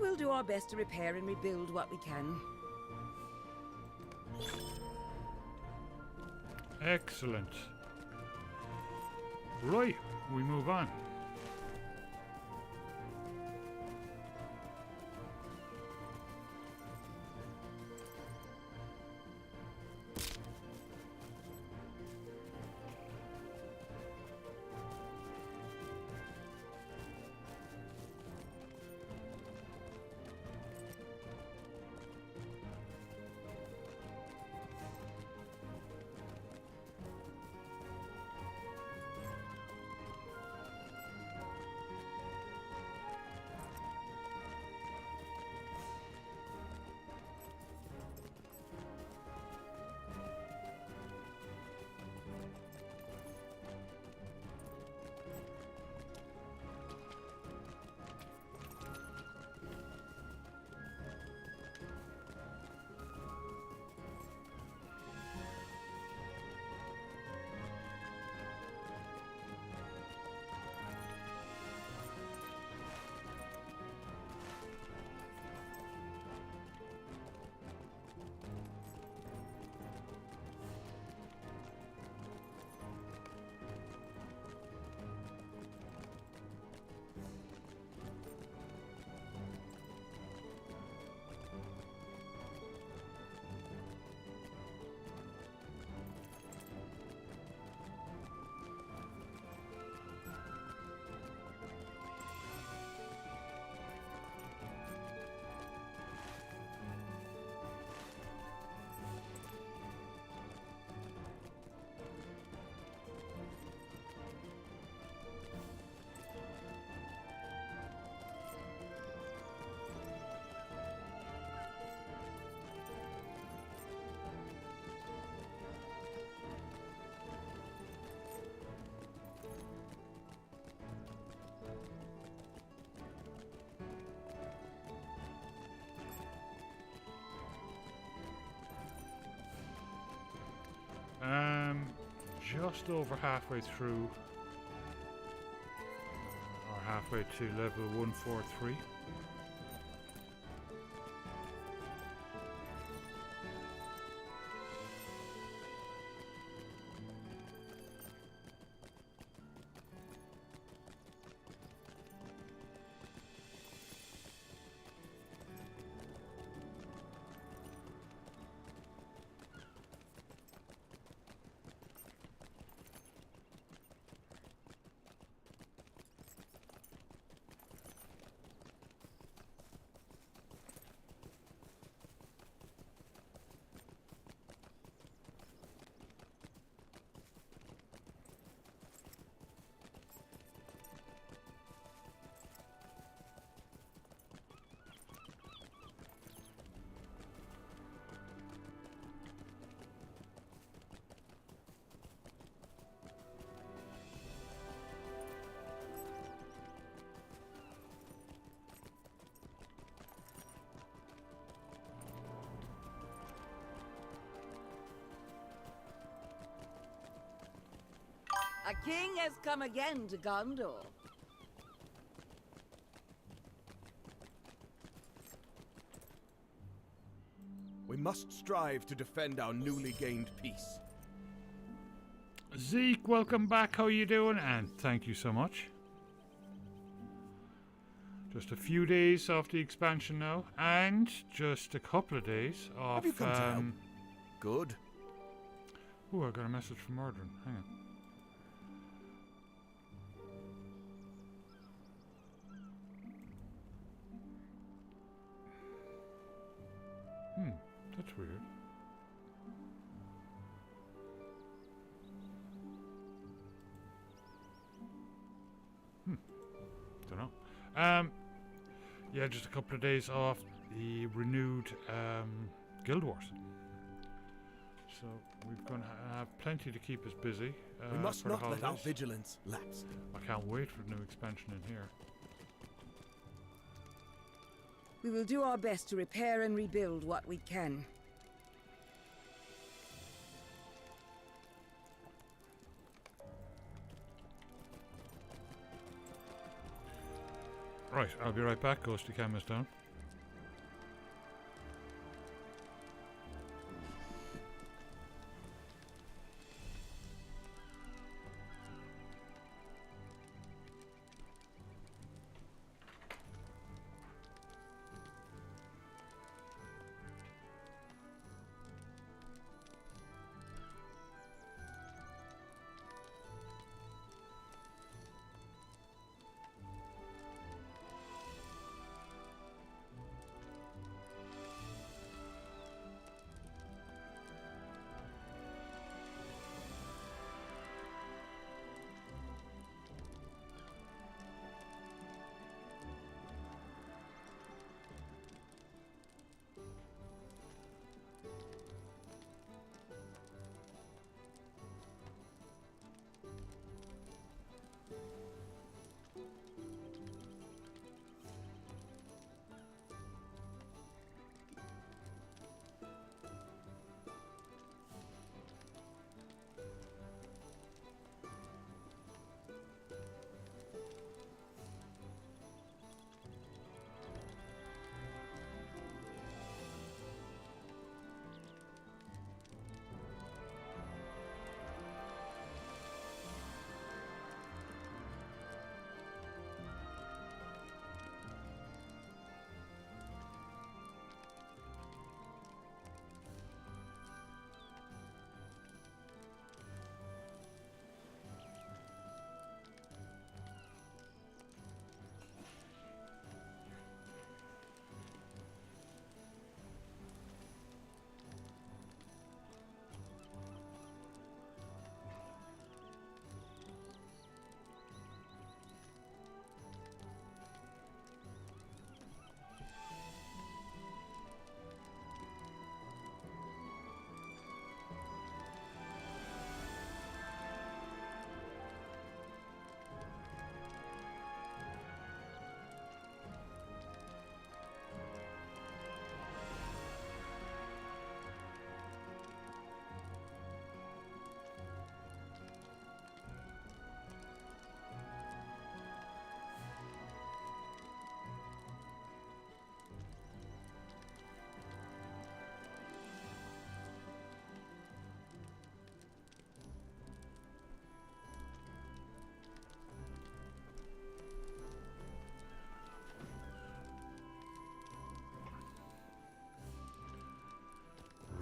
We'll do our best to repair and rebuild what we can. Excellent. Right, we move on. just over halfway through, or halfway to level 143. A king has come again to Gondor. We must strive to defend our newly gained peace. Zeke, welcome back. How you doing? And thank you so much. Just a few days off the expansion now, and just a couple of days off. Have you come to help? Good. Oh, I got a message from Mordrin. Hang on. That's weird. Don't know. Yeah, just a couple of days off the renewed Guild Wars. So we're going to have plenty to keep us busy. We must for the not let our holidays. vigilance lapse. I can't wait for the new expansion in here. We will do our best to repair and rebuild what we can. Right, I'll be right back. Ghosty Cam is down.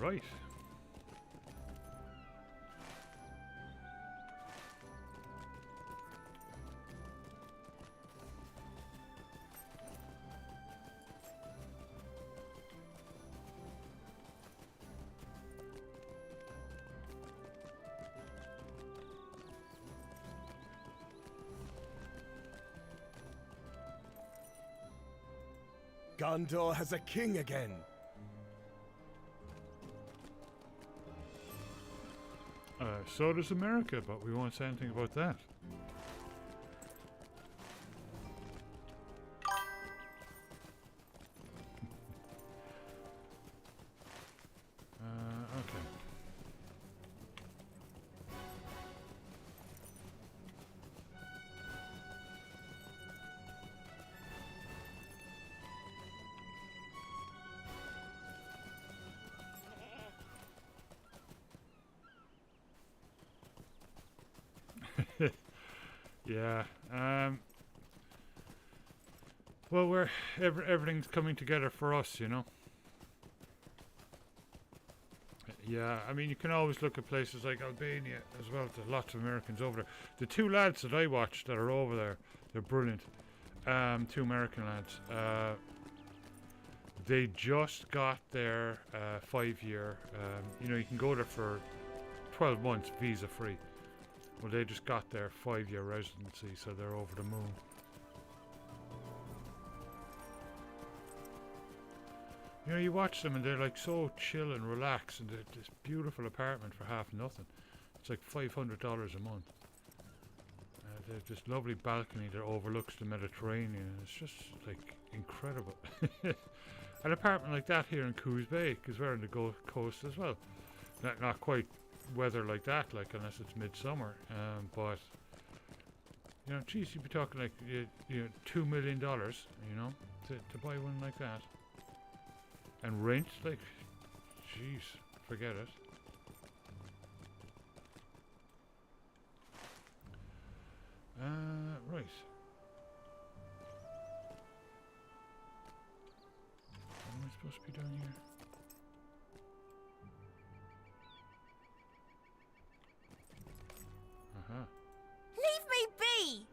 Right. Gondor has a king again. So does America, but we won't say anything about that. Okay. Yeah. Well, everything's coming together for us, you know. Yeah, I mean, you can always look at places like Albania as well. There's lots of Americans over there. The two lads that I watched that are over there, they're brilliant. Two American lads. They just got their 5-year. You know, you can go there for 12 months visa free. Well, they just got their 5-year residency, so they're over the moon. You know, you watch them and they're like so chill and relaxed, and they're this beautiful apartment for half nothing. It's like $500 a month. There's this lovely balcony that overlooks the Mediterranean. It's just like incredible. An apartment like that here in Coos Bay, because we're on the Gold Coast as well. Not quite weather like that, like unless it's midsummer. But you know, geez, you'd be talking like $2 million, you know, to buy one like that. And rent, like, jeez, forget it. Right. What am I supposed to be doing here? Uh-huh. Leave me be!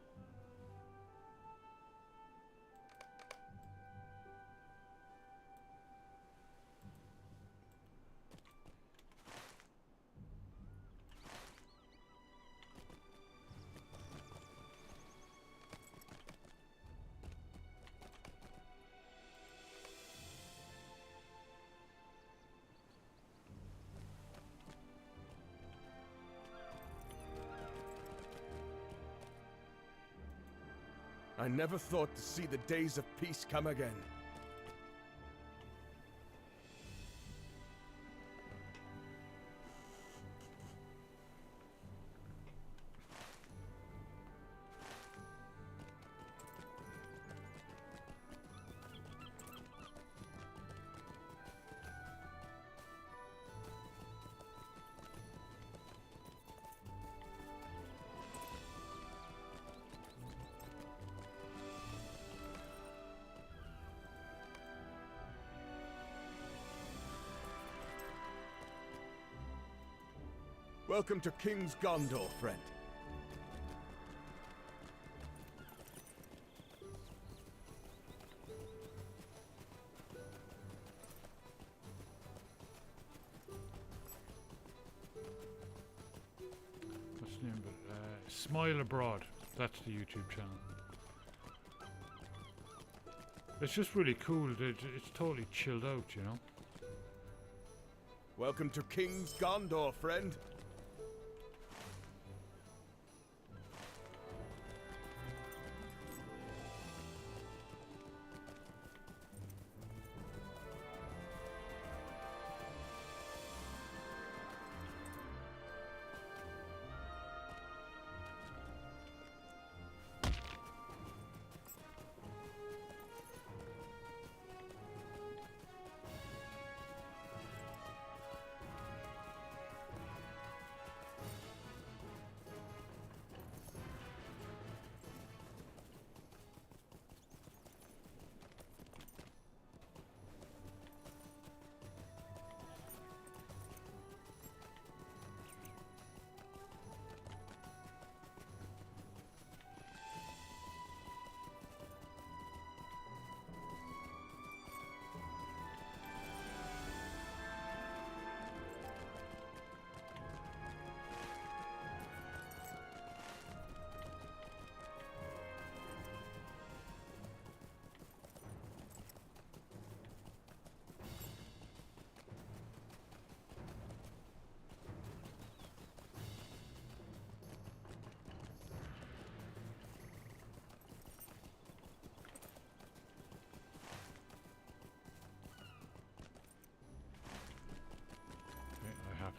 I never thought to see the days of peace come again. Welcome to King's Gondor, friend. What's the name of it? Smile Abroad. That's the YouTube channel. It's just really cool. It's totally chilled out, you know. Welcome to King's Gondor, friend.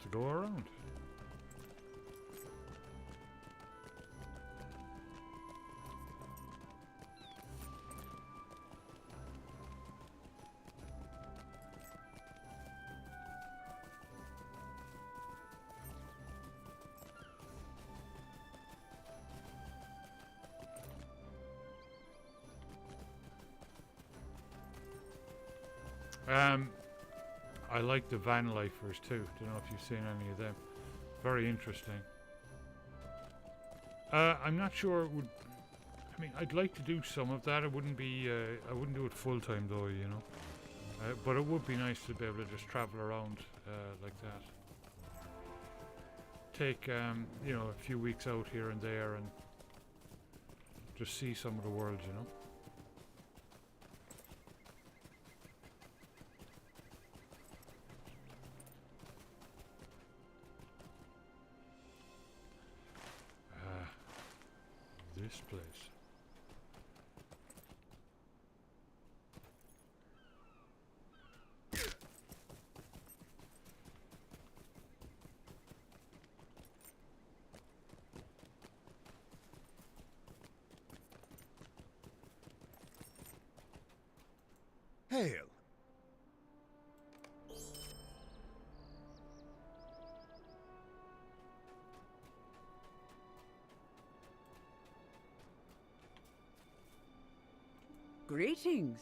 to go around. I like the van lifers too. Don't know if you've seen any of them. Very interesting. I'm not sure it would. I mean, I'd like to do some of that. It wouldn't be. I wouldn't do it full time though, you know. But it would be nice to be able to just travel around like that. Take you know, a few weeks out here and there and just see some of the world, you know. This place. Hail. Greetings.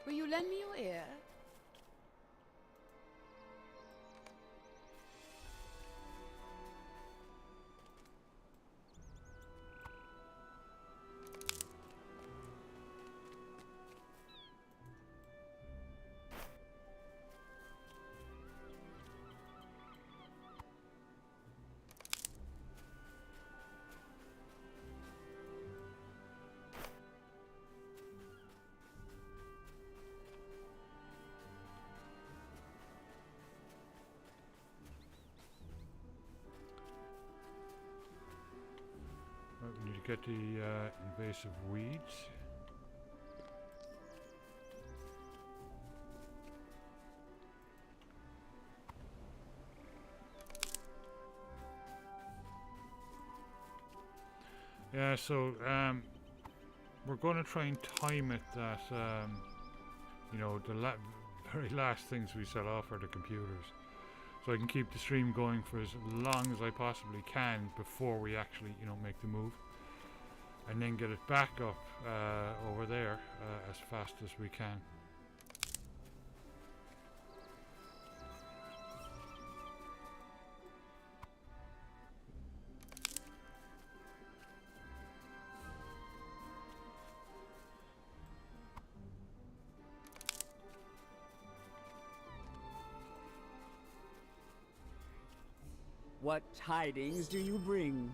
Will you lend me your ear? Right, we need to get the invasive weeds. Yeah, so we're going to try and time it that you know, the very last things we set off are the computers, so I can keep the stream going for as long as I possibly can before we actually, you know, make the move, and then get it back up over there as fast as we can. What tidings do you bring?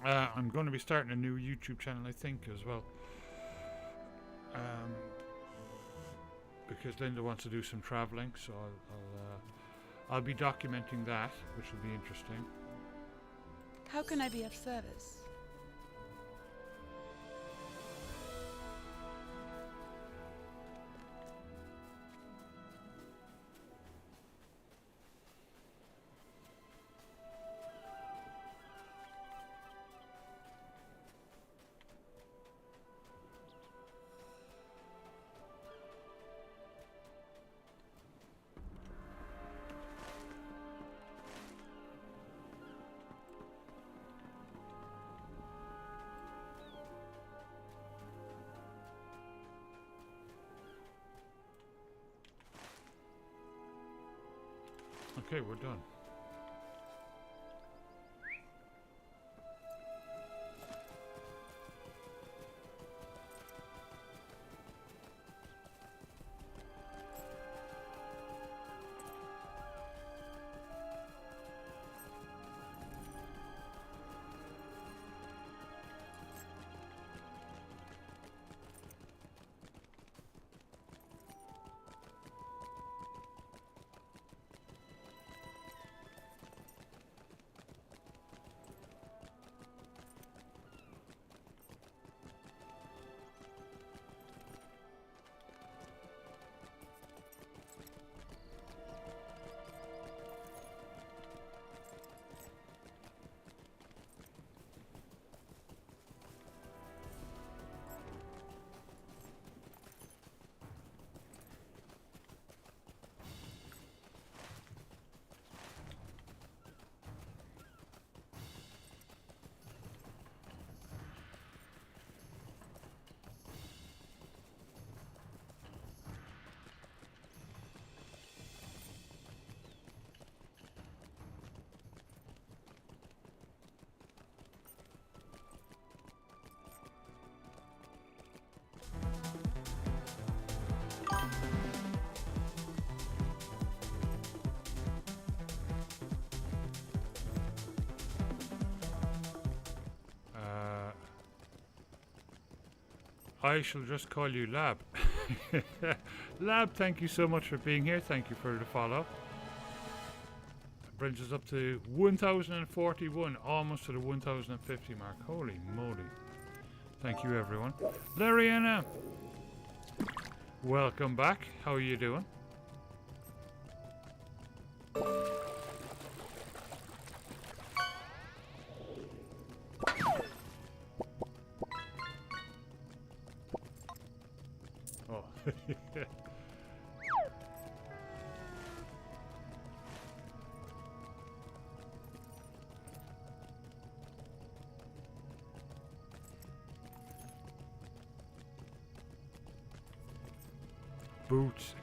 I'm going to be starting a new YouTube channel, I think, as well. Because Linda wants to do some traveling, so I'll be documenting that, which will be interesting. How can I be of service? Okay, we're done. I shall just call you Lab. Lab, thank you so much for being here. Thank you for the follow. It brings us up to 1041, almost to the 1050 mark. Holy moly. Thank you, everyone. Lariana, welcome back. How are you doing? Oh. Boots.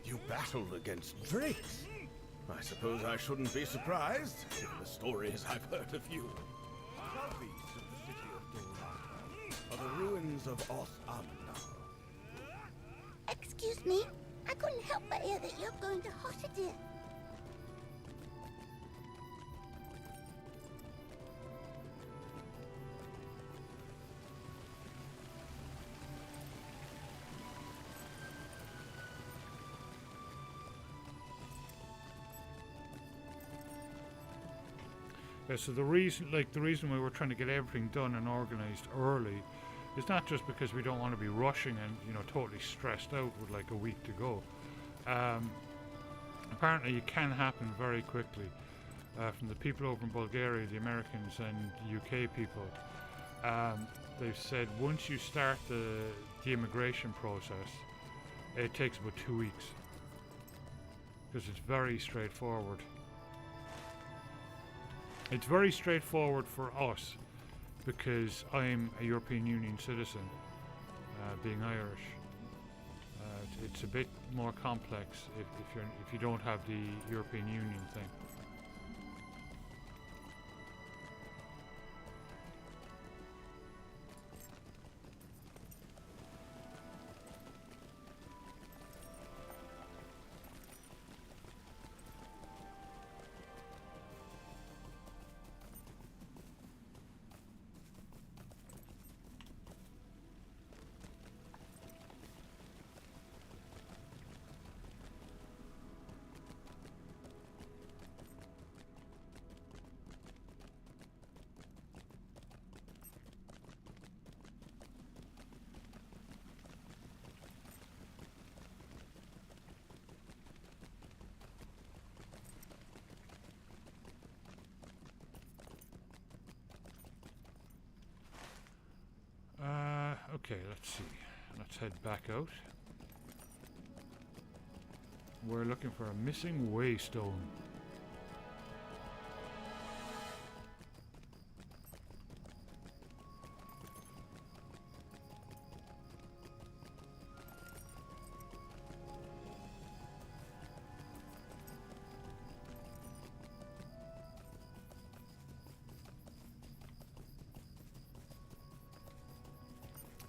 You battled against drakes. I suppose I shouldn't be surprised, given the stories I've heard of you. Southeast of the city of Doran are the ruins of Oth-Amna. Excuse me, I couldn't help but hear that you're going to Hossiter. Yeah, so the reason we were trying to get everything done and organized early It's not just because we don't want to be rushing and, you know, totally stressed out with like a week to go. Apparently it can happen very quickly. From the people over in Bulgaria, the Americans and UK people, they've said once you start the immigration process, it takes about 2 weeks. Because it's very straightforward. It's very straightforward for us because I'm a European Union citizen, being Irish. It's a bit more complex if you don't have the European Union thing. Okay, let's see. Let's head back out. We're looking for a missing waystone.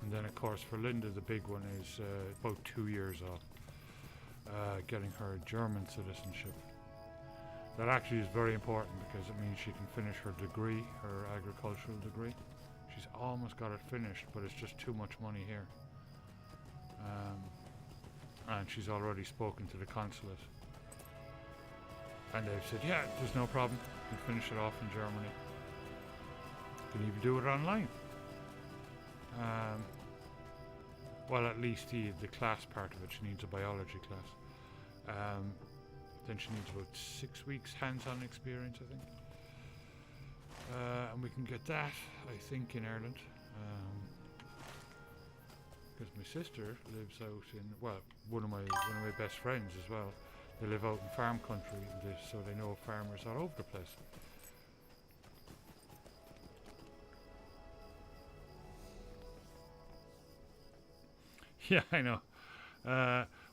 And then, of course, for Linda, the big one is about 2 years off, getting her German citizenship. That actually is very important because it means she can finish her degree, her agricultural degree. She's almost got it finished, but it's just too much money here. And she's already spoken to the consulate. And they've said, yeah, there's no problem. You can finish it off in Germany. You can even do it online. Well, at least the class part of it, she needs a biology class. Then she needs about 6 weeks hands-on experience, I think. And we can get that, I think, in Ireland. Because my sister lives out in, well, one of my best friends as well. They live out in farm country, so they know farmers all over the place. Yeah, I know.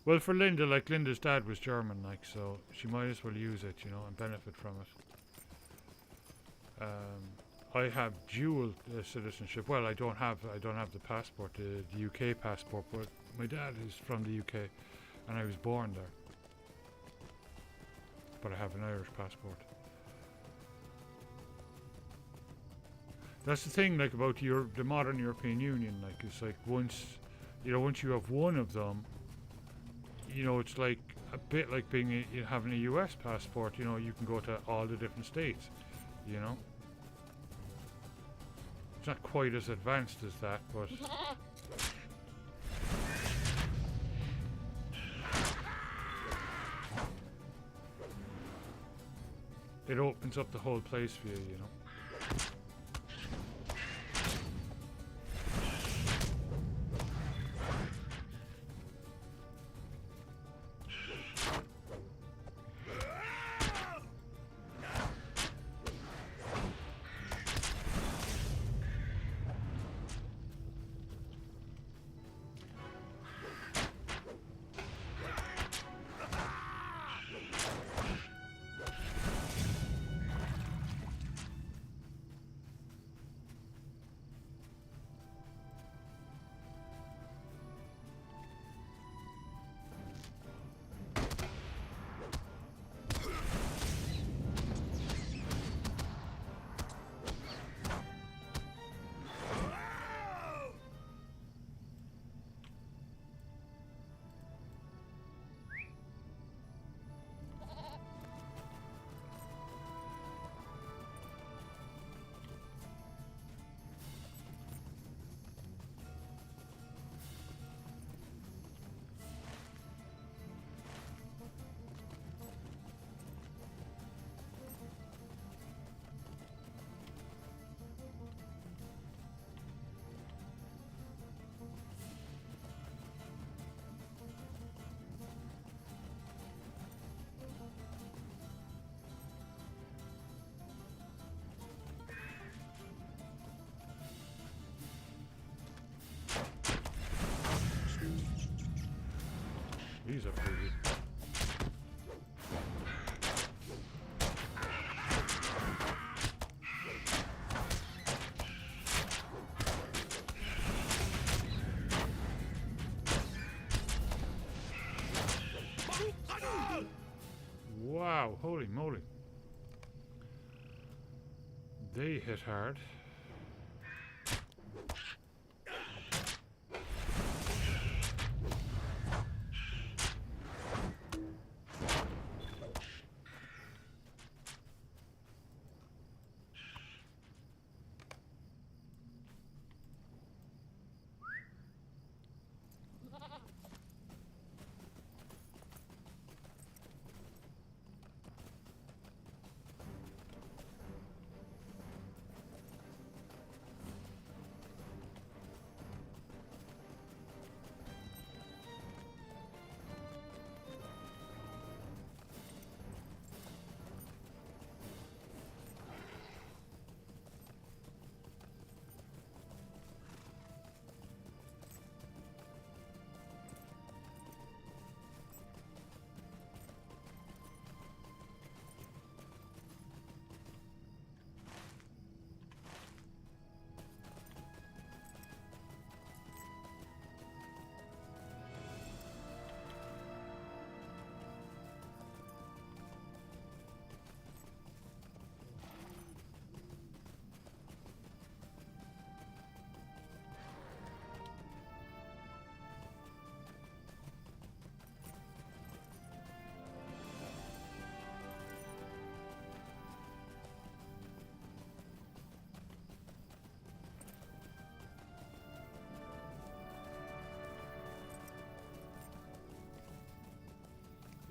Well, for Linda, like Linda's dad was German, like, so she might as well use it, you know, and benefit from it. I have dual citizenship. Well, I don't have the passport, the UK passport, but my dad is from the UK, and I was born there. But I have an Irish passport. That's the thing, like, about the modern European Union. Like, it's like once you have one of them, you know, it's like a bit like having a US passport. You know, you can go to all the different states. You know, it's not quite as advanced as that, but. It opens up the whole place for you, you know. Holy moly. They hit hard.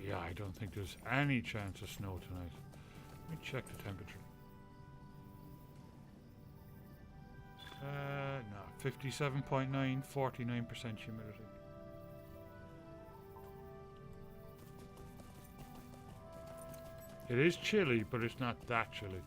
Yeah, I don't think there's any chance of snow tonight. Let me check the temperature. No, 57.9, 49% humidity. It is chilly, but it's not that chilly.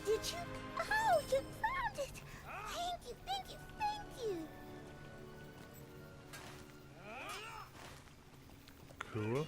Did you? Oh, you found it! Thank you, thank you, thank you! Cool.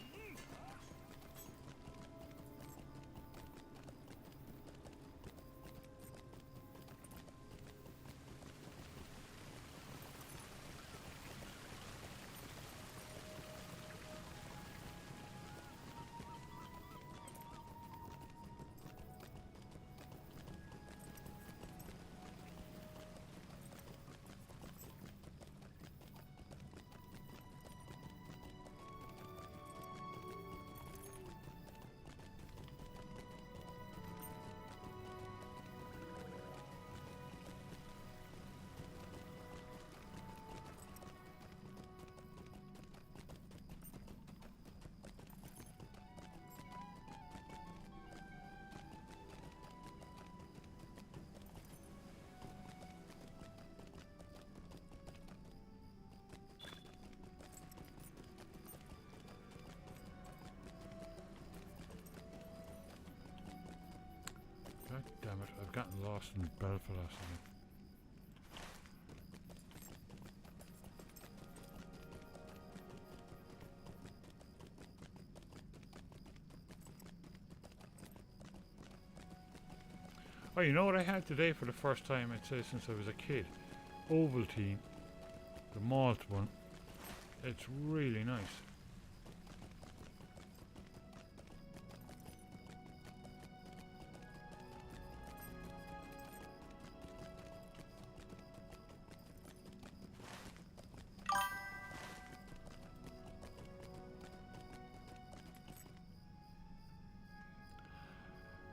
God damn it, I've gotten lost in Belfast. Oh, you know what I had today for the first time, I'd say, since I was a kid? Ovaltine. The malt one. It's really nice.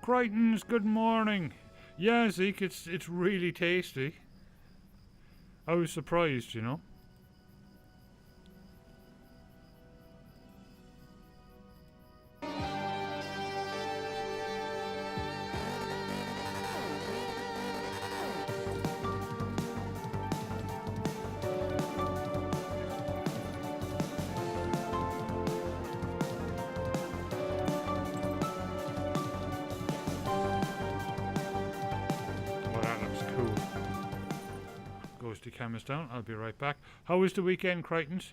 Crichtons, good morning. Yeah, Zeke, it's really tasty. I was surprised, you know. The cameras down. I'll be right back. How was the weekend, Crichtons?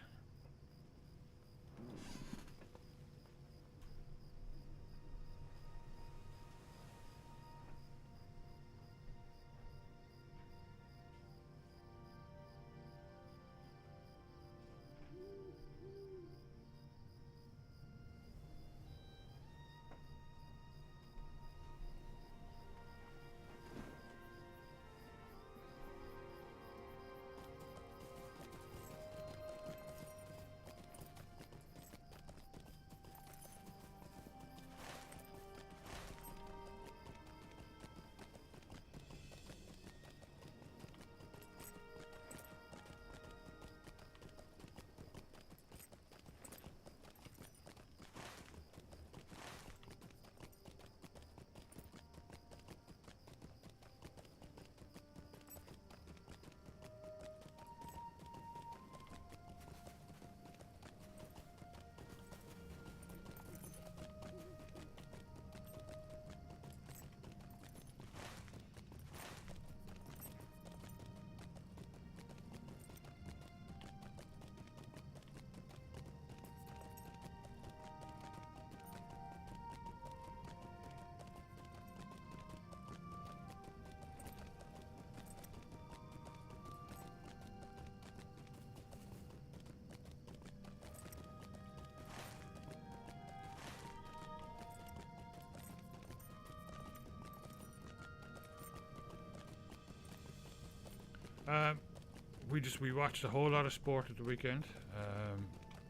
We watched a whole lot of sport at the weekend.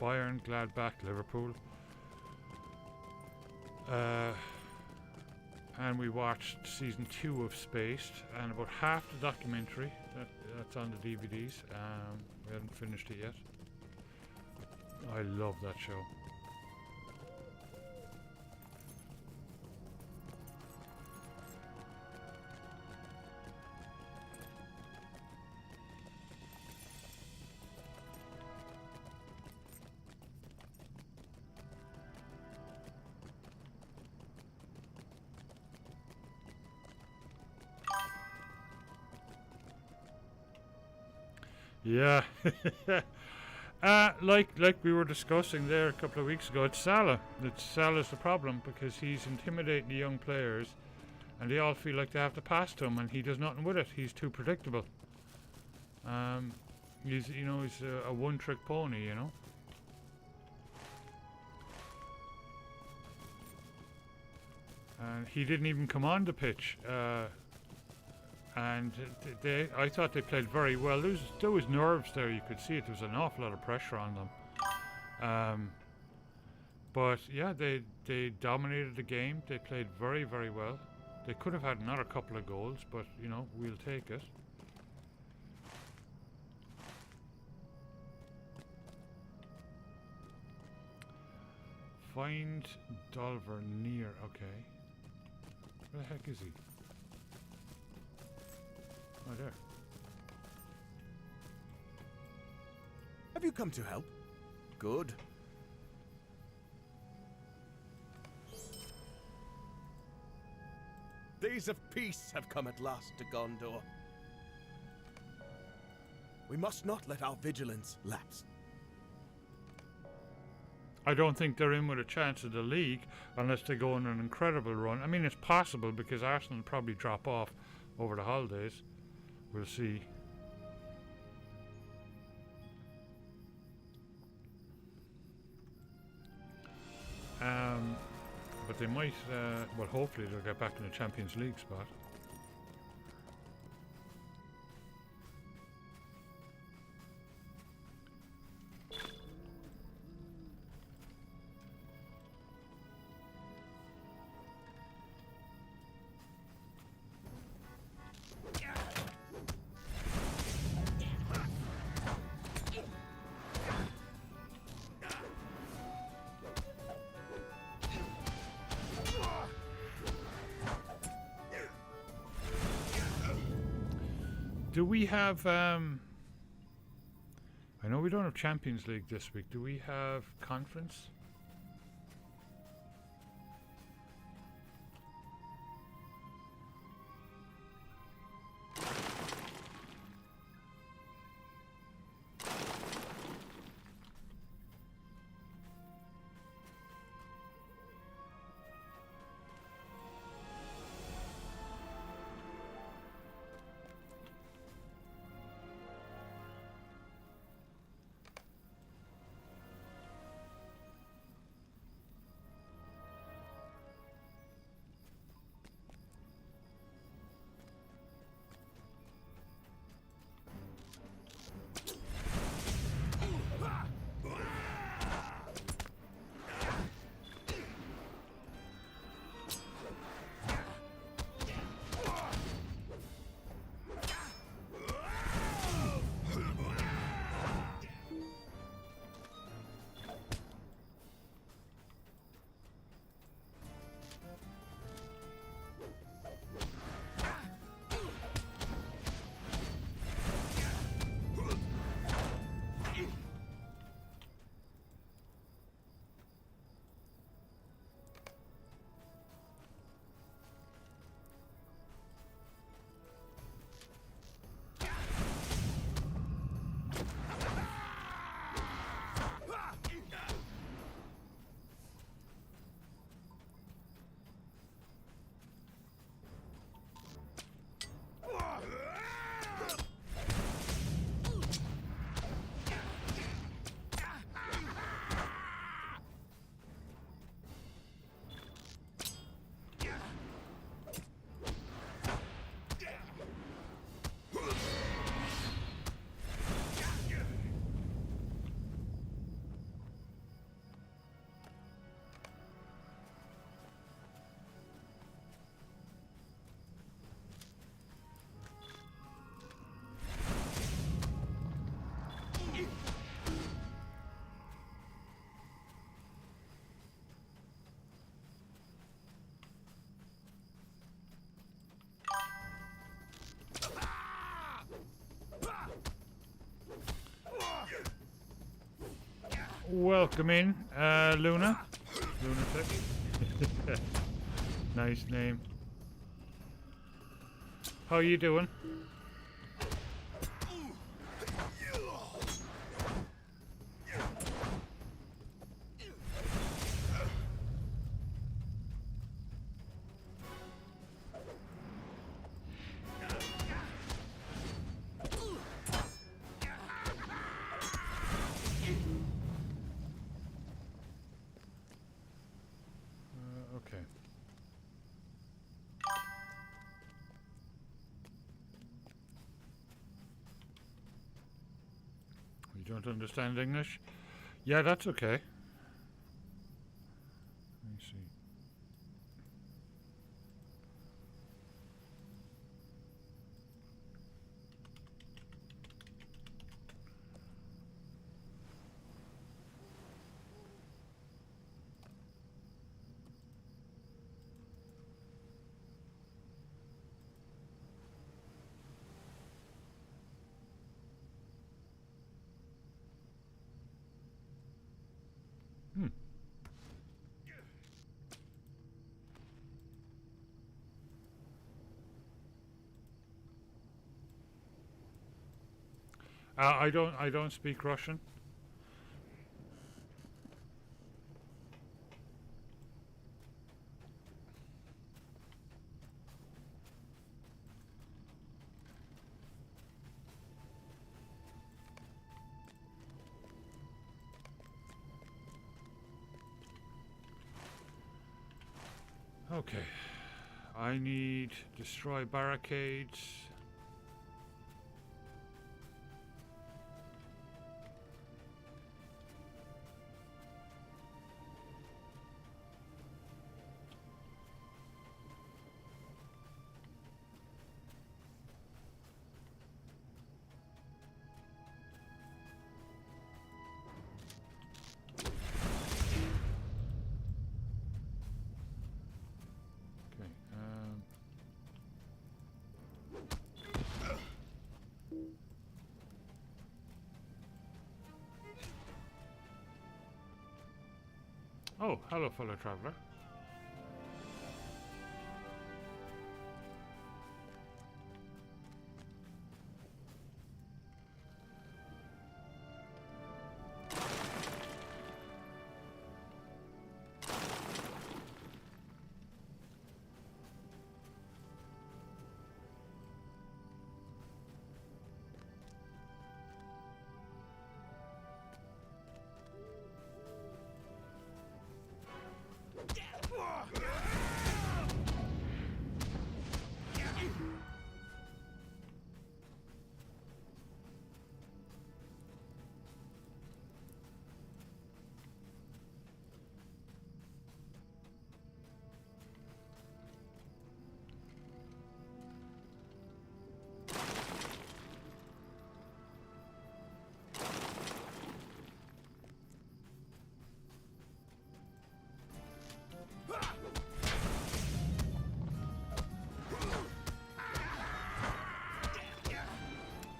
Bayern, Gladbach, Liverpool. And we watched season 2 of Spaced and about half the documentary that's on the DVDs. We haven't finished it yet. I love that show. Yeah, like we were discussing there a couple of weeks ago, it's Salah. Salah's the problem because he's intimidating the young players, and they all feel like they have to pass to him, and he does nothing with it. He's too predictable. He's a one-trick pony, you know. And he didn't even come on the pitch. And I thought they played very well. There was nerves there, you could see it. There was an awful lot of pressure on them. But yeah, they dominated the game. They played very, very well. They could have had another couple of goals, but you know, we'll take it. Find Dolver near. Okay. Where the heck is he? Oh, there. Have you come to help? Good. Days of peace have come at last to Gondor. We must not let our vigilance lapse. I don't think they're in with a chance of the league unless they go on an incredible run. I mean, it's possible because Arsenal will probably drop off over the holidays. We'll see. But they might, well, hopefully they'll get back in the Champions League spot. Do we have? I know we don't have Champions League this week. Do we have conference? Welcome in, Luna. Lunatic. Nice name. How you doing? Okay. You don't understand English? Yeah, that's okay. Let me see. I don't speak Russian. Okay. I need destroy barricades. Oh, hello, fellow traveler.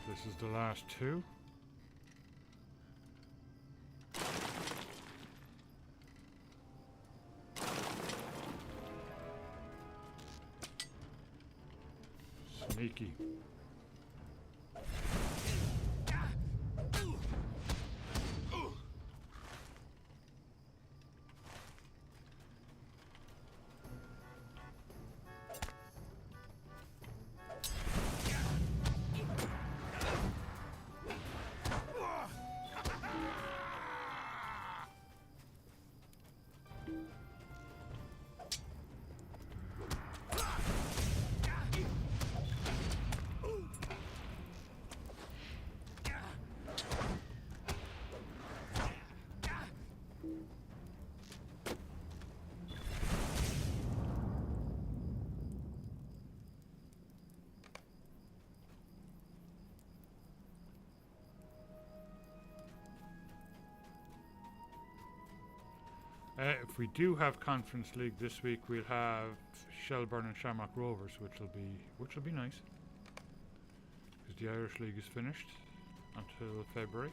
This is the last two. Sneaky. If we do have Conference League this week, we'll have Shelburne and Shamrock Rovers, which will be nice, because the Irish League is finished until February.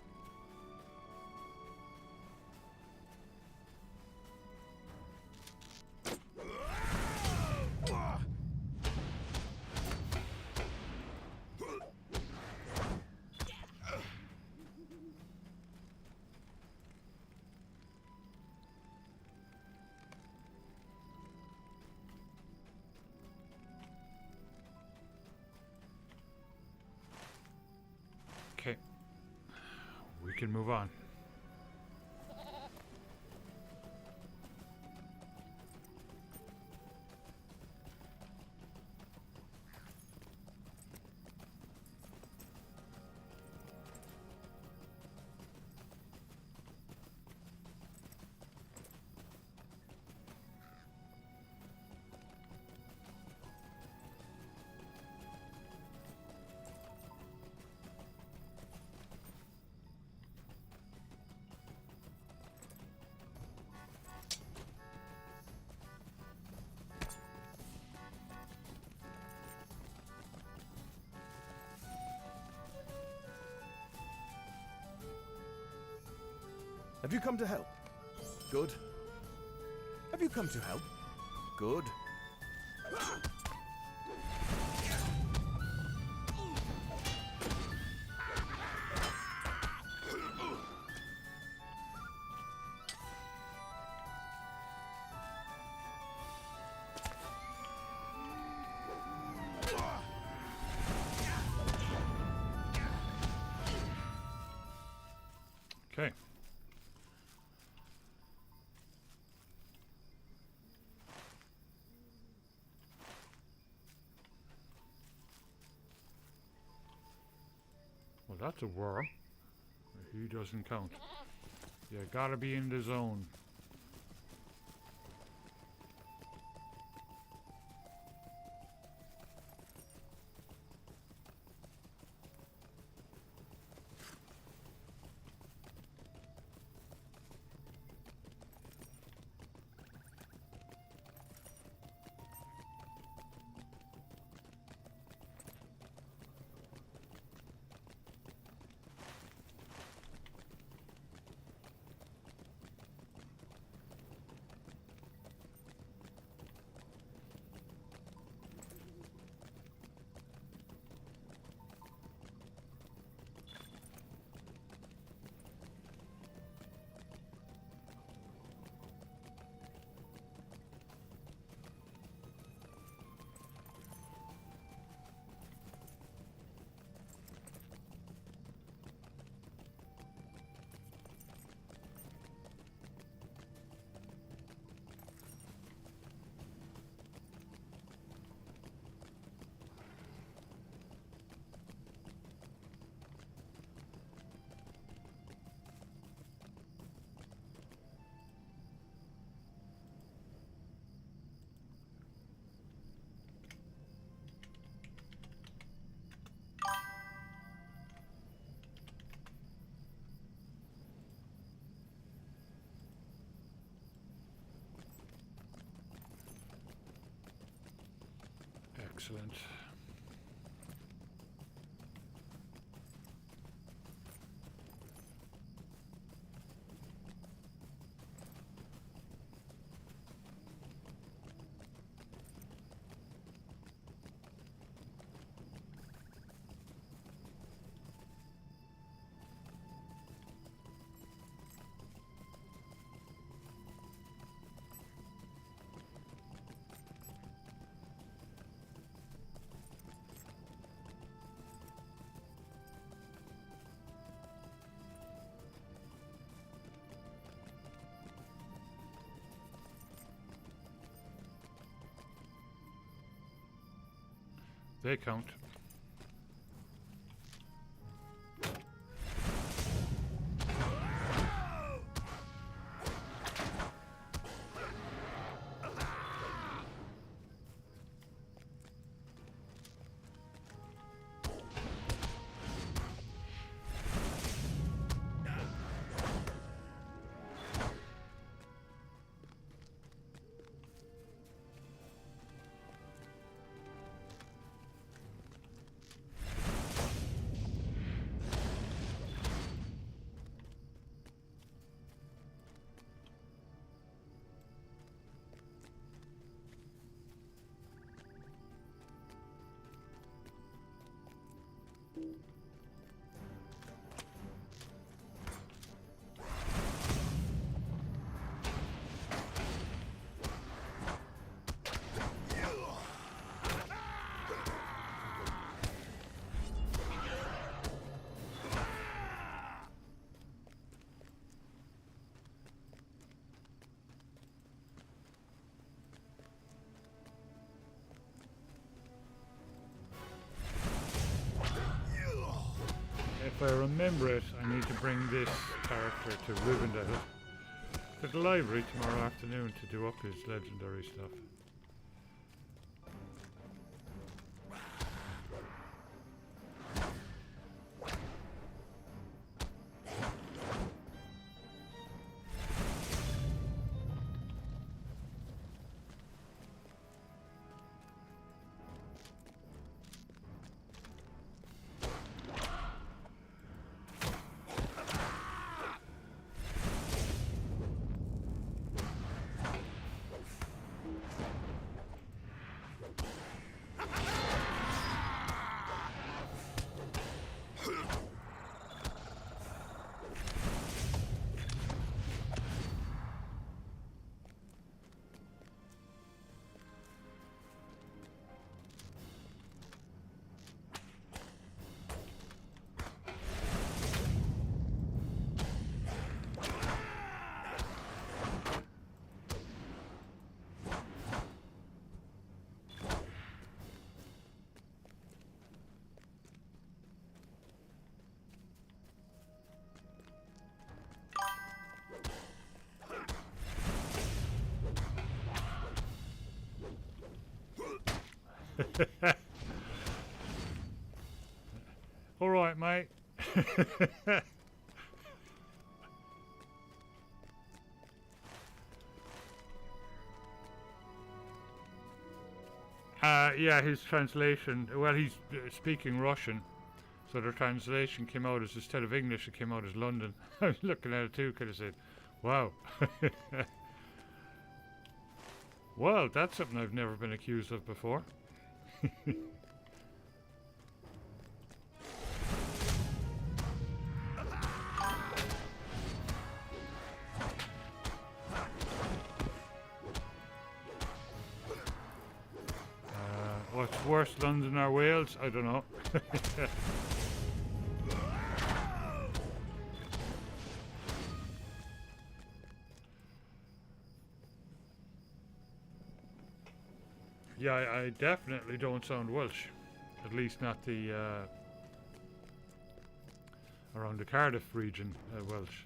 Okay, we can move on. Have you come to help? Good. Have you come to help? Good. Okay. Well, that's a worm. He doesn't count. You gotta be in the zone. Excellent. They count. If I remember it, I need to bring this character to Rivendell to the library tomorrow afternoon to do up his legendary stuff. All right, mate. Yeah, his translation. Well, he's speaking Russian, so the translation came out as, instead of English, it came out as London. I was looking at it too, could have said, "Wow." Well, that's something I've never been accused of before. What's worse, London or Wales? I don't know. Yeah, I definitely don't sound Welsh. At least not the around the Cardiff region Welsh.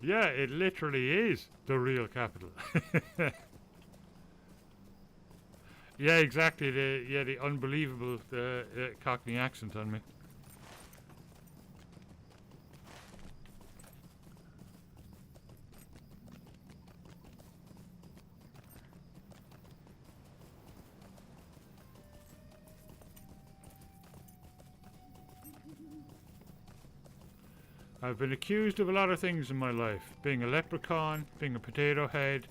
Yeah, it literally is the real capital. Yeah, exactly. The unbelievable Cockney accent on me. I've been accused of a lot of things in my life. Being a leprechaun, being a potato head,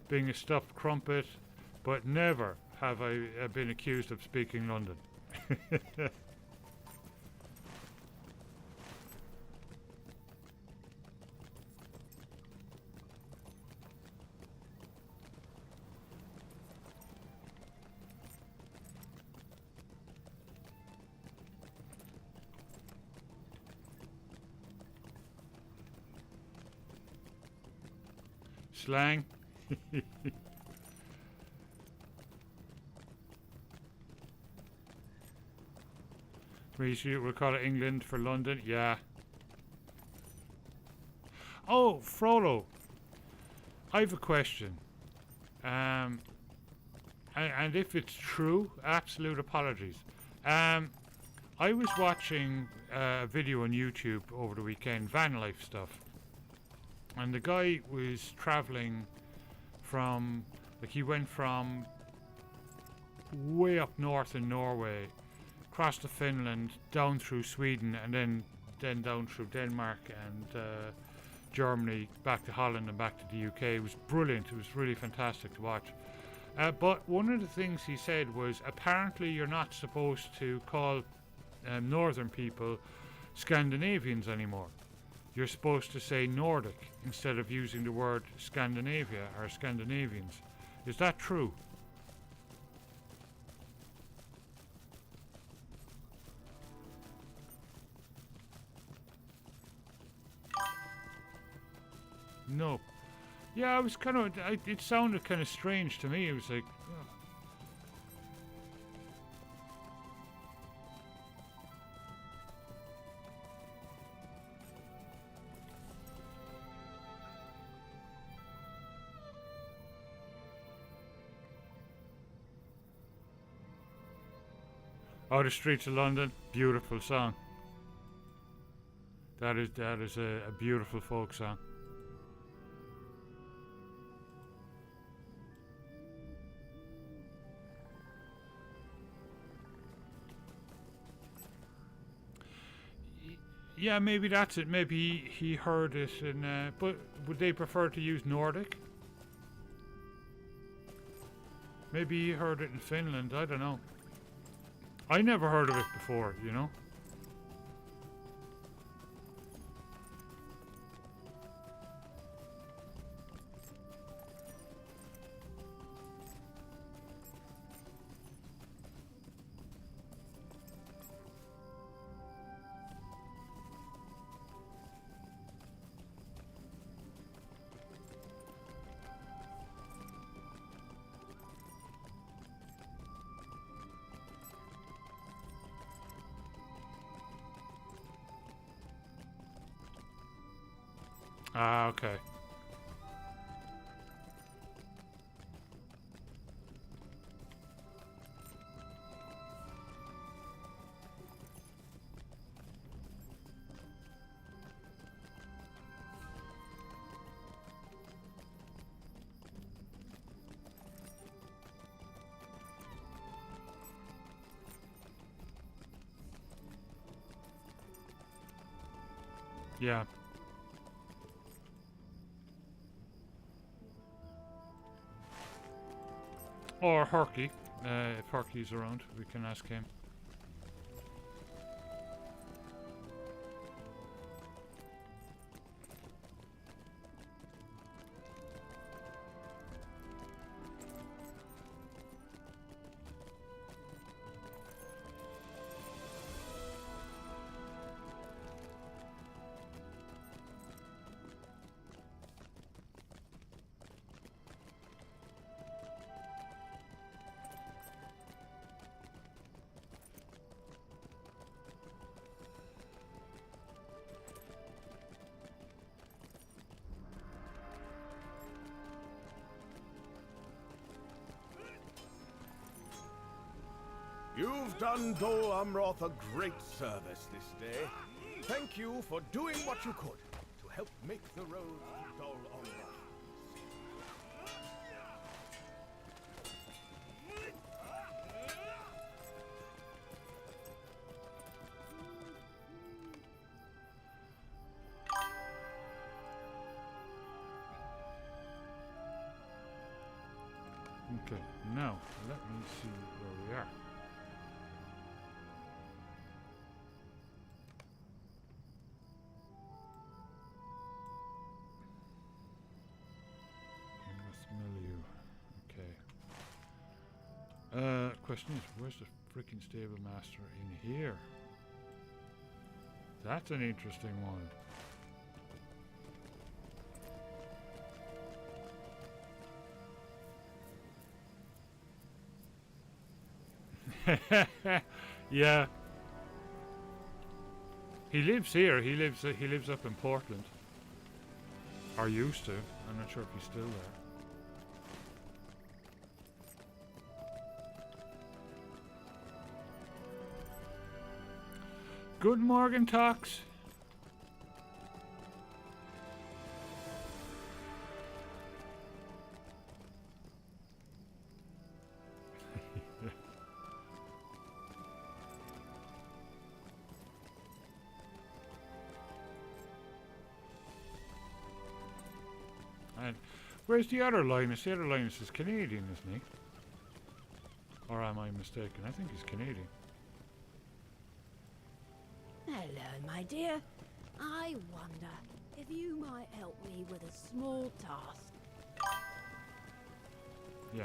being a stuffed crumpet, but never have I been accused of speaking London. Slang. We'll call it England for London. Yeah. Oh, Frollo. I have a question. And if it's true, absolute apologies. I was watching a video on YouTube over the weekend, van life stuff. And the guy was traveling from, like, he went from way up north in Norway, across to Finland, down through Sweden, and then down through Denmark and Germany, back to Holland and back to the UK. It was brilliant. It was really fantastic to watch. But one of the things he said was, apparently you're not supposed to call northern people Scandinavians anymore. You're supposed to say Nordic instead of using the word Scandinavia or Scandinavians. Is that true? No. Yeah, I was kind of, it sounded kind of strange to me. It was like, oh, the Streets of London, beautiful song. That is a beautiful folk song. Yeah, maybe that's it. Maybe he heard it in. But would they prefer to use Nordic? Maybe he heard it in Finland. I don't know. I never heard of it before, you know? Ah, okay. Yeah. Or Herky. If Herky's around, we can ask him. You've done Dol Amroth a great service this day. Thank you for doing what you could to help make the road to Dol Amroth. Okay, now let me see where we are. Milieu. Okay. Question is, where's the freaking stable master in here? That's an interesting one. Yeah. He lives here. He lives up in Portland. Or used to. I'm not sure if he's still there. Good morning, Tox. And where's the other Linus? The other Linus is Canadian, isn't he? Or am I mistaken? I think he's Canadian. Hello, my dear. I wonder if you might help me with a small task. Yeah.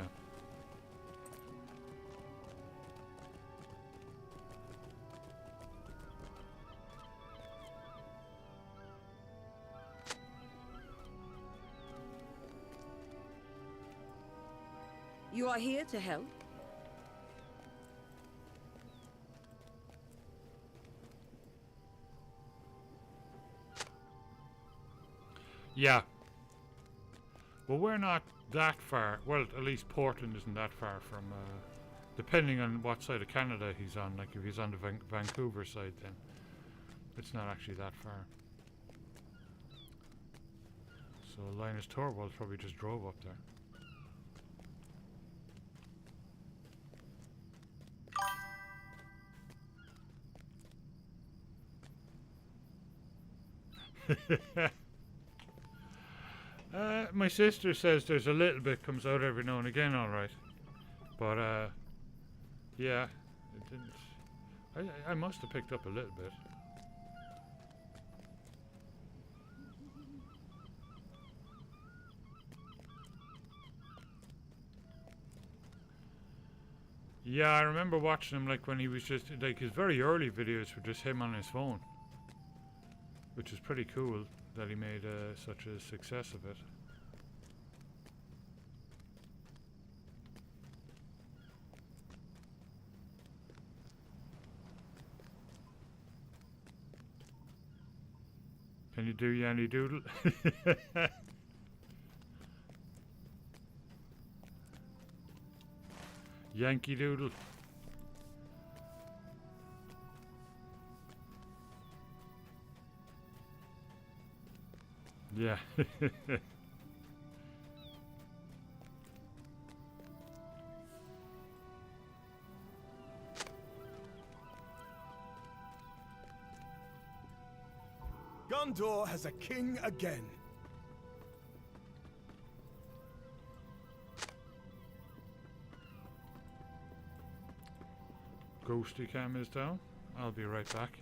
You are here to help? Yeah. Well, we're not that far. Well, at least Portland isn't that far from, depending on what side of Canada he's on. Like, if he's on the Vancouver side, then it's not actually that far. So Linus Torvalds probably just drove up there. My sister says there's a little bit comes out every now and again, alright. But, yeah, it didn't. I must have picked up a little bit. Yeah, I remember watching him like when he was just, like his very early videos were just him on his phone. Which is pretty cool that he made such a success of it. Can you do Yanny Doodle? Yankee Doodle. Yeah. Gondor has a king again. Ghosty cam is down. I'll be right back.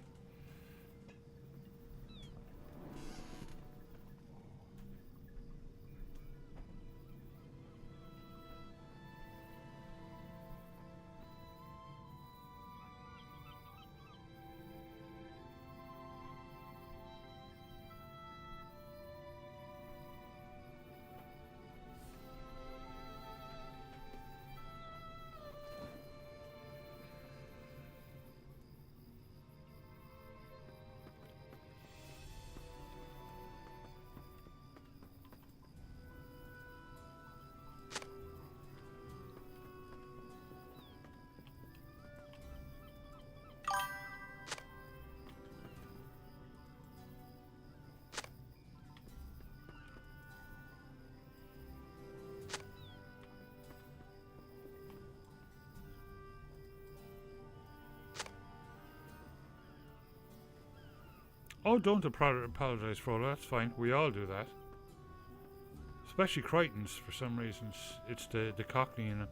Oh, don't apologize, Frodo. That's fine. We all do that. Especially Crichton's, for some reasons. It's the Cockney in him.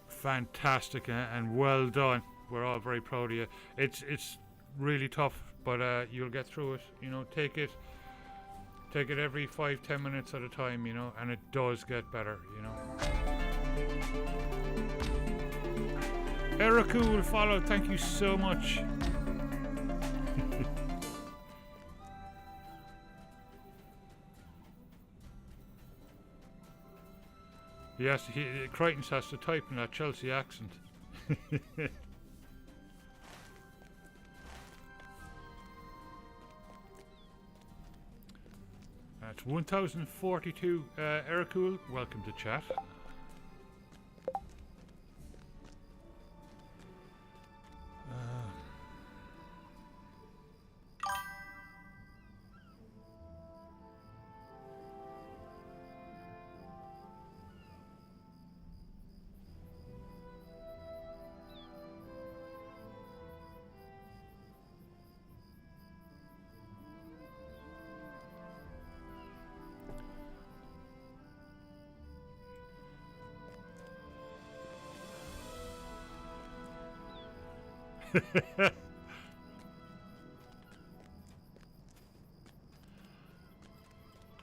Fantastic and well done. We're all very proud of you. It's really tough, but you'll get through it. You know, take it every 5-10 minutes at a time. You know, and it does get better. You know. Erica will follow. Thank you so much. Yes, Crichton has to type in that Chelsea accent. That's 1042. Ericul, welcome to chat.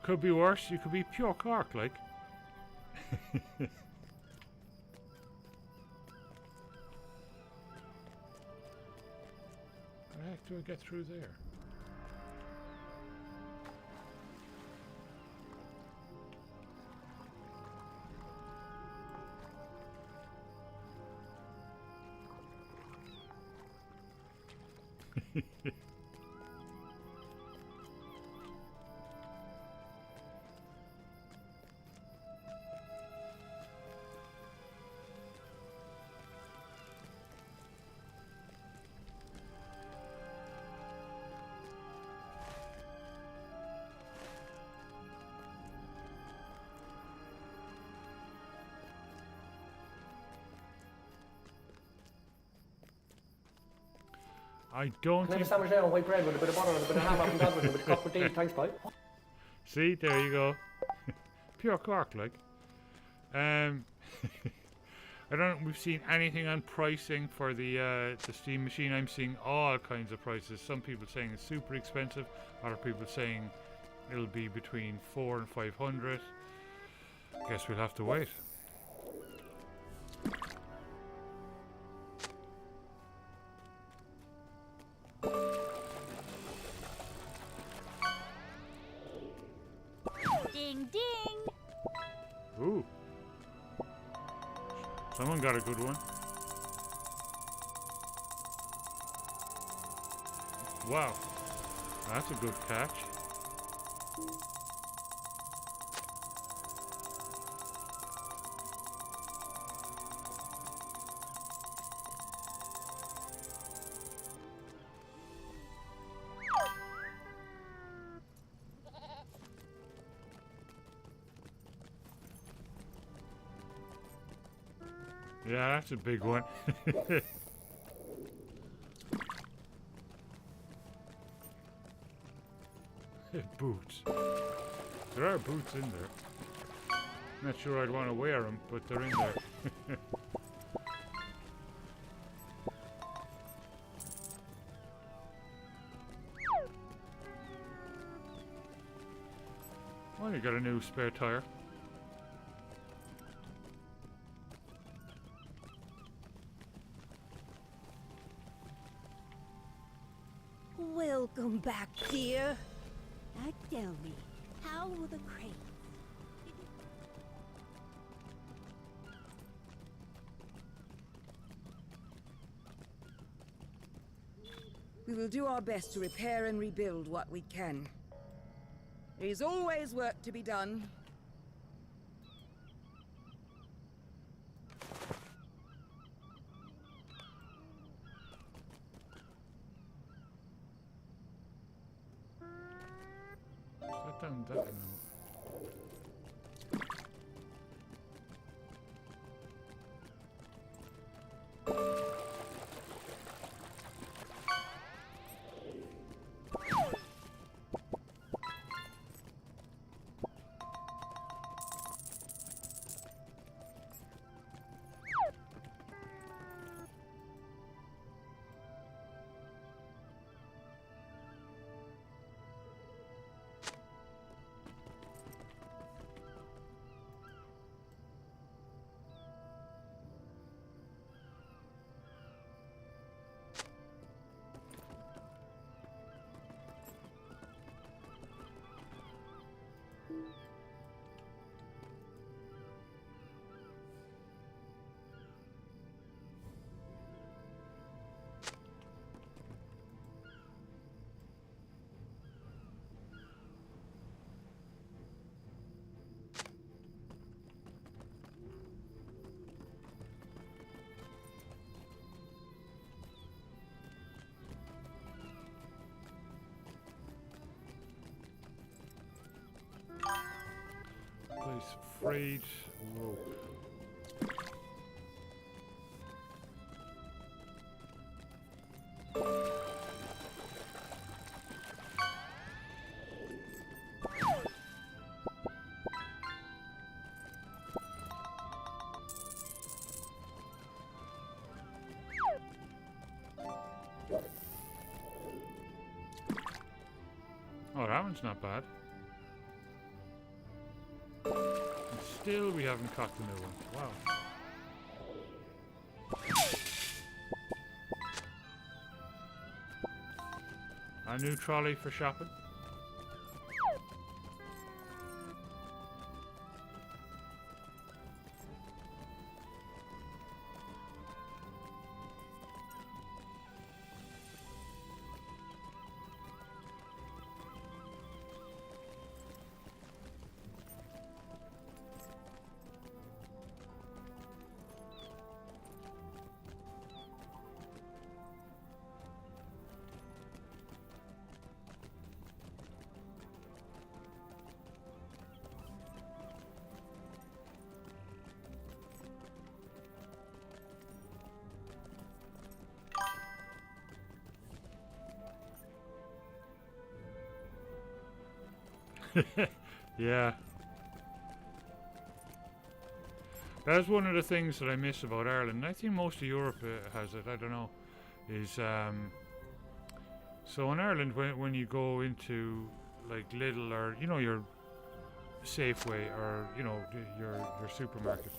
Could be worse. You could be pure Cork, like. How the heck do I get through there? I don't Can I have a sandwich there on white bread with a bit of butter and a bit of ham up and down with a bit of cock with these? Thanks, bye. See, there you go. Pure Cork, like. I don't know, we've seen anything on pricing for the Steam machine. I'm seeing all kinds of prices. Some people saying it's super expensive, other people saying it'll be between 400 and 500. Guess we'll have to wait. Ding ding! Ooh. Someone got a good one. Wow. That's a good catch. Yeah, that's a big one. Boots. There are boots in there. Not sure I'd want to wear them, but they're in there. Well, you got a new spare tire. Welcome back, dear. Now tell me, how were the crates? We will do our best to repair and rebuild what we can. There is always work to be done. Down that now. He's afraid. Whoa. Oh, that one's not bad. And still, we haven't caught the new one. Wow. A new trolley for shopping. Yeah. That's one of the things that I miss about Ireland. I think most of Europe has it. I don't know. Is so in Ireland, when you go into like Lidl or your Safeway or your supermarket,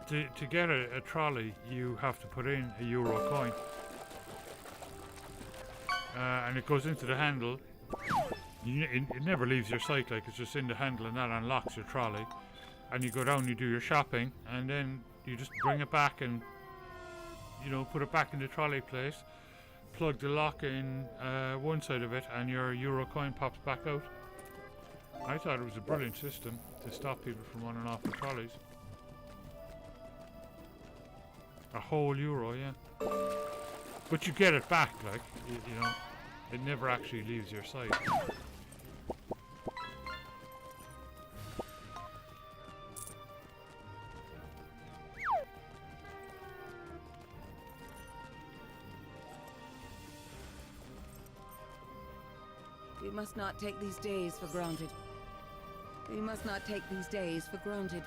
to get a trolley, you have to put in a euro coin. And it goes into the handle. It never leaves your sight, like it's just in the handle, and that unlocks your trolley. And you go down, you do your shopping, and then you just bring it back and put it back in the trolley place, plug the lock in one side of it, and your euro coin pops back out. I thought it was a brilliant system to stop people from running off the trolleys. A whole euro, yeah. But you get it back, like, it never actually leaves your sight. We must not take these days for granted. We must not take these days for granted.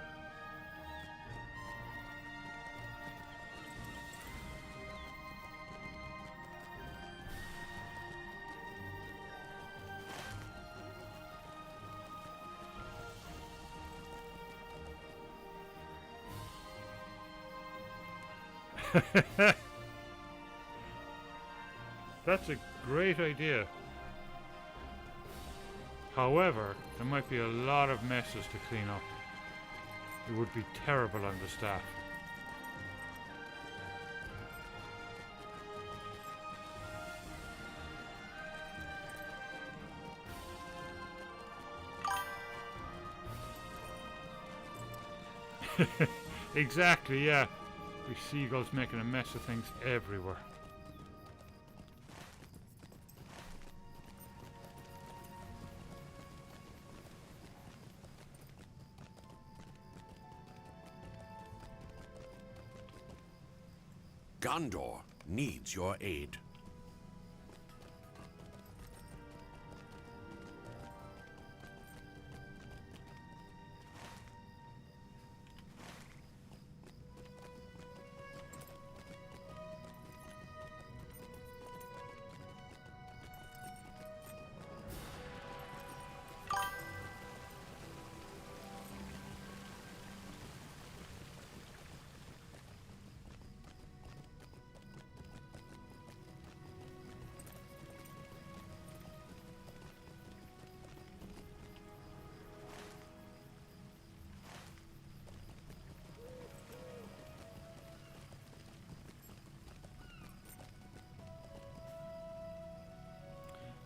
That's a great idea. However, there might be a lot of messes to clean up. It would be terrible on the staff. Exactly, yeah. We seagulls making a mess of things everywhere. Gondor needs your aid.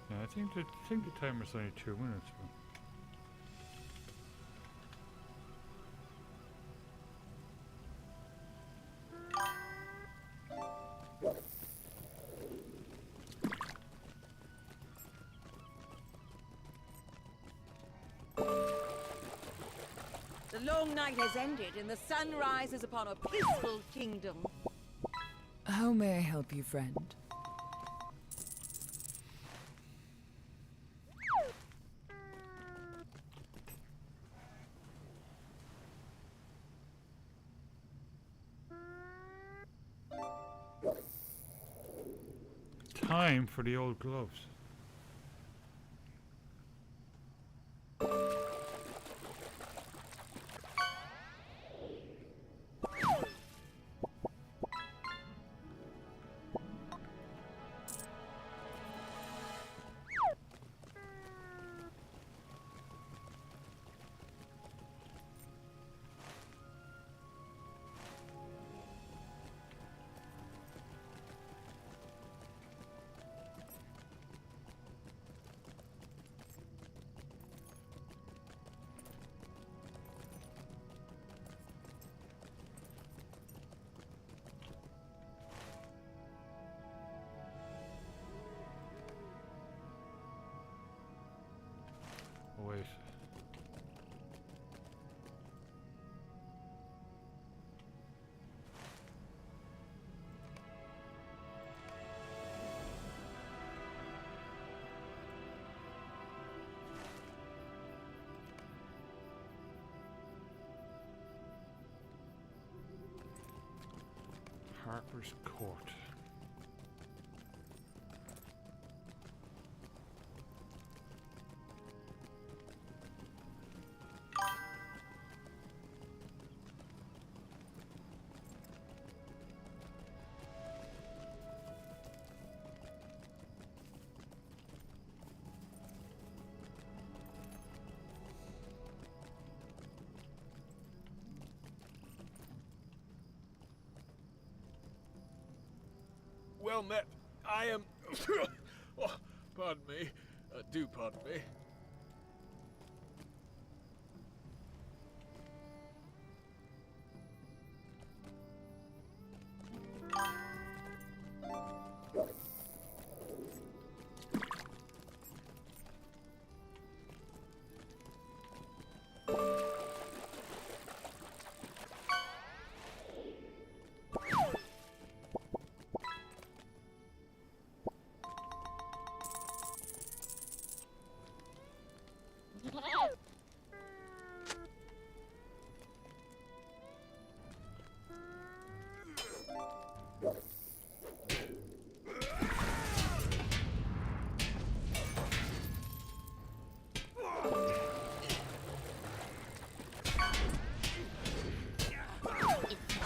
Yeah, I think the timer's only 2 minutes. But The long night has ended and the sun rises upon a peaceful kingdom. How may I help you, friend? Time for the old gloves. Wait. Harper's Court. Well met. I am... oh, pardon me. Do pardon me.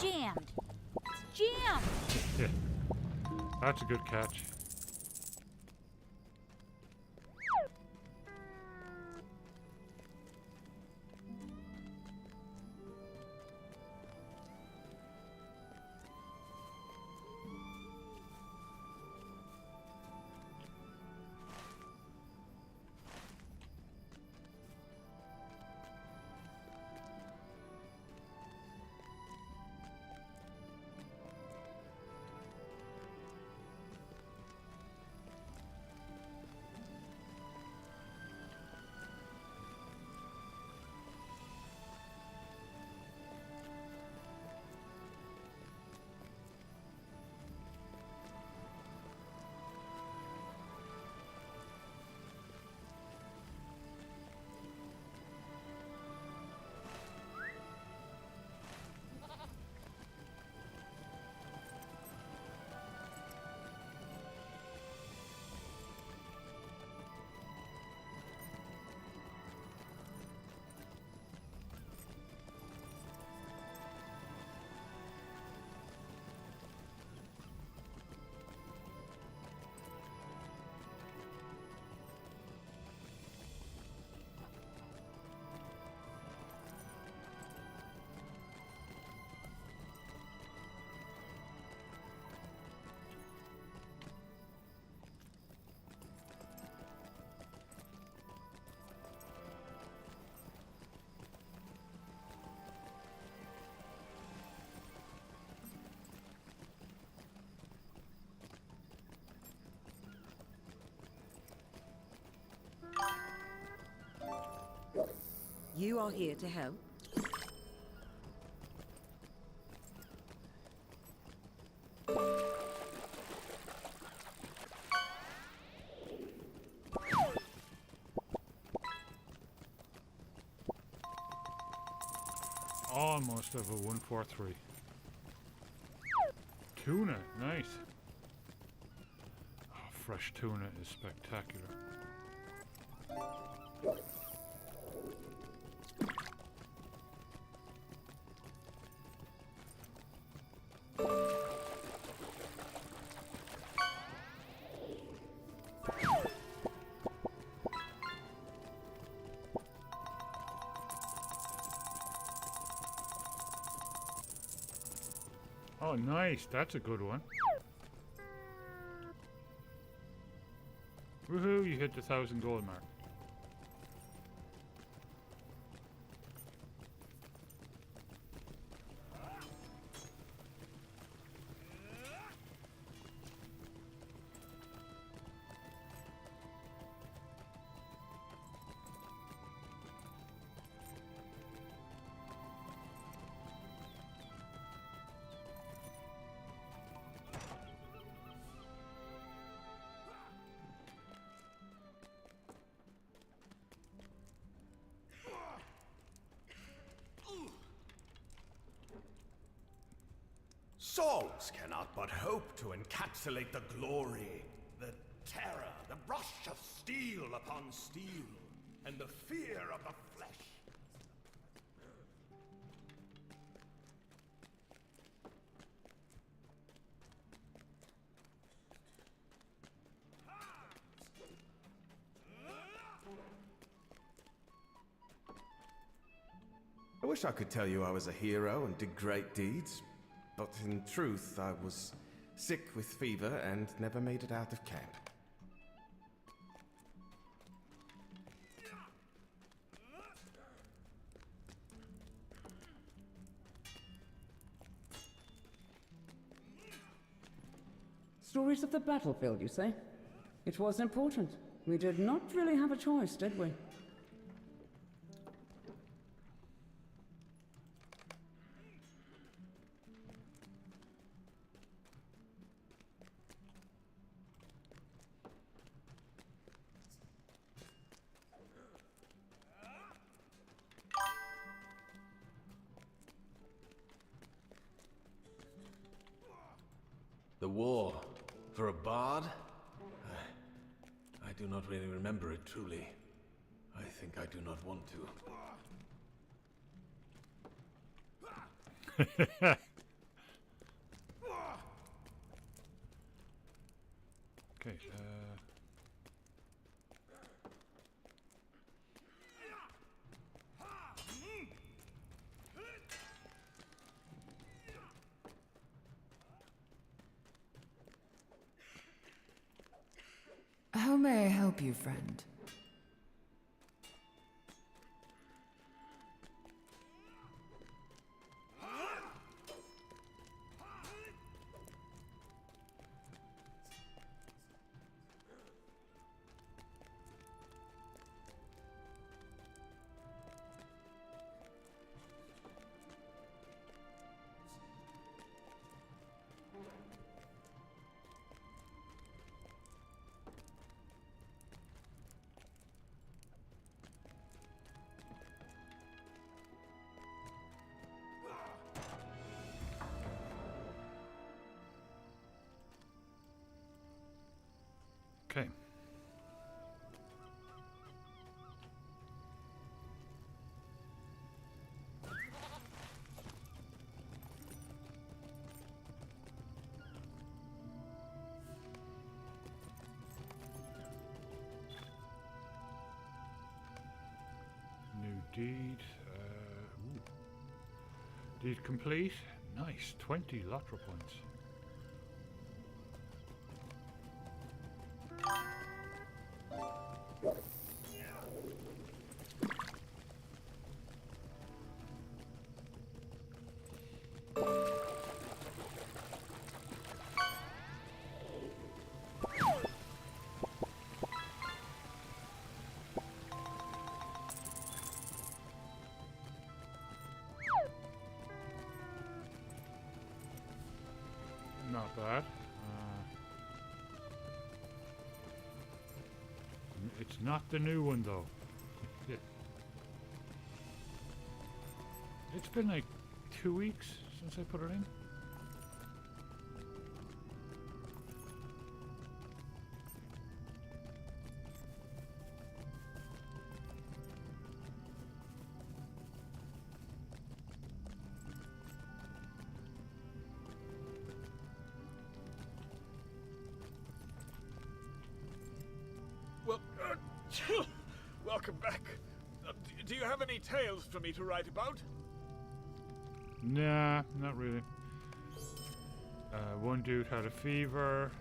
Jammed. It's jammed. Yeah. That's a good catch. You are here to help? almost level 143. Tuna, nice. Oh, fresh tuna is spectacular. Oh, nice. That's a good one. Woohoo, you hit the 1,000 gold mark. Songs cannot but hope to encapsulate the glory, the terror, the rush of steel upon steel, and the fear of the flesh. I wish I could tell you I was a hero and did great deeds, but in truth, I was sick with fever and never made it out of camp. Stories of the battlefield, you say? It was important. We did not really have a choice, did we? The war. For a bard? I do not really remember it truly. I think I do not want to. Okay, How may I help you, friend? okay. New deed. Ooh. Deed complete. Nice. 20 LOTRO points. Not bad. It's not the new one though. It's been like 2 weeks since I put it in. Well, welcome back. Do you have any tales for me to write about? Nah, not really. One dude had a fever,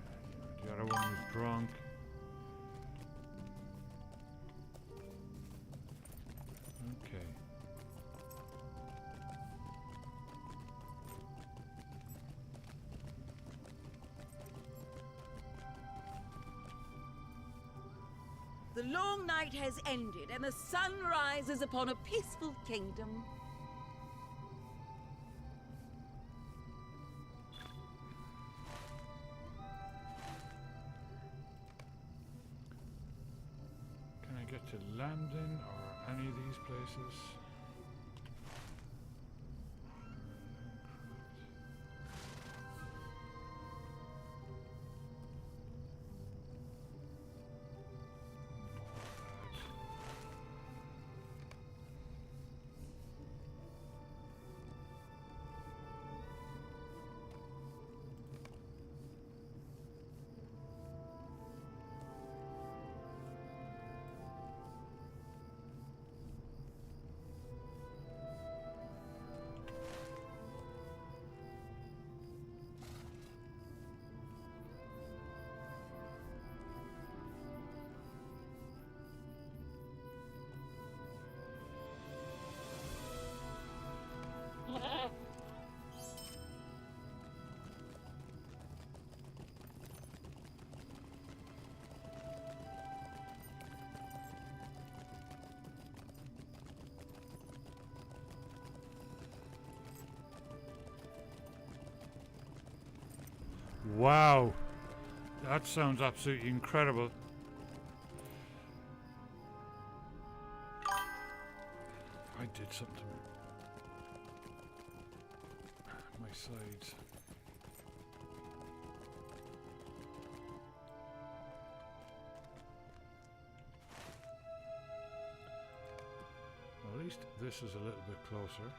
the other one was drunk. Okay. The long night has ended, and the sun rises upon a peaceful kingdom. Can I get to Glamdring or any of these places? Wow, that sounds absolutely incredible. I did something. My sides. Well, at least this is a little bit closer.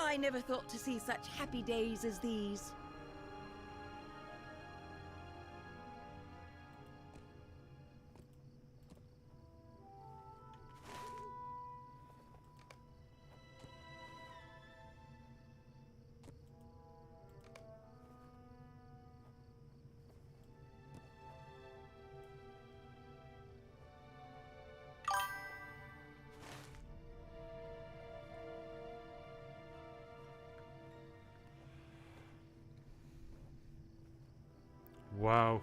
I never thought to see such happy days as these. Wow.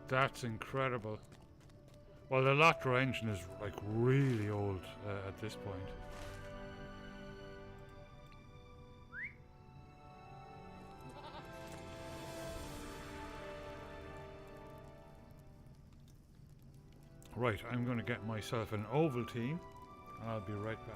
That's incredible. Well, the LOTRO engine is like really old at this point. Right, I'm going to get myself an Ovaltine. I'll be right back.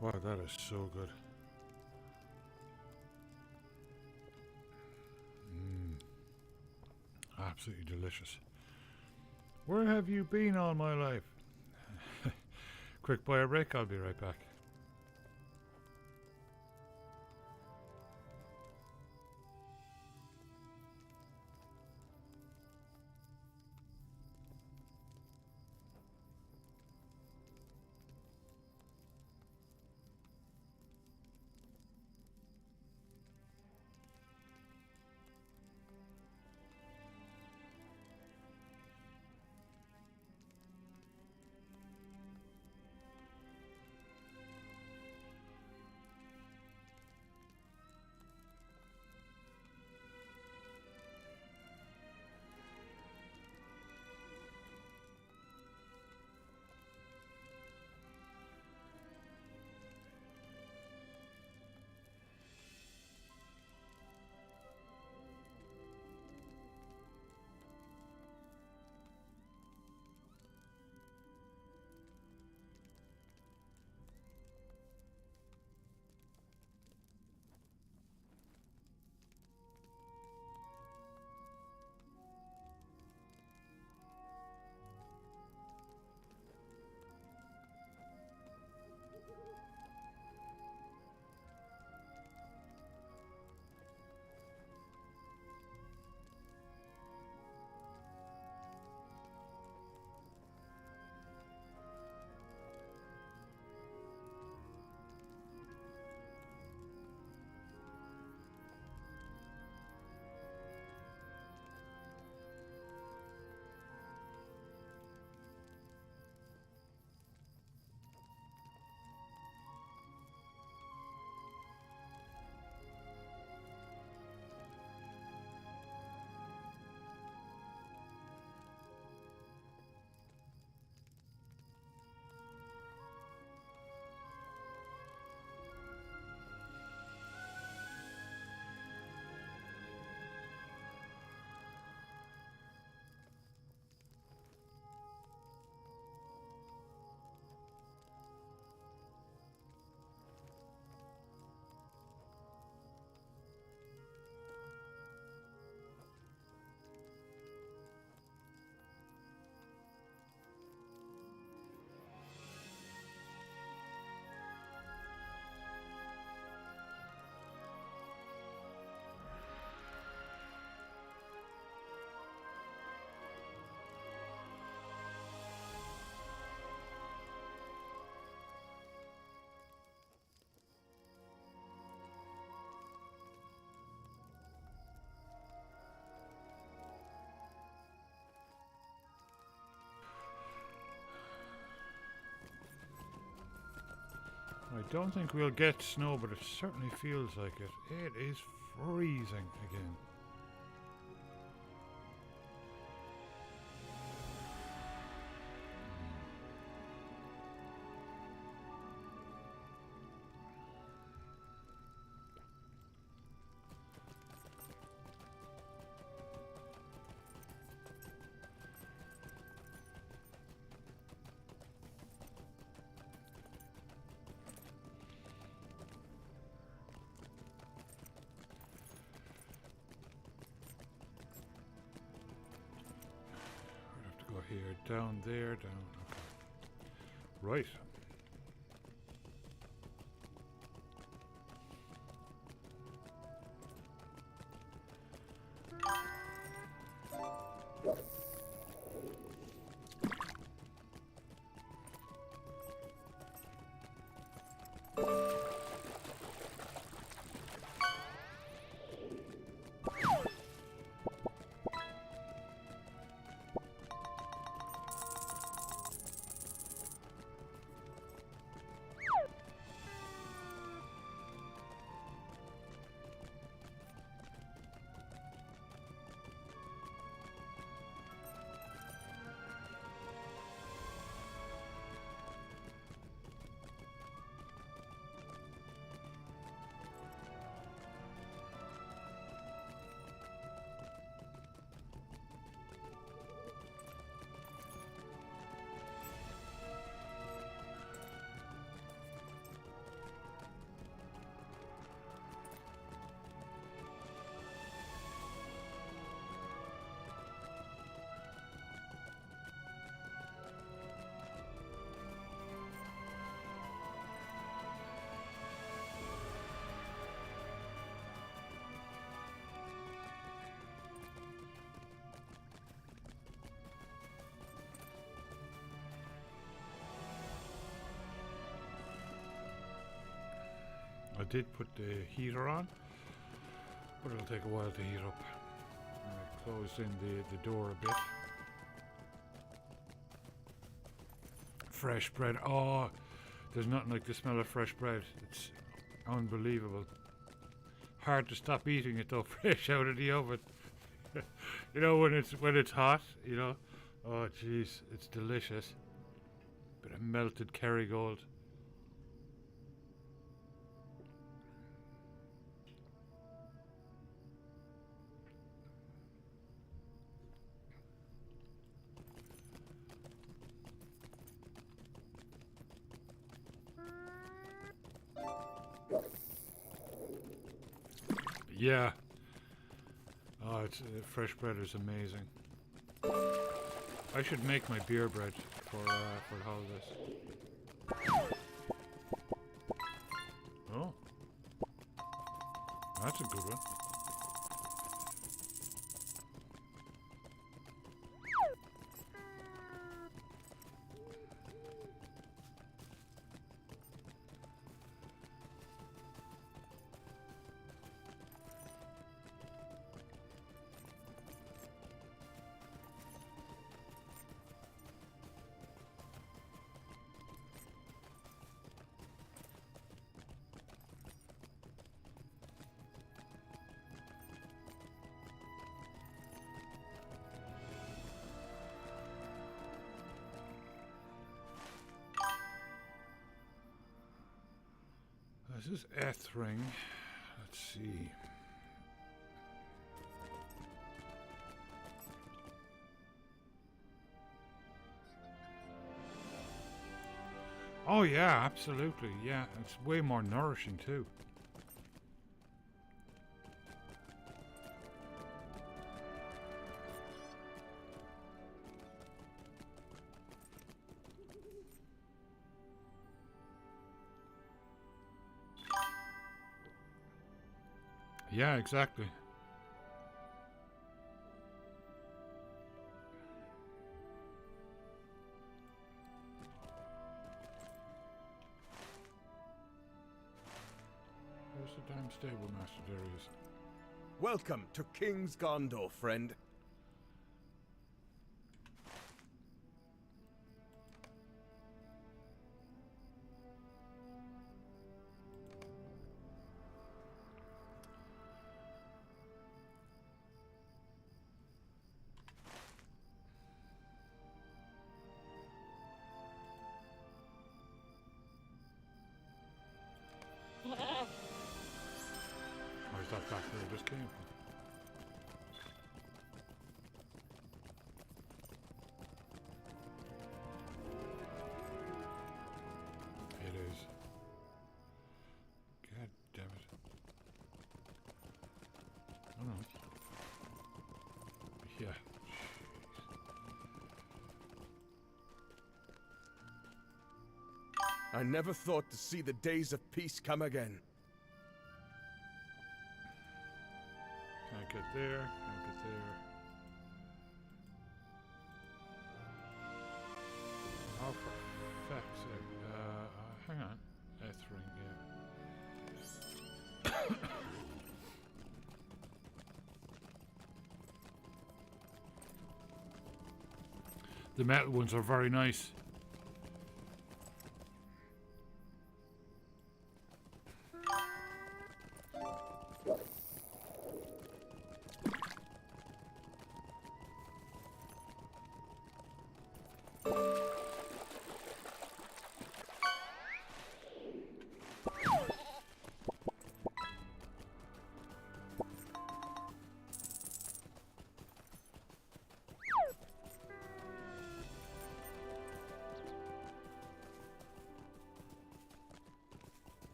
Wow, that is so good. Absolutely delicious. Where have you been all my life? Quick buy a break, I'll be right back. I don't think we'll get snow, but it certainly feels like it. It is freezing again. Here, down there, down. Okay. Right. I did put the heater on, but it'll take a while to heat up. I closed in the door a bit. Fresh bread. Oh, there's nothing like the smell of fresh bread. It's unbelievable. Hard to stop eating it though, fresh out of the oven. You know, when it's hot, you know. Oh jeez, it's delicious. Bit of melted Kerrygold. Yeah. Oh, it's fresh bread is amazing. I should make my beer bread for the holidays. Oh, that's a good one. This is Ethring. Let's see. Oh yeah, absolutely. Yeah, it's way more nourishing too. Yeah, exactly. Where's the damn stable master? There he is. Welcome to King's Gondor, friend. Or is that back where it just came from? It is. God damn it. Oh no. Yeah. I never thought to see the days of peace come again. Can't get there, can't get there. Oh, for fuck's sake. Hang on. Ethring, yeah. The metal ones are very nice.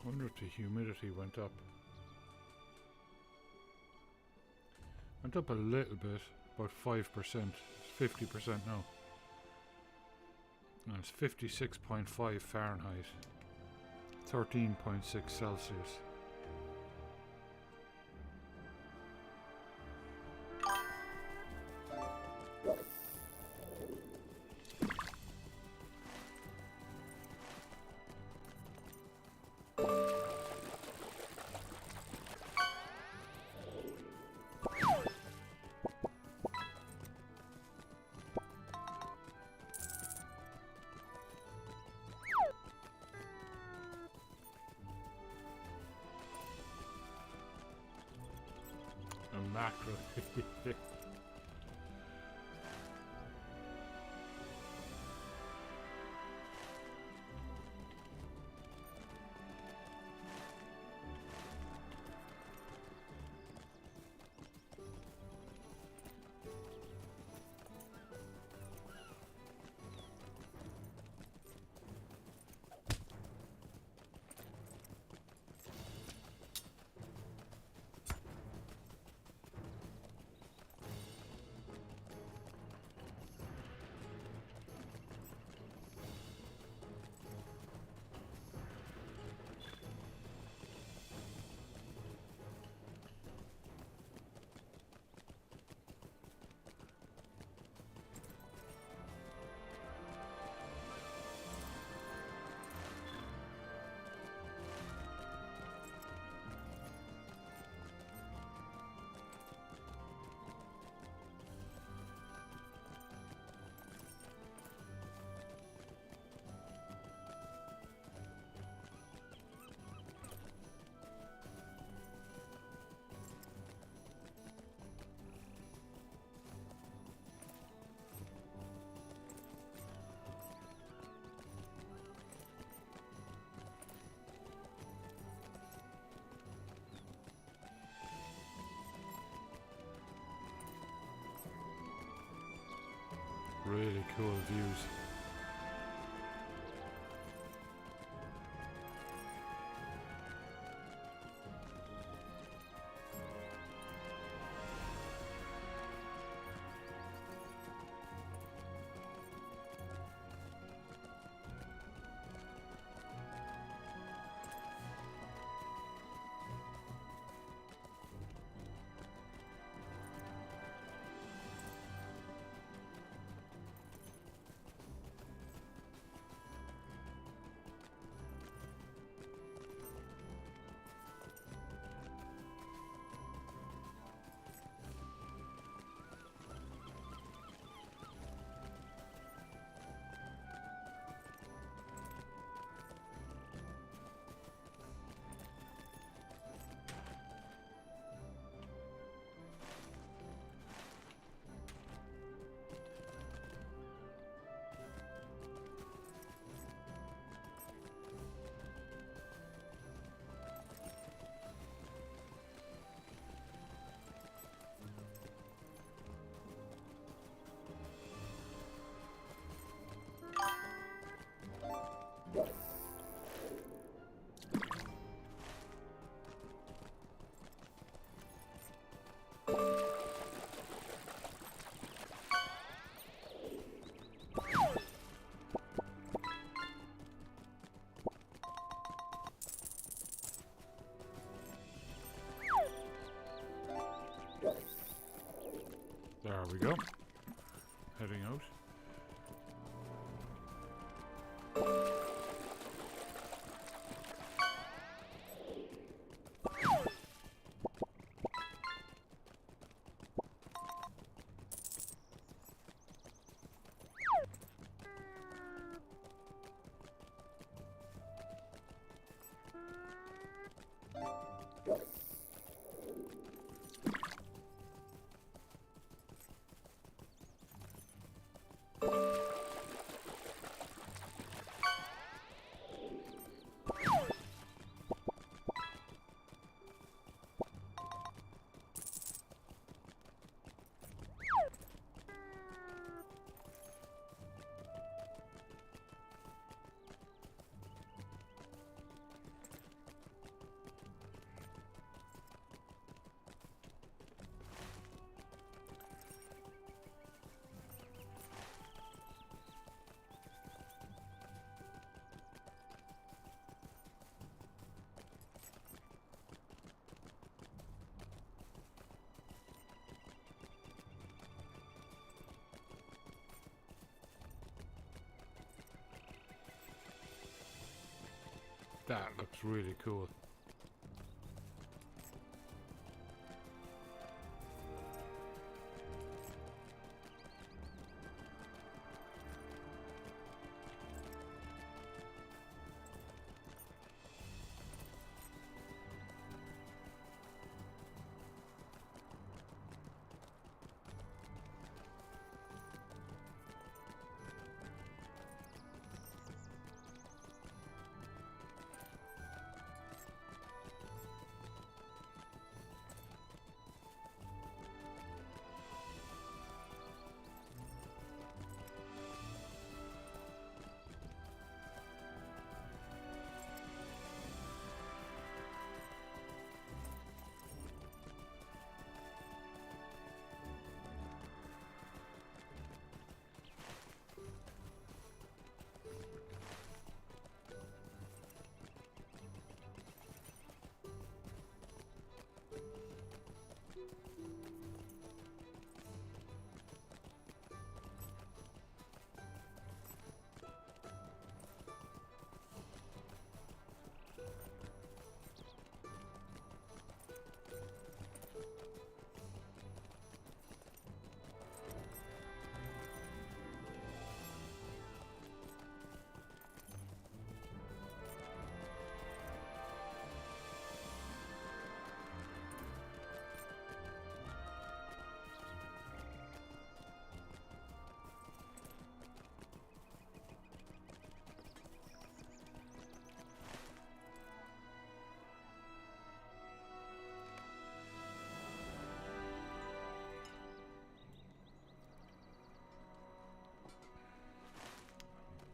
Wonder if the humidity went up. Went up a little bit, about 5%. It's 50% now. And it's 56.5 Fahrenheit, 13.6 Celsius. A macro. Really cool views. There we go. Heading out. That looks really cool.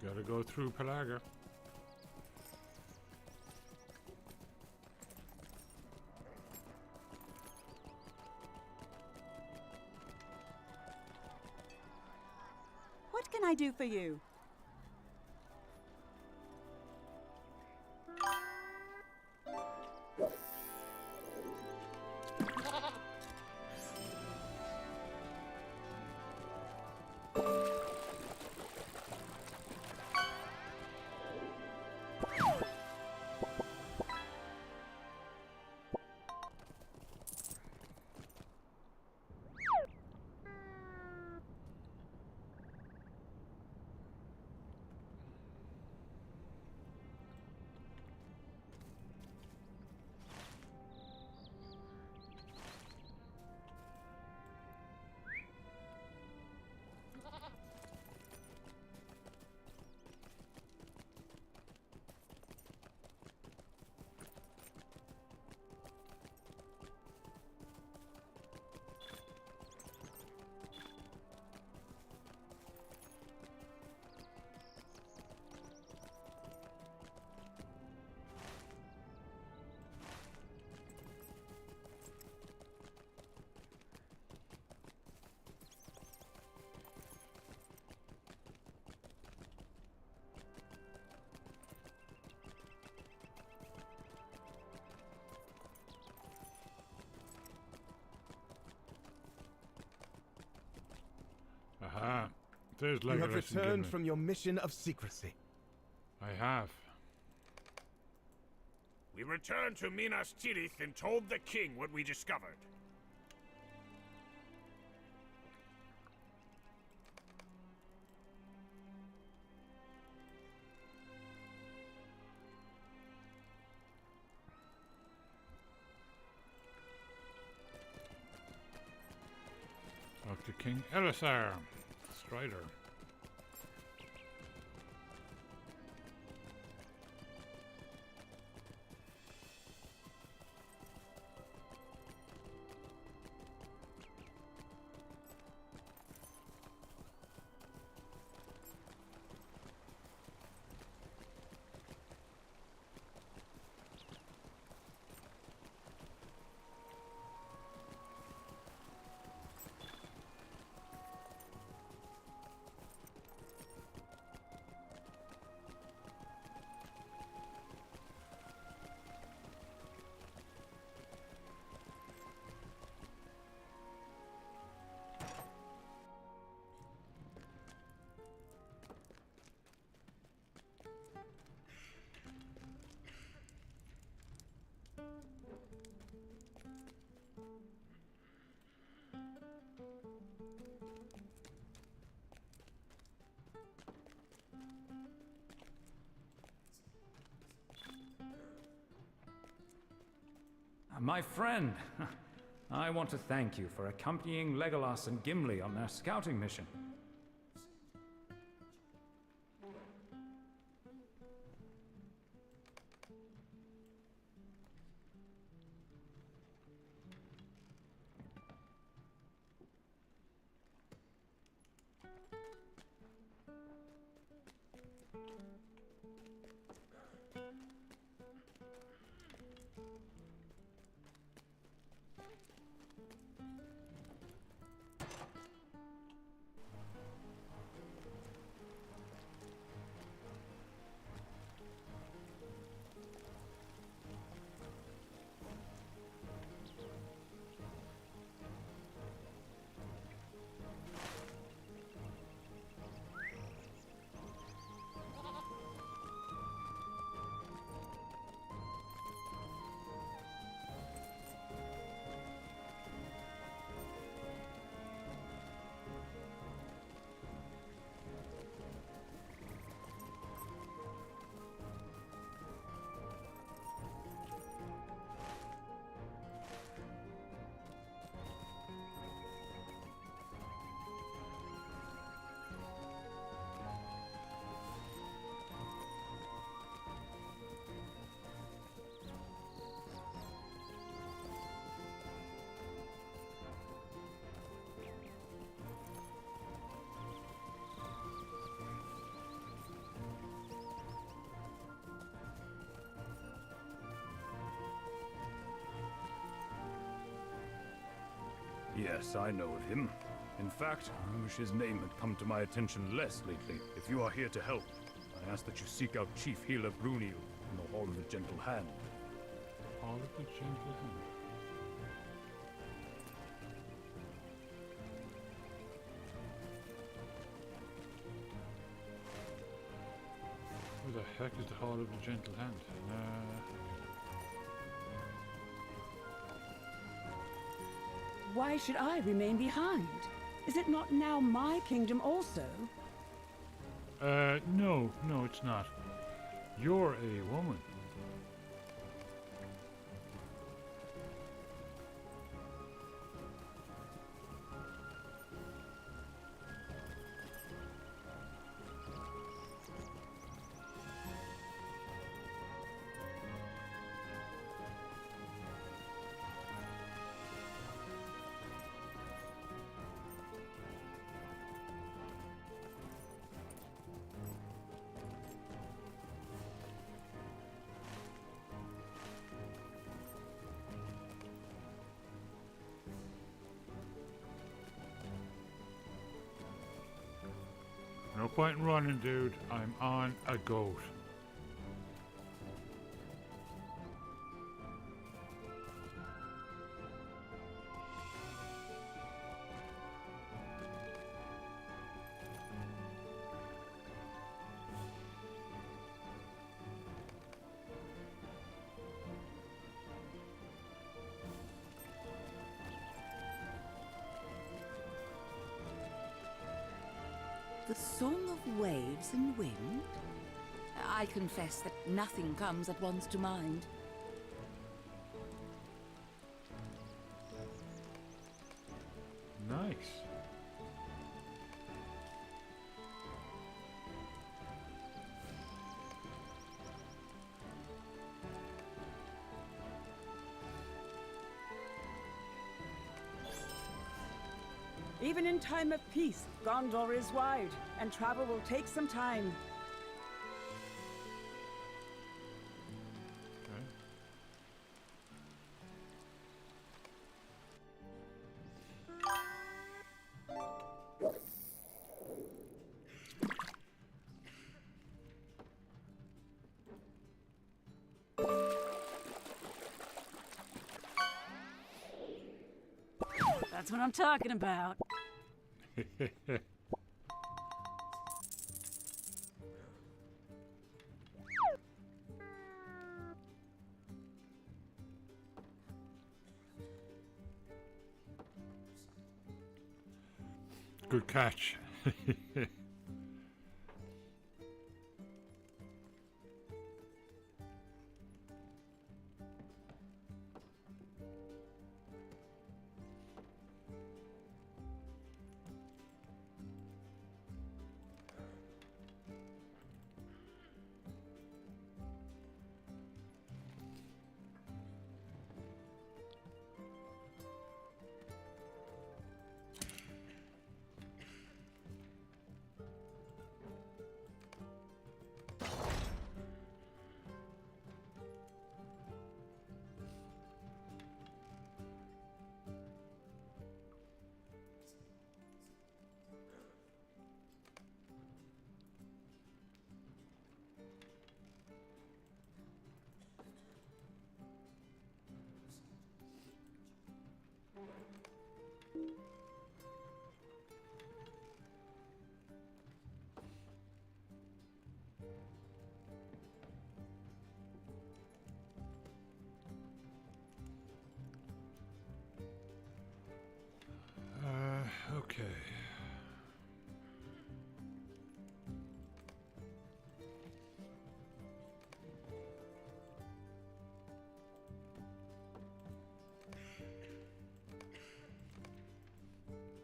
Gotta go through Pelaga. What can I do for you? Aha. There's You have Legolas and returned Gimli. from your mission of secrecy. I have. We returned to Minas Tirith and told the king what we discovered. Talk to King Elisar, Strider. My friend, I want to thank you for accompanying Legolas and Gimli on their scouting mission. Yes, I know of him. In fact, I wish his name had come to my attention less lately. If you are here to help, I ask that you seek out Chief Healer Brunil in the Hall of the Gentle Hand. Hall of the Gentle Hand. Where the heck is the Hall of the Gentle Hand? Why should I remain behind? Is it not now my kingdom also? No, it's not. You're a woman. No point in running, dude. I'm on a goat. The song of waves and wind? I confess that nothing comes at once to mind. Nice. Even in time of peace, Gondor is wide, and travel will take some time. That's what I'm talking about. Good catch.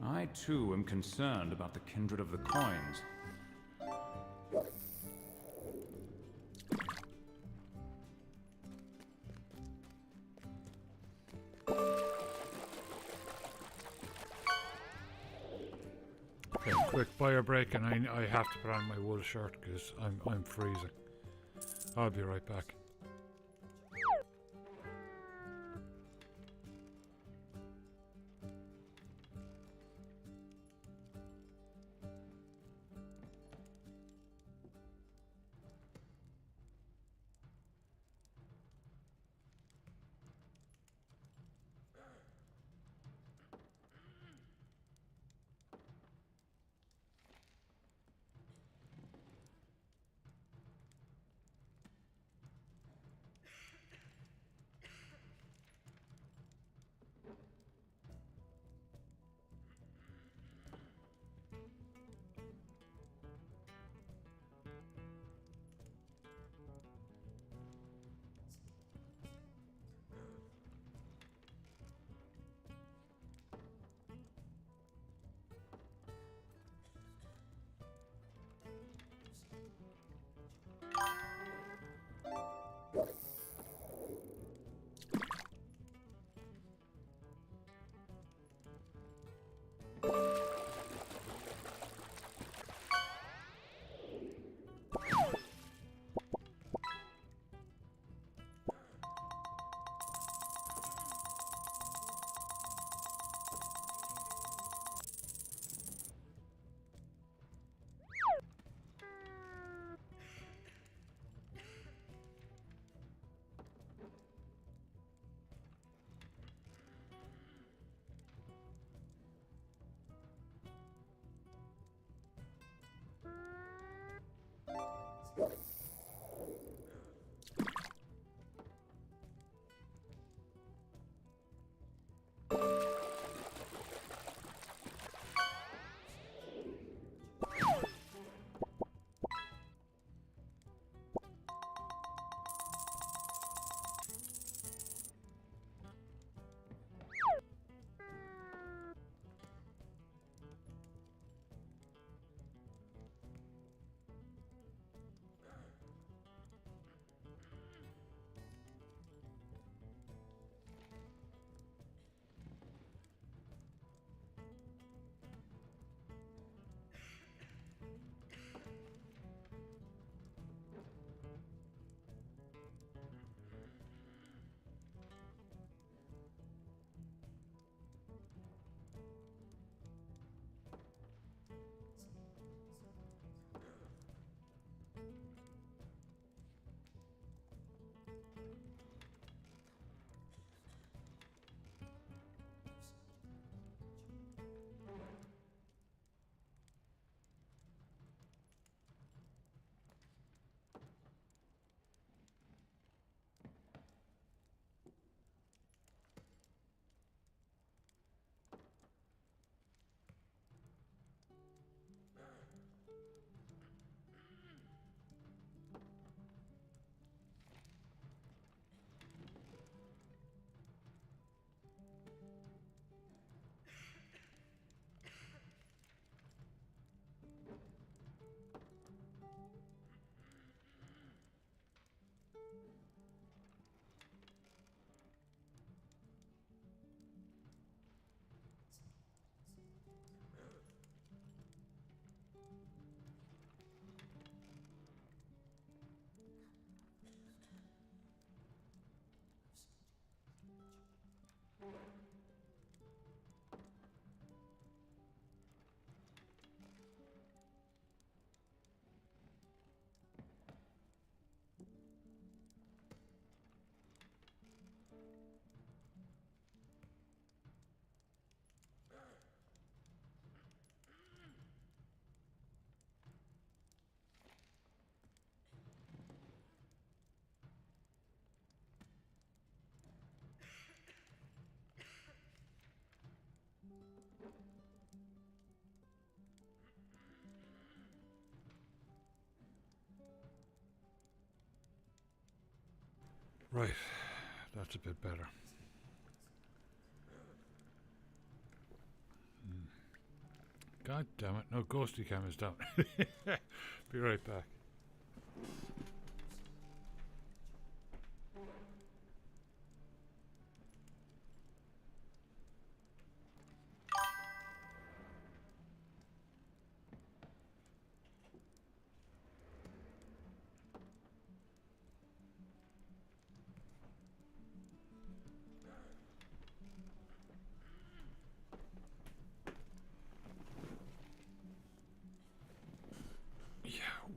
I too am concerned about the kindred of the coins. Okay, quick bio break, and I have to put on my wool shirt because I'm freezing. I'll be right back. Right, that's a bit better. God damn it. No, ghosty cam is down. Be right back.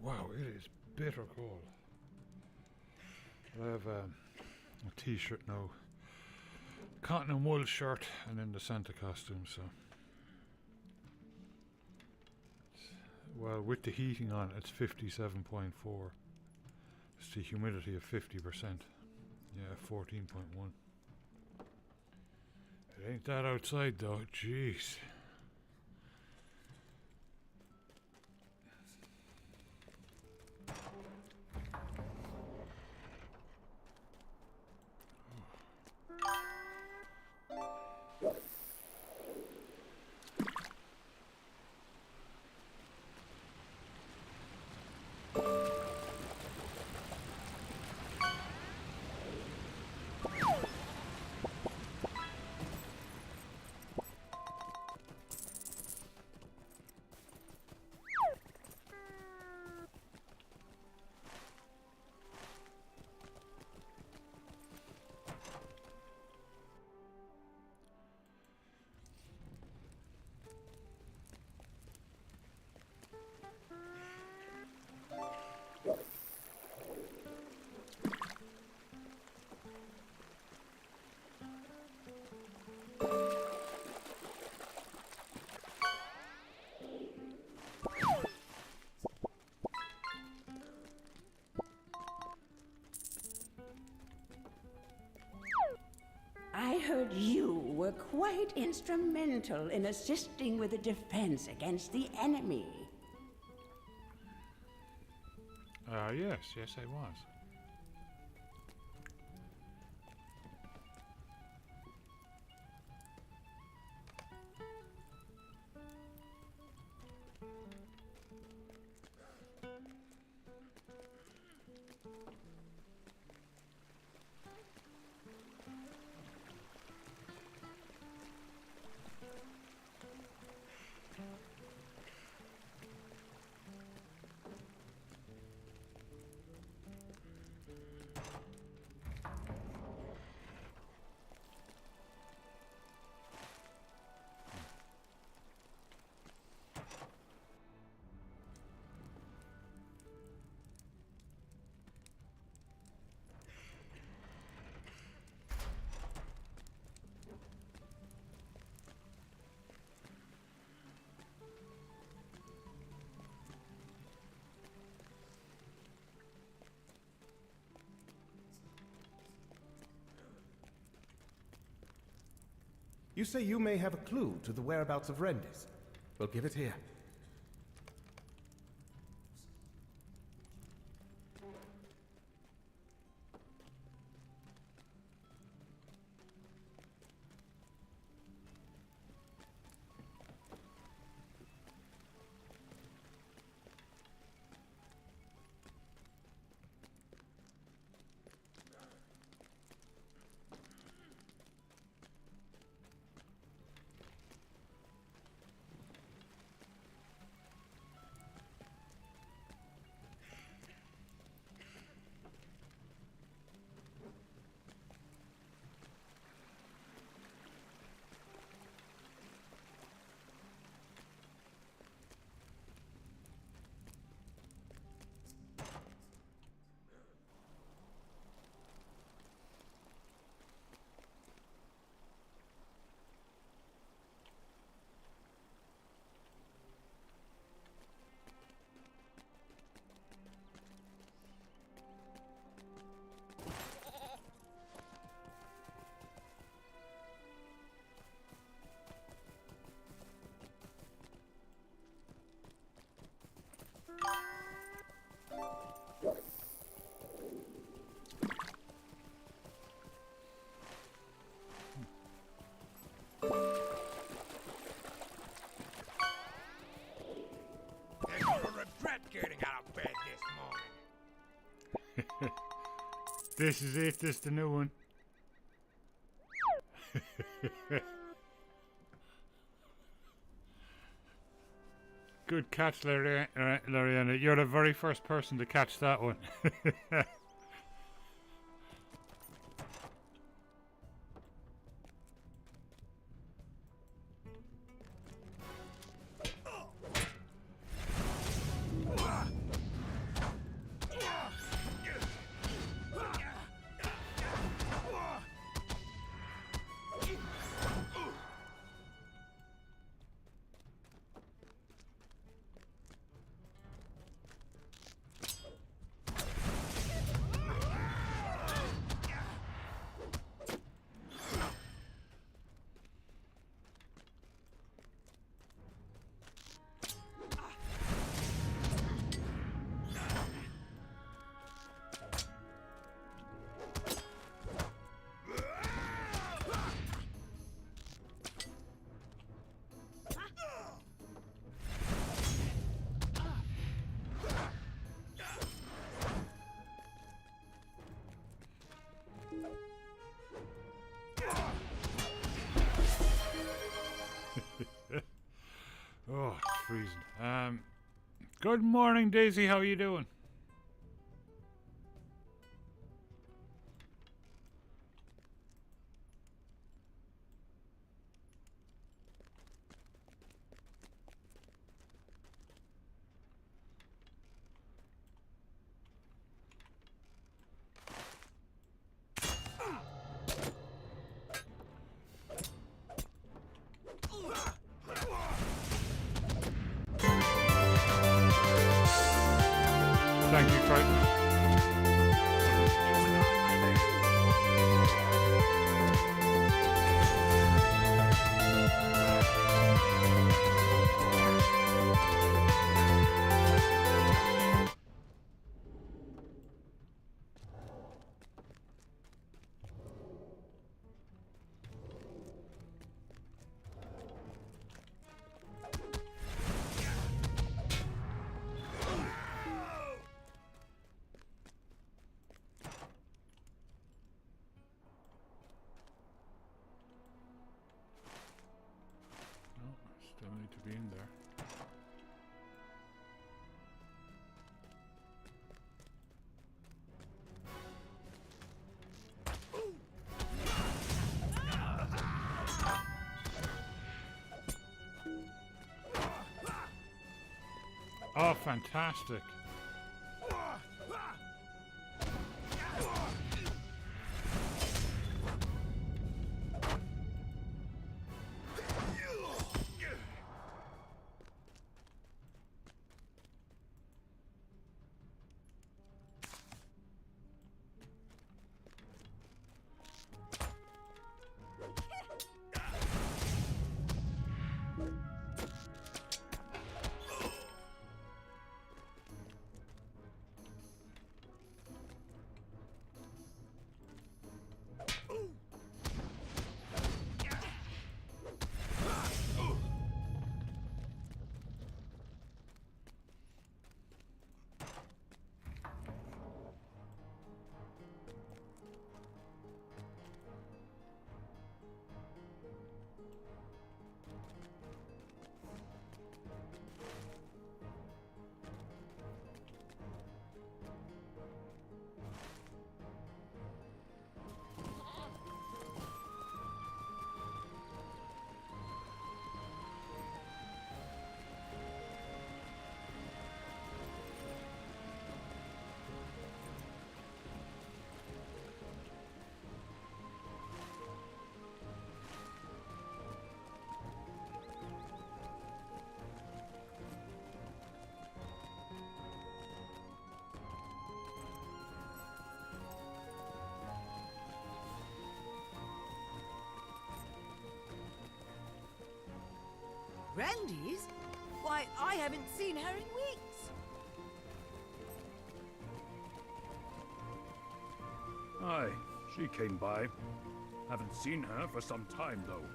Wow, it is bitter cold. I have a t-shirt now, cotton and wool shirt, and then the Santa costume. So, well, with the heating on, it's 57.4. It's the humidity of 50%. Yeah, 14.1. It ain't that outside though. Jeez. I heard you were quite instrumental in assisting with the defense against the enemy. Yes, I was. You say you may have a clue to the whereabouts of Rendis. Well, give it here. This is it. This is the new one. Good catch, Lariana. You're the very first person to catch that one. Oh, it's freezing. Good morning, Daisy. How are you doing? Thank you, Crichton. Still need to be in there. Oh, fantastic. Randy's? Why, I haven't seen her in weeks. Aye, she came by. Haven't seen her for some time, though.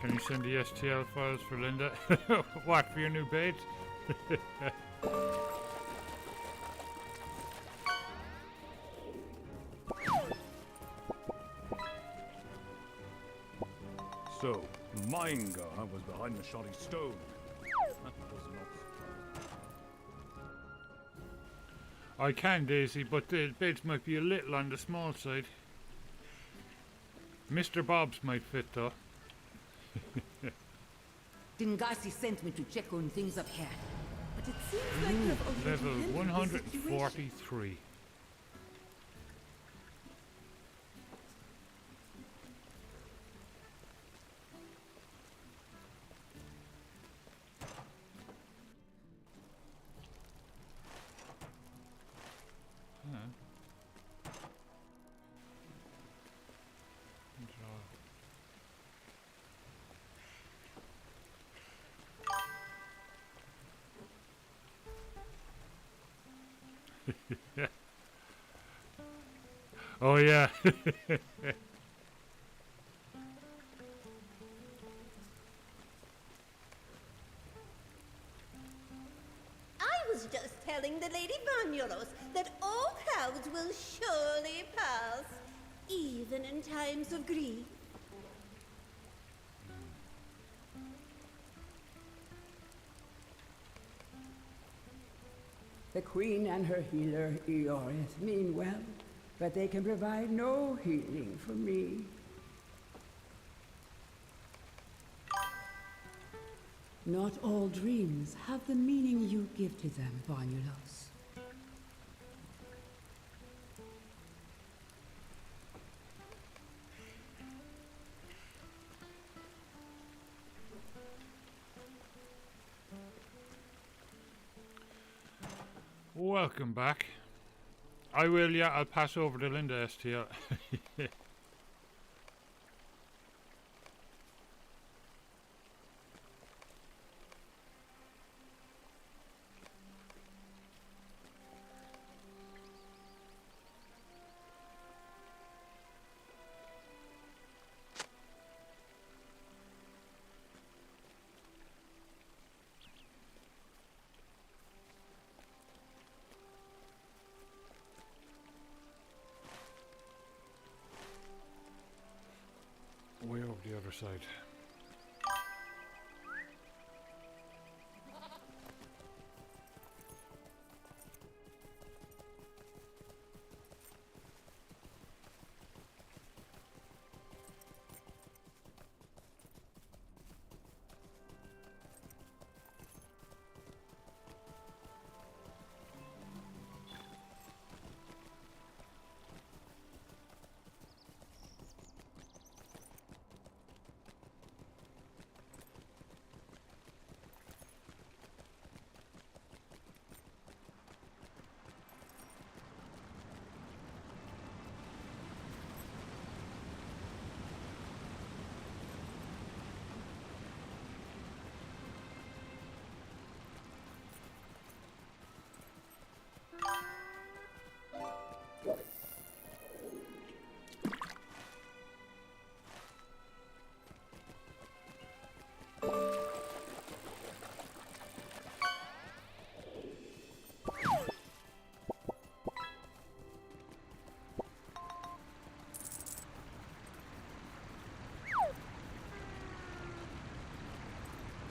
Can you send the STL files for Linda? What, for your new bed? So, Maingar was behind the shoddy stone. That was not I can, Daisy, but the beds might be a little on the small side. Mr. Bob's might fit, though. Dingasi sent me to check on things up here. But it seems like Ooh, you've already level handled the situation. 143. Oh yeah. I was just telling the Lady Vanulos that all clouds will surely pass, even in times of grief. The Queen and her healer, Eorith, mean well, but they can provide no healing for me. Not all dreams have the meaning you give to them, Vanulos. Welcome back. I will, yeah, I'll pass over to Linda STL. Way over the other side.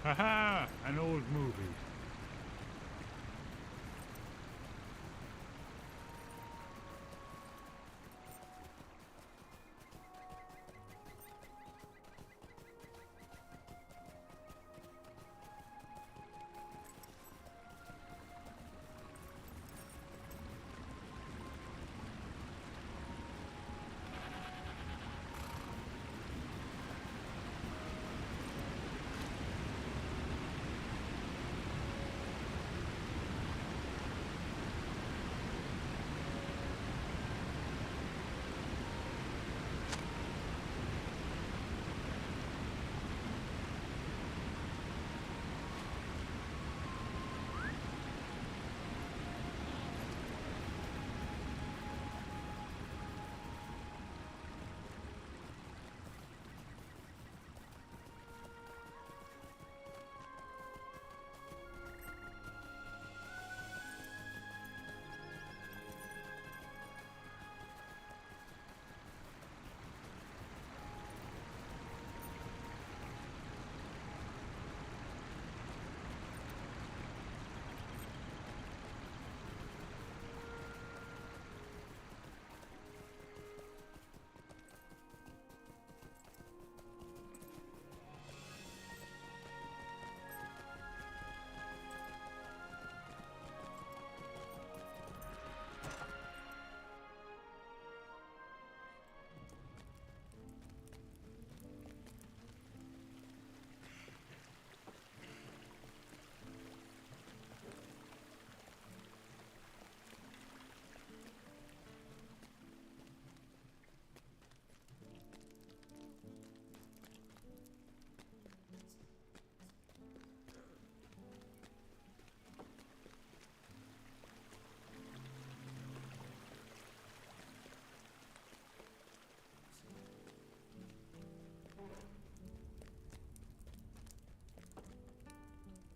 Haha! An old movie.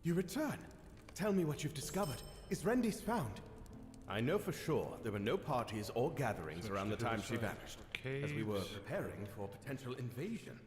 You return. Tell me what you've discovered. Is Rendis found? I know for sure there were no parties or gatherings around the time she vanished, as we were preparing for potential invasion.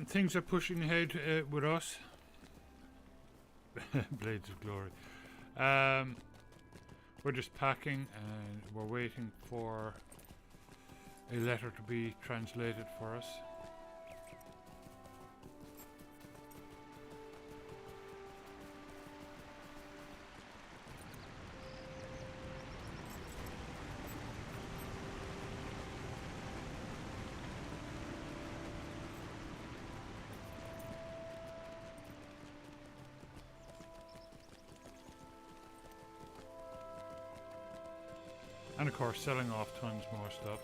Things are pushing ahead with us. Blades of Glory. We're just packing and we're waiting for a letter to be translated for us. And of course selling off tons more stuff.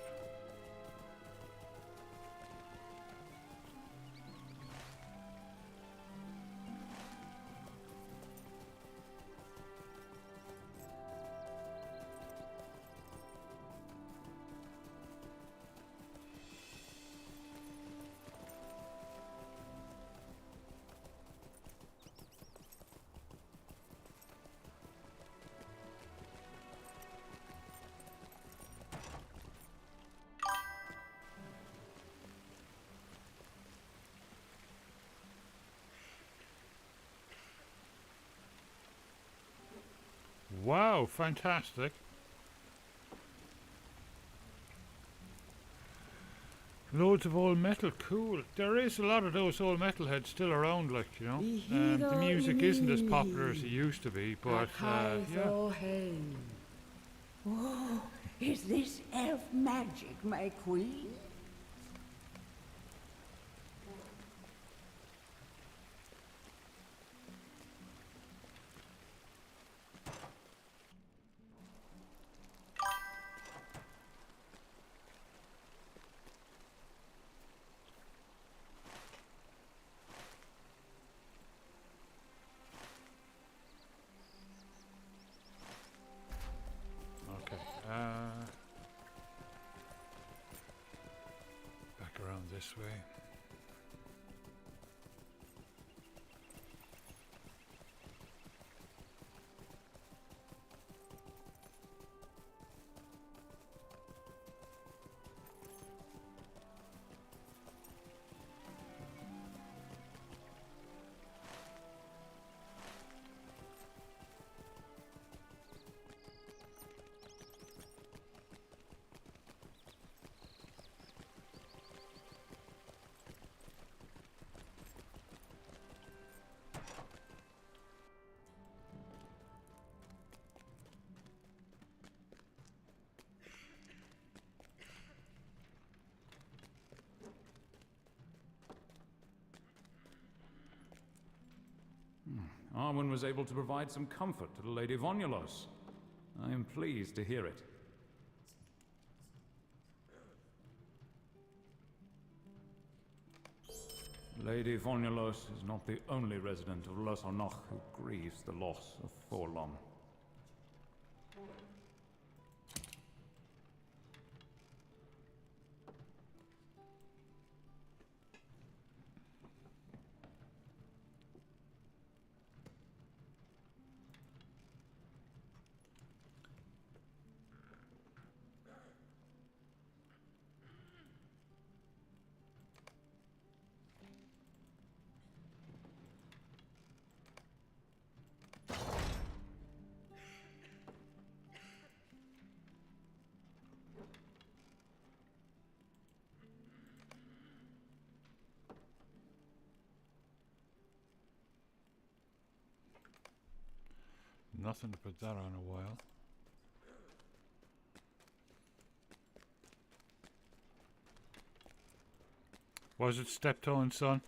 Wow, fantastic. Loads of old metal, cool. There is a lot of those old metal heads still around, like, you know. The music isn't as popular as it used to be, but yeah. Oh, is this elf magic, my queen? Back around this way. Arwen was able to provide some comfort to the Lady Vonulos. I am pleased to hear it. Lady Vonulos is not the only resident of Lothronoch who grieves the loss of Forlom. nothing to put that on a while. Was it Steptoe and Son?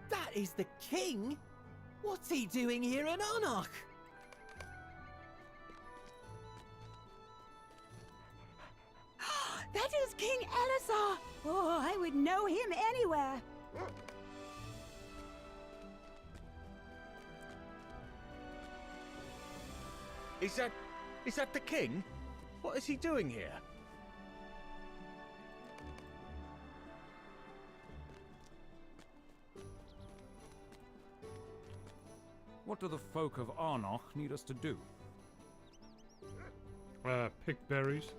That is the king? What's he doing here in Arnok? That is King Elisar! Oh, I would know him anywhere. Is that the king? What is he doing here? What do the folk of Arnok need us to do? Pick berries.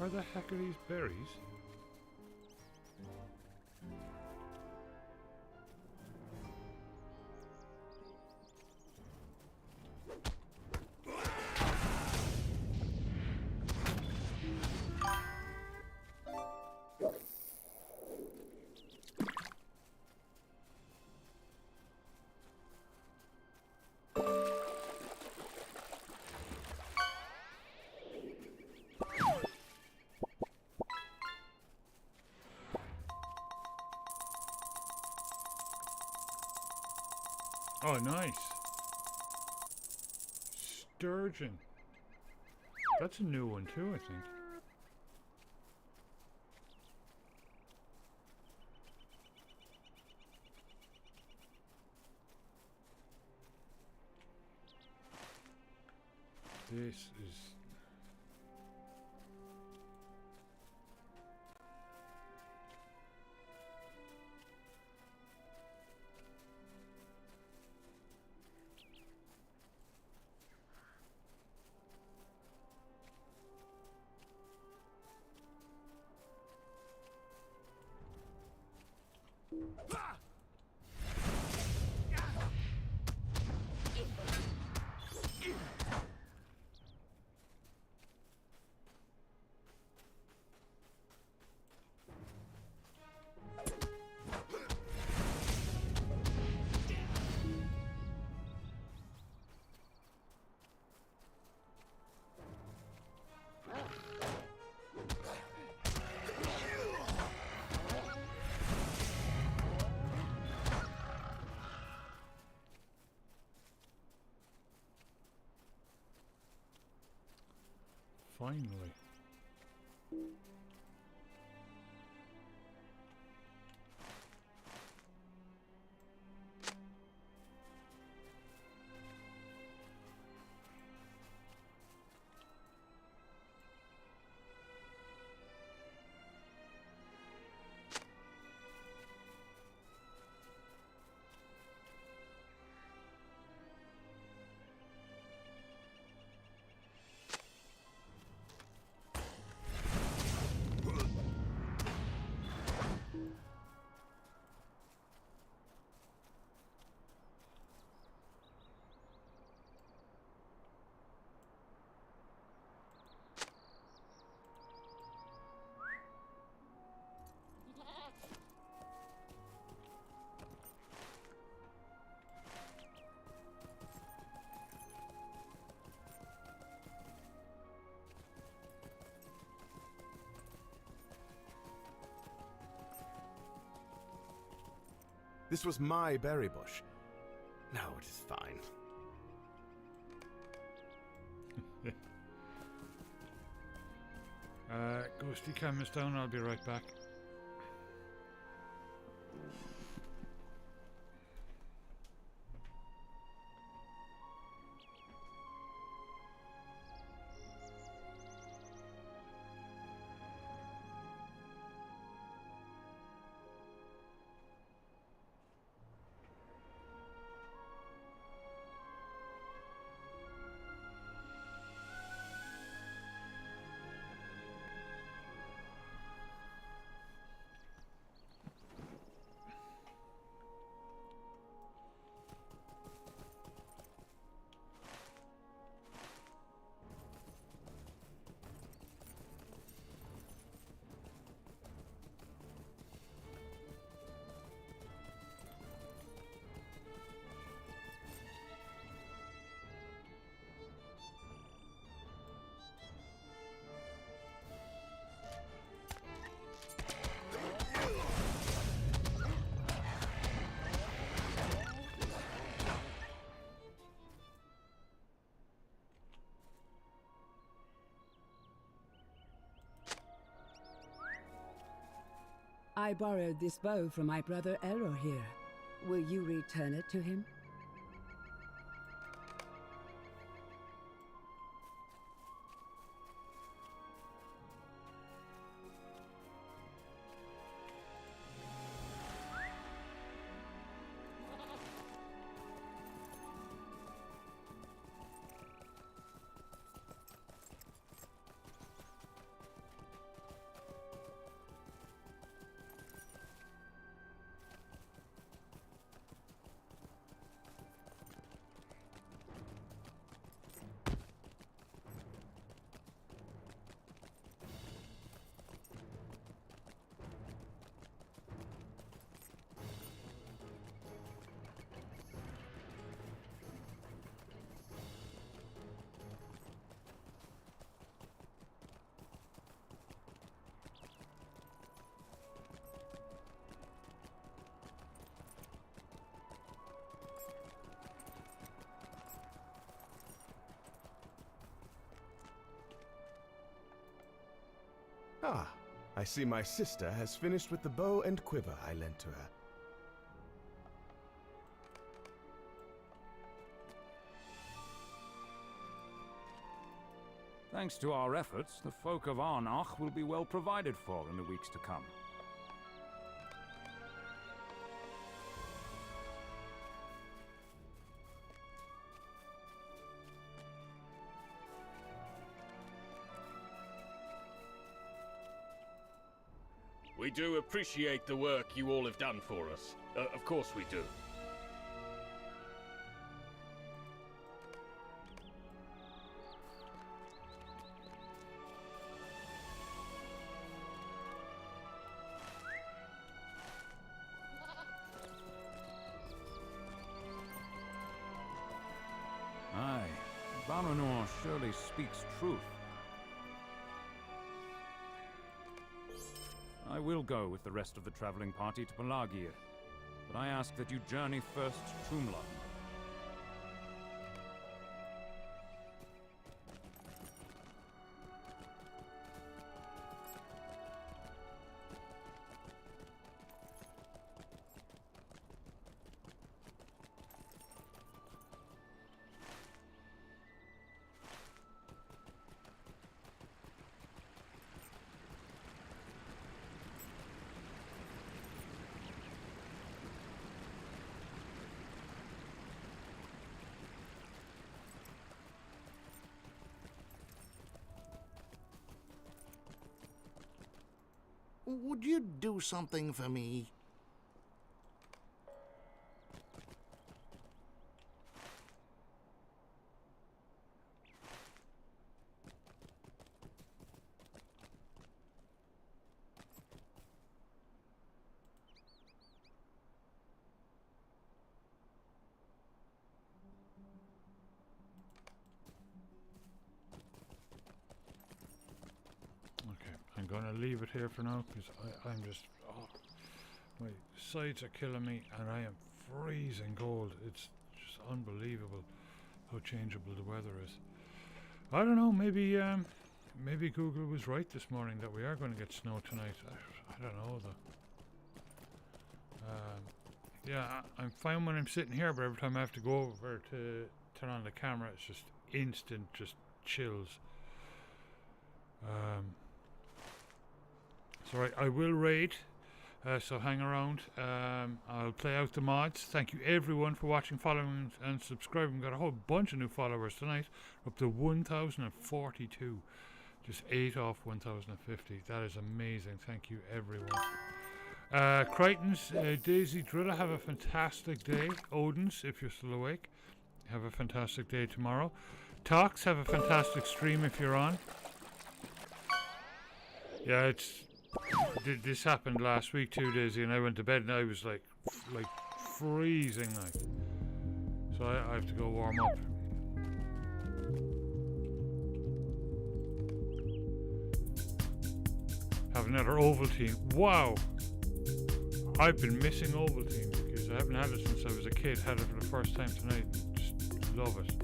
Where the heck are these berries? Oh, nice. Sturgeon. That's a new one too, I think. This is... Finally. This was my berry bush. Now it is fine. Ghosty camera's down, I'll be right back. I borrowed this bow from my brother Elro here. Will you return it to him? Ah, I see my sister has finished with the bow and quiver I lent to her. Thanks to our efforts, the folk of Arnach will be well provided for in the weeks to come. We do appreciate the work you all have done for us. Of course we do. Aye, Baranor surely speaks truth. I will go with the rest of the traveling party to Pelagir, but I ask that you journey first to Tumla. Would you do something for me? I'm going to leave it here for now because I'm just, my sides are killing me and I am freezing cold. It's just unbelievable how changeable the weather is. I don't know, maybe Google was right this morning that we are going to get snow tonight. I don't know though. Yeah, I'm fine when I'm sitting here, but every time I have to go over to turn on the camera, it's just instant, just chills. So I will raid, so hang around. I'll play out the mods. Thank you everyone for watching, following and subscribing. Got a whole bunch of new followers tonight, up to 1,042. Just 8 off 1,050. That is amazing. Thank you everyone. Crichton's, Daisy, Drilla, have a fantastic day. Odin's, if you're still awake, have a fantastic day tomorrow. Tox, have a fantastic stream if you're on. Yeah, this happened last week too, Daisy, and I went to bed and I was like freezing, so I have to go warm up. Have another Ovaltine. Wow, I've been missing Ovaltine because I haven't had it since I was a kid. Had it for the first time tonight. Just love it.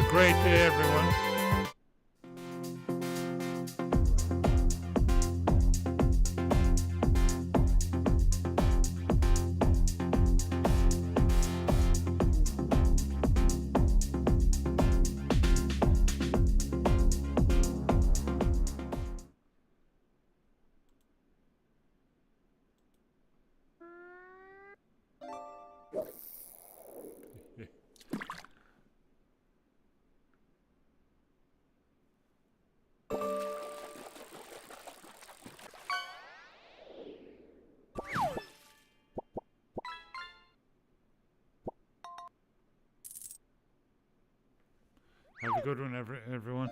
Great day, everyone. good one, everyone.